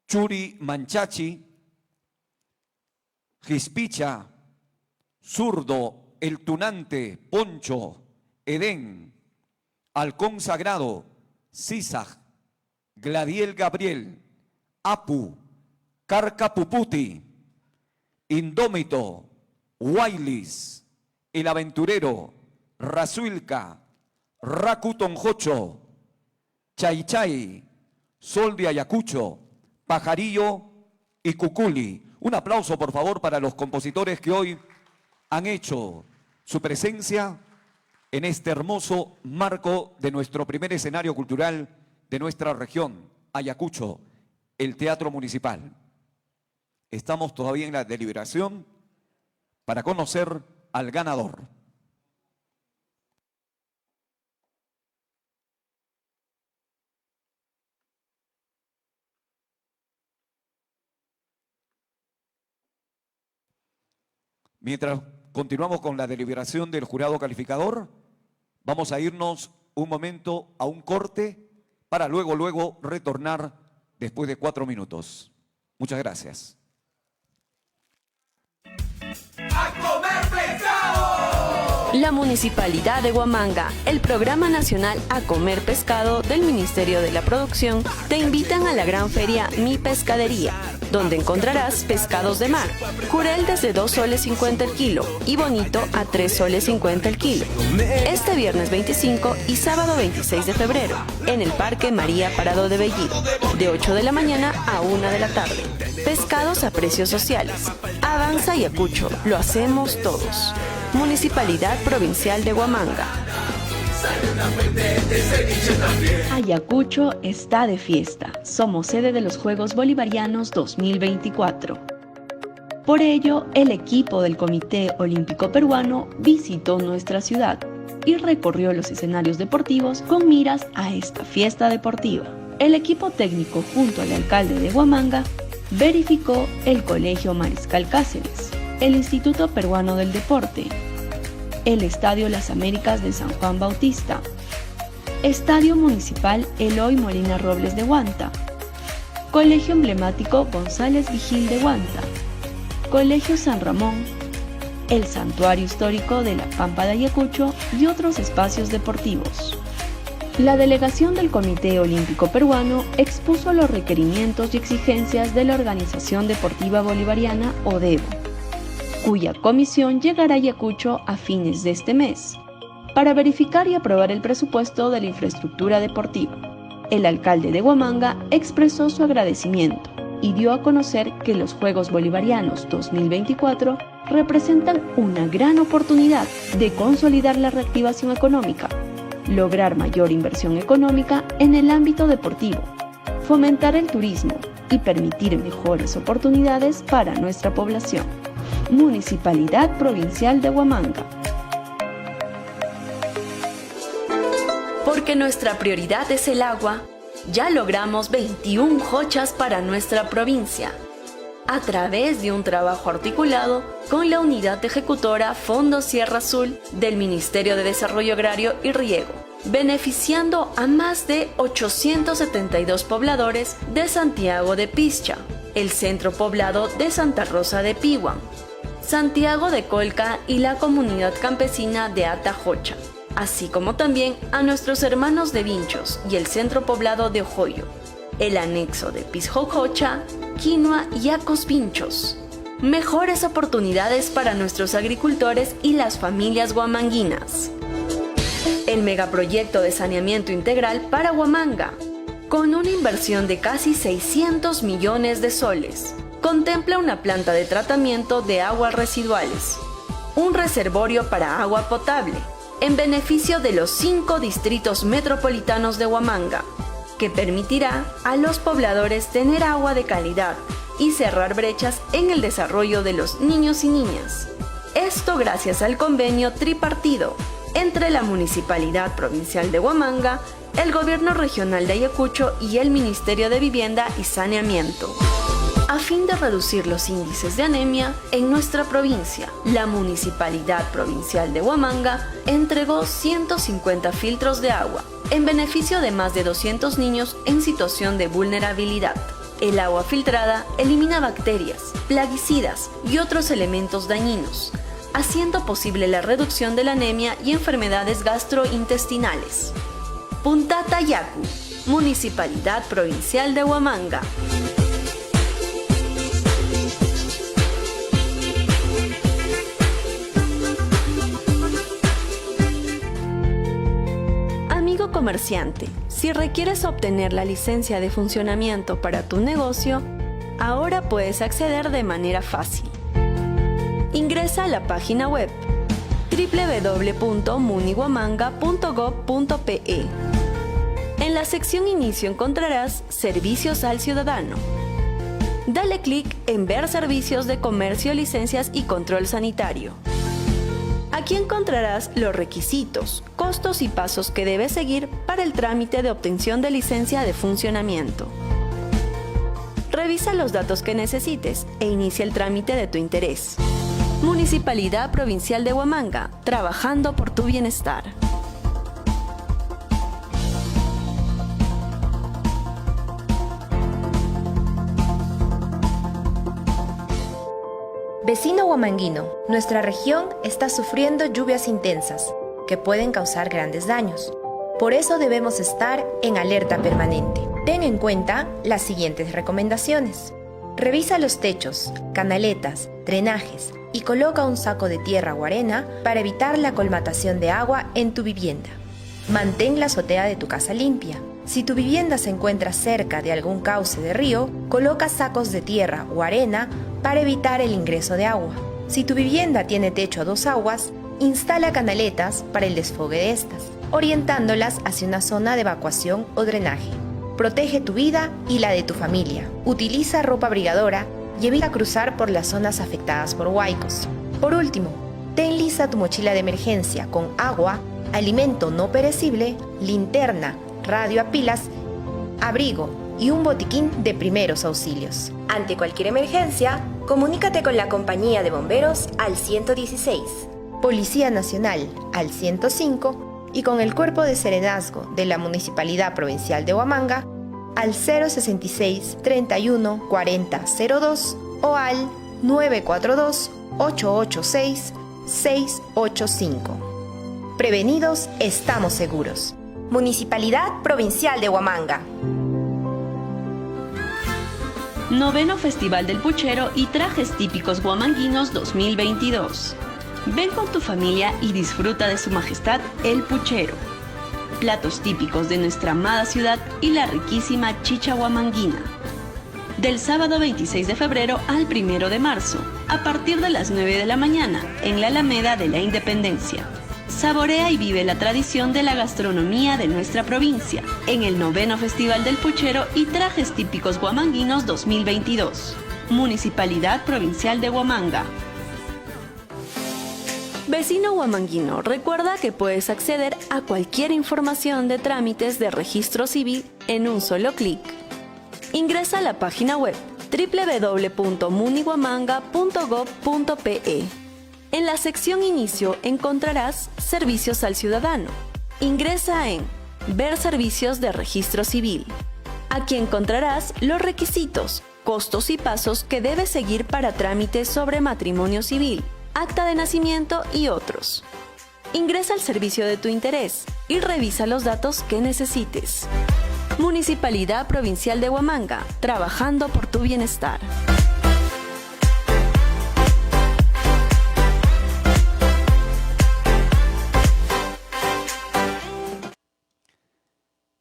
Churi Manchachi, Gispicha, Zurdo, El Tunante, Poncho, Edén, Halcón Sagrado, Sisaj, Gladiel Gabriel, Apu, Carca Puputi, Indómito, Wailis, El Aventurero, Razuilca, Raku Tonjocho, Chay Chay, Sol de Ayacucho, Pajarillo y Cuculi. Un aplauso, por favor, para los compositores que hoy han hecho su presencia en este hermoso marco de nuestro primer escenario cultural de nuestra región, Ayacucho, el Teatro Municipal. Estamos todavía en la deliberación para conocer al ganador. Mientras continuamos con la deliberación del jurado calificador, vamos a irnos un momento a un corte para luego retornar después de 4 minutos. Muchas gracias. ¡A comer pescado! La Municipalidad de Huamanga, el Programa Nacional A Comer Pescado del Ministerio de la Producción, te invitan a la gran feria Mi Pescadería, donde encontrarás pescados de mar, jurel desde 2 soles 50 el kilo y bonito a 3 soles 50 el kilo. Este viernes 25 y sábado 26 de febrero, en el Parque María Parado de Bellido, de 8 de la mañana a 1 de la tarde. Pescados a precios sociales. Avanza Ayacucho, lo hacemos todos. Municipalidad Provincial de Huamanga. Ayacucho está de fiesta. Somos sede de los Juegos Bolivarianos 2024. Por ello, el equipo del Comité Olímpico Peruano visitó nuestra ciudad y recorrió los escenarios deportivos con miras a esta fiesta deportiva. El equipo técnico, junto al alcalde de Huamanga, verificó el Colegio Mariscal Cáceres, el Instituto Peruano del Deporte, el Estadio Las Américas de San Juan Bautista, Estadio Municipal Eloy Molina Robles de Huanta, Colegio Emblemático González Vigil de Huanta, Colegio San Ramón, el Santuario Histórico de la Pampa de Ayacucho y otros espacios deportivos. La delegación del Comité Olímpico Peruano expuso los requerimientos y exigencias de la Organización Deportiva Bolivariana, ODEBO, cuya comisión llegará a Ayacucho a fines de este mes, para verificar y aprobar el presupuesto de la infraestructura deportiva. El alcalde de Huamanga expresó su agradecimiento y dio a conocer que los Juegos Bolivarianos 2024 representan una gran oportunidad de consolidar la reactivación económica, lograr mayor inversión económica en el ámbito deportivo, fomentar el turismo y permitir mejores oportunidades para nuestra población. Municipalidad Provincial de Huamanga. Porque nuestra prioridad es el agua, ya logramos 21 jochas para nuestra provincia, a través de un trabajo articulado con la unidad ejecutora Fondo Sierra Azul del Ministerio de Desarrollo Agrario y Riego, beneficiando a más de 872 pobladores de Santiago de Pischa, el centro poblado de Santa Rosa de Pihuan, Santiago de Colca y la comunidad campesina de Atajocha. así como también a nuestros hermanos de Vinchos y el centro poblado de Ojoyo, el anexo de Pisjojocha, Quinua y Acos Vinchos. Mejores oportunidades para nuestros agricultores y las familias huamanguinas. El megaproyecto de saneamiento integral para Huamanga, con una inversión de casi 600 millones de soles, contempla una planta de tratamiento de aguas residuales, un reservorio para agua potable, en beneficio de los 5 distritos metropolitanos de Huamanga, que permitirá a los pobladores tener agua de calidad y cerrar brechas en el desarrollo de los niños y niñas. Esto gracias al convenio tripartido entre la Municipalidad Provincial de Huamanga, el Gobierno Regional de Ayacucho y el Ministerio de Vivienda y Saneamiento. A fin de reducir los índices de anemia en nuestra provincia, la Municipalidad Provincial de Huamanga entregó 150 filtros de agua en beneficio de más de 200 niños en situación de vulnerabilidad. El agua filtrada elimina bacterias, plaguicidas y otros elementos dañinos, haciendo posible la reducción de la anemia y enfermedades gastrointestinales. Puntata Yacu, Municipalidad Provincial de Huamanga. Amigo comerciante, si requieres obtener la licencia de funcionamiento para tu negocio, ahora puedes acceder de manera fácil. Ingresa a la página web www.munihuamanga.gov.pe. En la sección Inicio encontrarás Servicios al Ciudadano. Dale clic en Ver servicios de comercio, licencias y control sanitario. Aquí encontrarás los requisitos, costos y pasos que debes seguir para el trámite de obtención de licencia de funcionamiento. Revisa los datos que necesites e inicia el trámite de tu interés. Municipalidad Provincial de Huamanga, trabajando por tu bienestar. Vecino huamanguino, nuestra región está sufriendo lluvias intensas que pueden causar grandes daños. Por eso debemos estar en alerta permanente. Ten en cuenta las siguientes recomendaciones. Revisa los techos, canaletas, drenajes y coloca un saco de tierra o arena para evitar la colmatación de agua en tu vivienda. Mantén la azotea de tu casa limpia. Si tu vivienda se encuentra cerca de algún cauce de río, coloca sacos de tierra o arena para evitar el ingreso de agua. Si tu vivienda tiene techo a 2 aguas, instala canaletas para el desfogue de estas, orientándolas hacia una zona de evacuación o drenaje. Protege tu vida y la de tu familia. Utiliza ropa abrigadora y evita cruzar por las zonas afectadas por huaicos. Por último, ten lista tu mochila de emergencia con agua, alimento no perecible, linterna, radio a pilas, abrigo y un botiquín de primeros auxilios. Ante cualquier emergencia, comunícate con la compañía de bomberos al 116, Policía Nacional al 105 y con el Cuerpo de Serenazgo de la Municipalidad Provincial de Huamanga al 066 31 40 02 o al 942 886 685. Prevenidos, estamos seguros. Municipalidad Provincial de Huamanga. Noveno Festival del Puchero y Trajes Típicos Huamanguinos 2022. Ven con tu familia y disfruta de Su Majestad el Puchero. Platos típicos de nuestra amada ciudad y la riquísima chicha huamanguina. Del sábado 26 de febrero al 1 de marzo, a partir de las 9 de la mañana, en la Alameda de la Independencia. Saborea y vive la tradición de la gastronomía de nuestra provincia en el noveno Festival del Puchero y Trajes Típicos Huamanguinos 2022. Municipalidad Provincial de Huamanga. Vecino huamanguino, recuerda que puedes acceder a cualquier información de trámites de registro civil en un solo clic. Ingresa a la página web www.munihuamanga.gov.pe. En la sección Inicio encontrarás Servicios al Ciudadano. Ingresa en Ver servicios de registro civil. Aquí encontrarás los requisitos, costos y pasos que debes seguir para trámites sobre matrimonio civil, acta de nacimiento y otros. Ingresa al servicio de tu interés y revisa los datos que necesites. Municipalidad Provincial de Huamanga, trabajando por tu bienestar.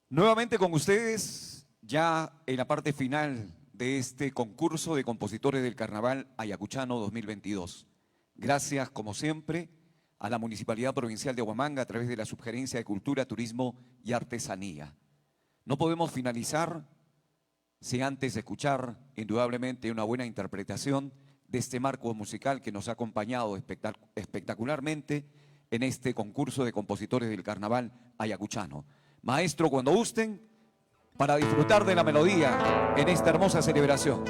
Nuevamente con ustedes, ya en la parte final de este concurso de compositores del Carnaval Ayacuchano 2022. Gracias, como siempre, a la Municipalidad Provincial de Huamanga a través de la Subgerencia de Cultura, Turismo y Artesanía. No podemos finalizar sin antes escuchar, indudablemente, una buena interpretación de este marco musical que nos ha acompañado espectacularmente en este concurso de compositores del Carnaval Ayacuchano. Maestro, cuando gusten, para disfrutar de la melodía en esta hermosa celebración.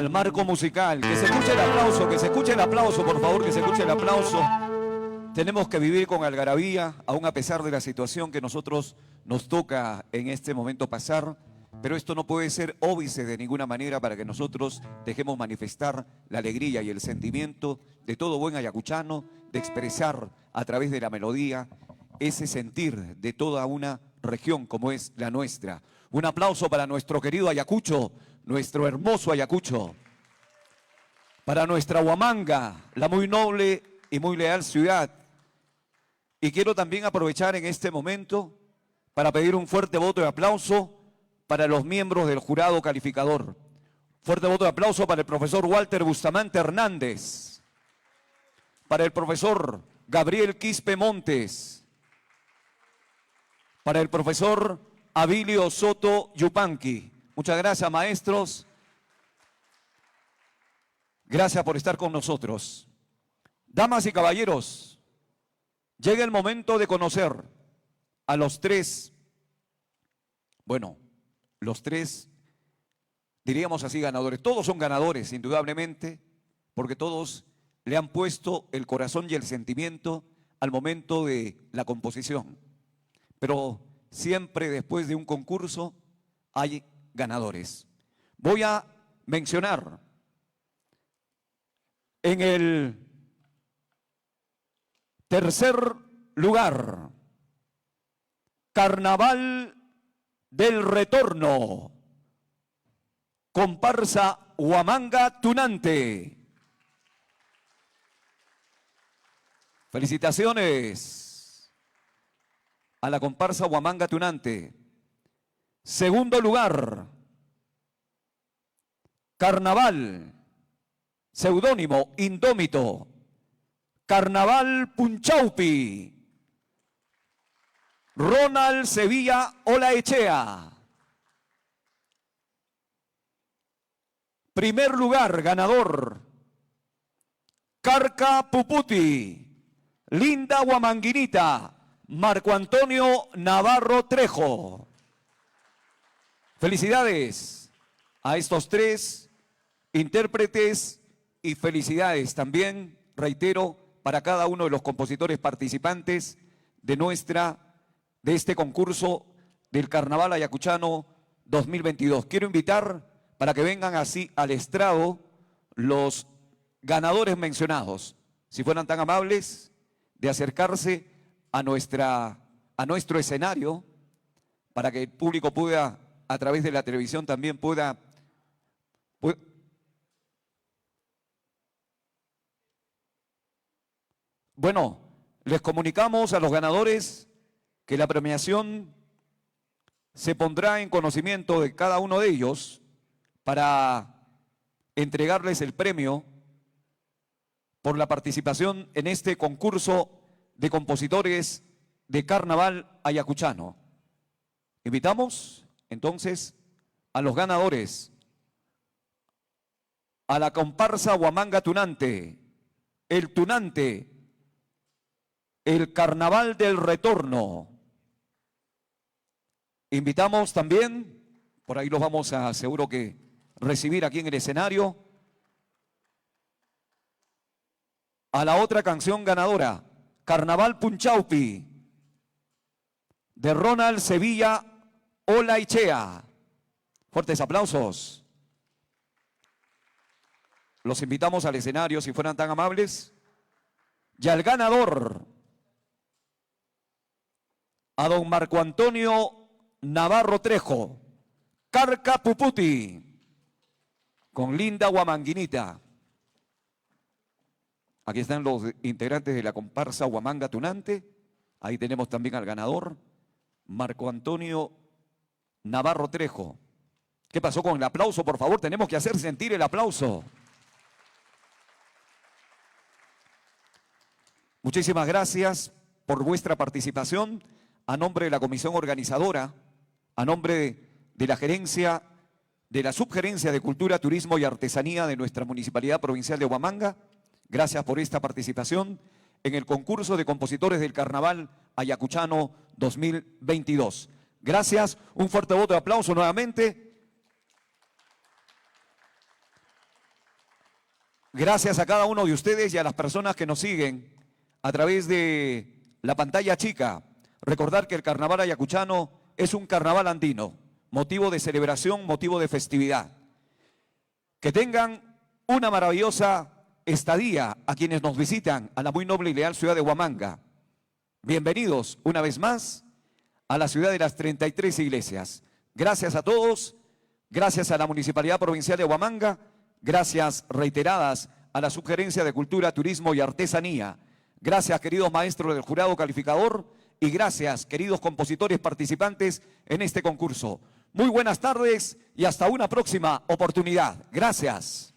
al marco musical. Que se escuche el aplauso, que se escuche el aplauso, por favor, que se escuche el aplauso. Tenemos que vivir con algarabía, aún a pesar de la situación que nosotros nos toca en este momento pasar, pero esto no puede ser óbice de ninguna manera para que nosotros dejemos manifestar la alegría y el sentimiento de todo buen ayacuchano, de expresar a través de la melodía ese sentir de toda una región como es la nuestra. Un aplauso para nuestro querido Ayacucho, nuestro hermoso Ayacucho, para nuestra Huamanga, la muy noble y muy leal ciudad. Y quiero también aprovechar en este momento para pedir un fuerte voto de aplauso para los miembros del jurado calificador. Fuerte voto de aplauso para el profesor Walter Bustamante Hernández, para el profesor Gabriel Quispe Montes, para el profesor Abilio Soto Yupanqui. Muchas gracias, maestros. Gracias por estar con nosotros. Damas y caballeros, llega el momento de conocer a los tres, bueno, los tres, diríamos así, ganadores. Todos son ganadores, indudablemente, porque todos le han puesto el corazón y el sentimiento al momento de la composición. Pero siempre después de un concurso hay ganadores. Voy a mencionar en el tercer lugar, Carnaval del Retorno, comparsa Huamanga Tunante. Felicitaciones a la comparsa Huamanga Tunante. Segundo lugar, Carnaval, seudónimo Indómito, Carnaval Punchaupi, Ronald Sevilla Olaechea. Primer lugar, ganador, Carca Puputi, Linda Huamanguinita, Marco Antonio Navarro Trejo. Felicidades a estos tres intérpretes y felicidades también, reitero, para cada uno de los compositores participantes de este concurso del Carnaval Ayacuchano 2022. Quiero invitar para que vengan así al estrado los ganadores mencionados, si fueran tan amables de acercarse a nuestro escenario para que el público pueda, a través de la televisión también pueda. Bueno, les comunicamos a los ganadores que la premiación se pondrá en conocimiento de cada uno de ellos para entregarles el premio por la participación en este concurso de compositores de Carnaval Ayacuchano. Invitamos entonces a los ganadores, a la comparsa Huamanga Tunante, el Tunante, el Carnaval del Retorno. Invitamos también, por ahí los vamos a seguro que recibir aquí en el escenario, a la otra canción ganadora, Carnaval Punchaupi, de Ronald Sevilla Olaechea. Fuertes aplausos. Los invitamos al escenario si fueran tan amables. Y al ganador, a don Marco Antonio Navarro Trejo, Carca Puputi, con Linda Huamanguinita. Aquí están los integrantes de la comparsa Huamanga Tunante. Ahí tenemos también al ganador, Marco Antonio Navarro Trejo. ¿Qué pasó con el aplauso? Por favor, tenemos que hacer sentir el aplauso. Muchísimas gracias por vuestra participación. A nombre de la comisión organizadora, a nombre de la gerencia, de la subgerencia de Cultura, Turismo y Artesanía de nuestra Municipalidad Provincial de Huamanga, gracias por esta participación en el concurso de compositores del Carnaval Ayacuchano 2022. Gracias, un fuerte voto de aplauso nuevamente. Gracias a cada uno de ustedes y a las personas que nos siguen a través de la pantalla chica. Recordar que el carnaval ayacuchano es un carnaval andino, motivo de celebración, motivo de festividad. Que tengan una maravillosa estadía a quienes nos visitan a la muy noble y leal ciudad de Huamanga. Bienvenidos una vez más a la ciudad de las 33 iglesias. Gracias a todos, gracias a la Municipalidad Provincial de Huamanga, gracias reiteradas a la Subgerencia de Cultura, Turismo y Artesanía. Gracias, queridos maestros del jurado calificador, y gracias, queridos compositores participantes en este concurso. Muy buenas tardes y hasta una próxima oportunidad. Gracias.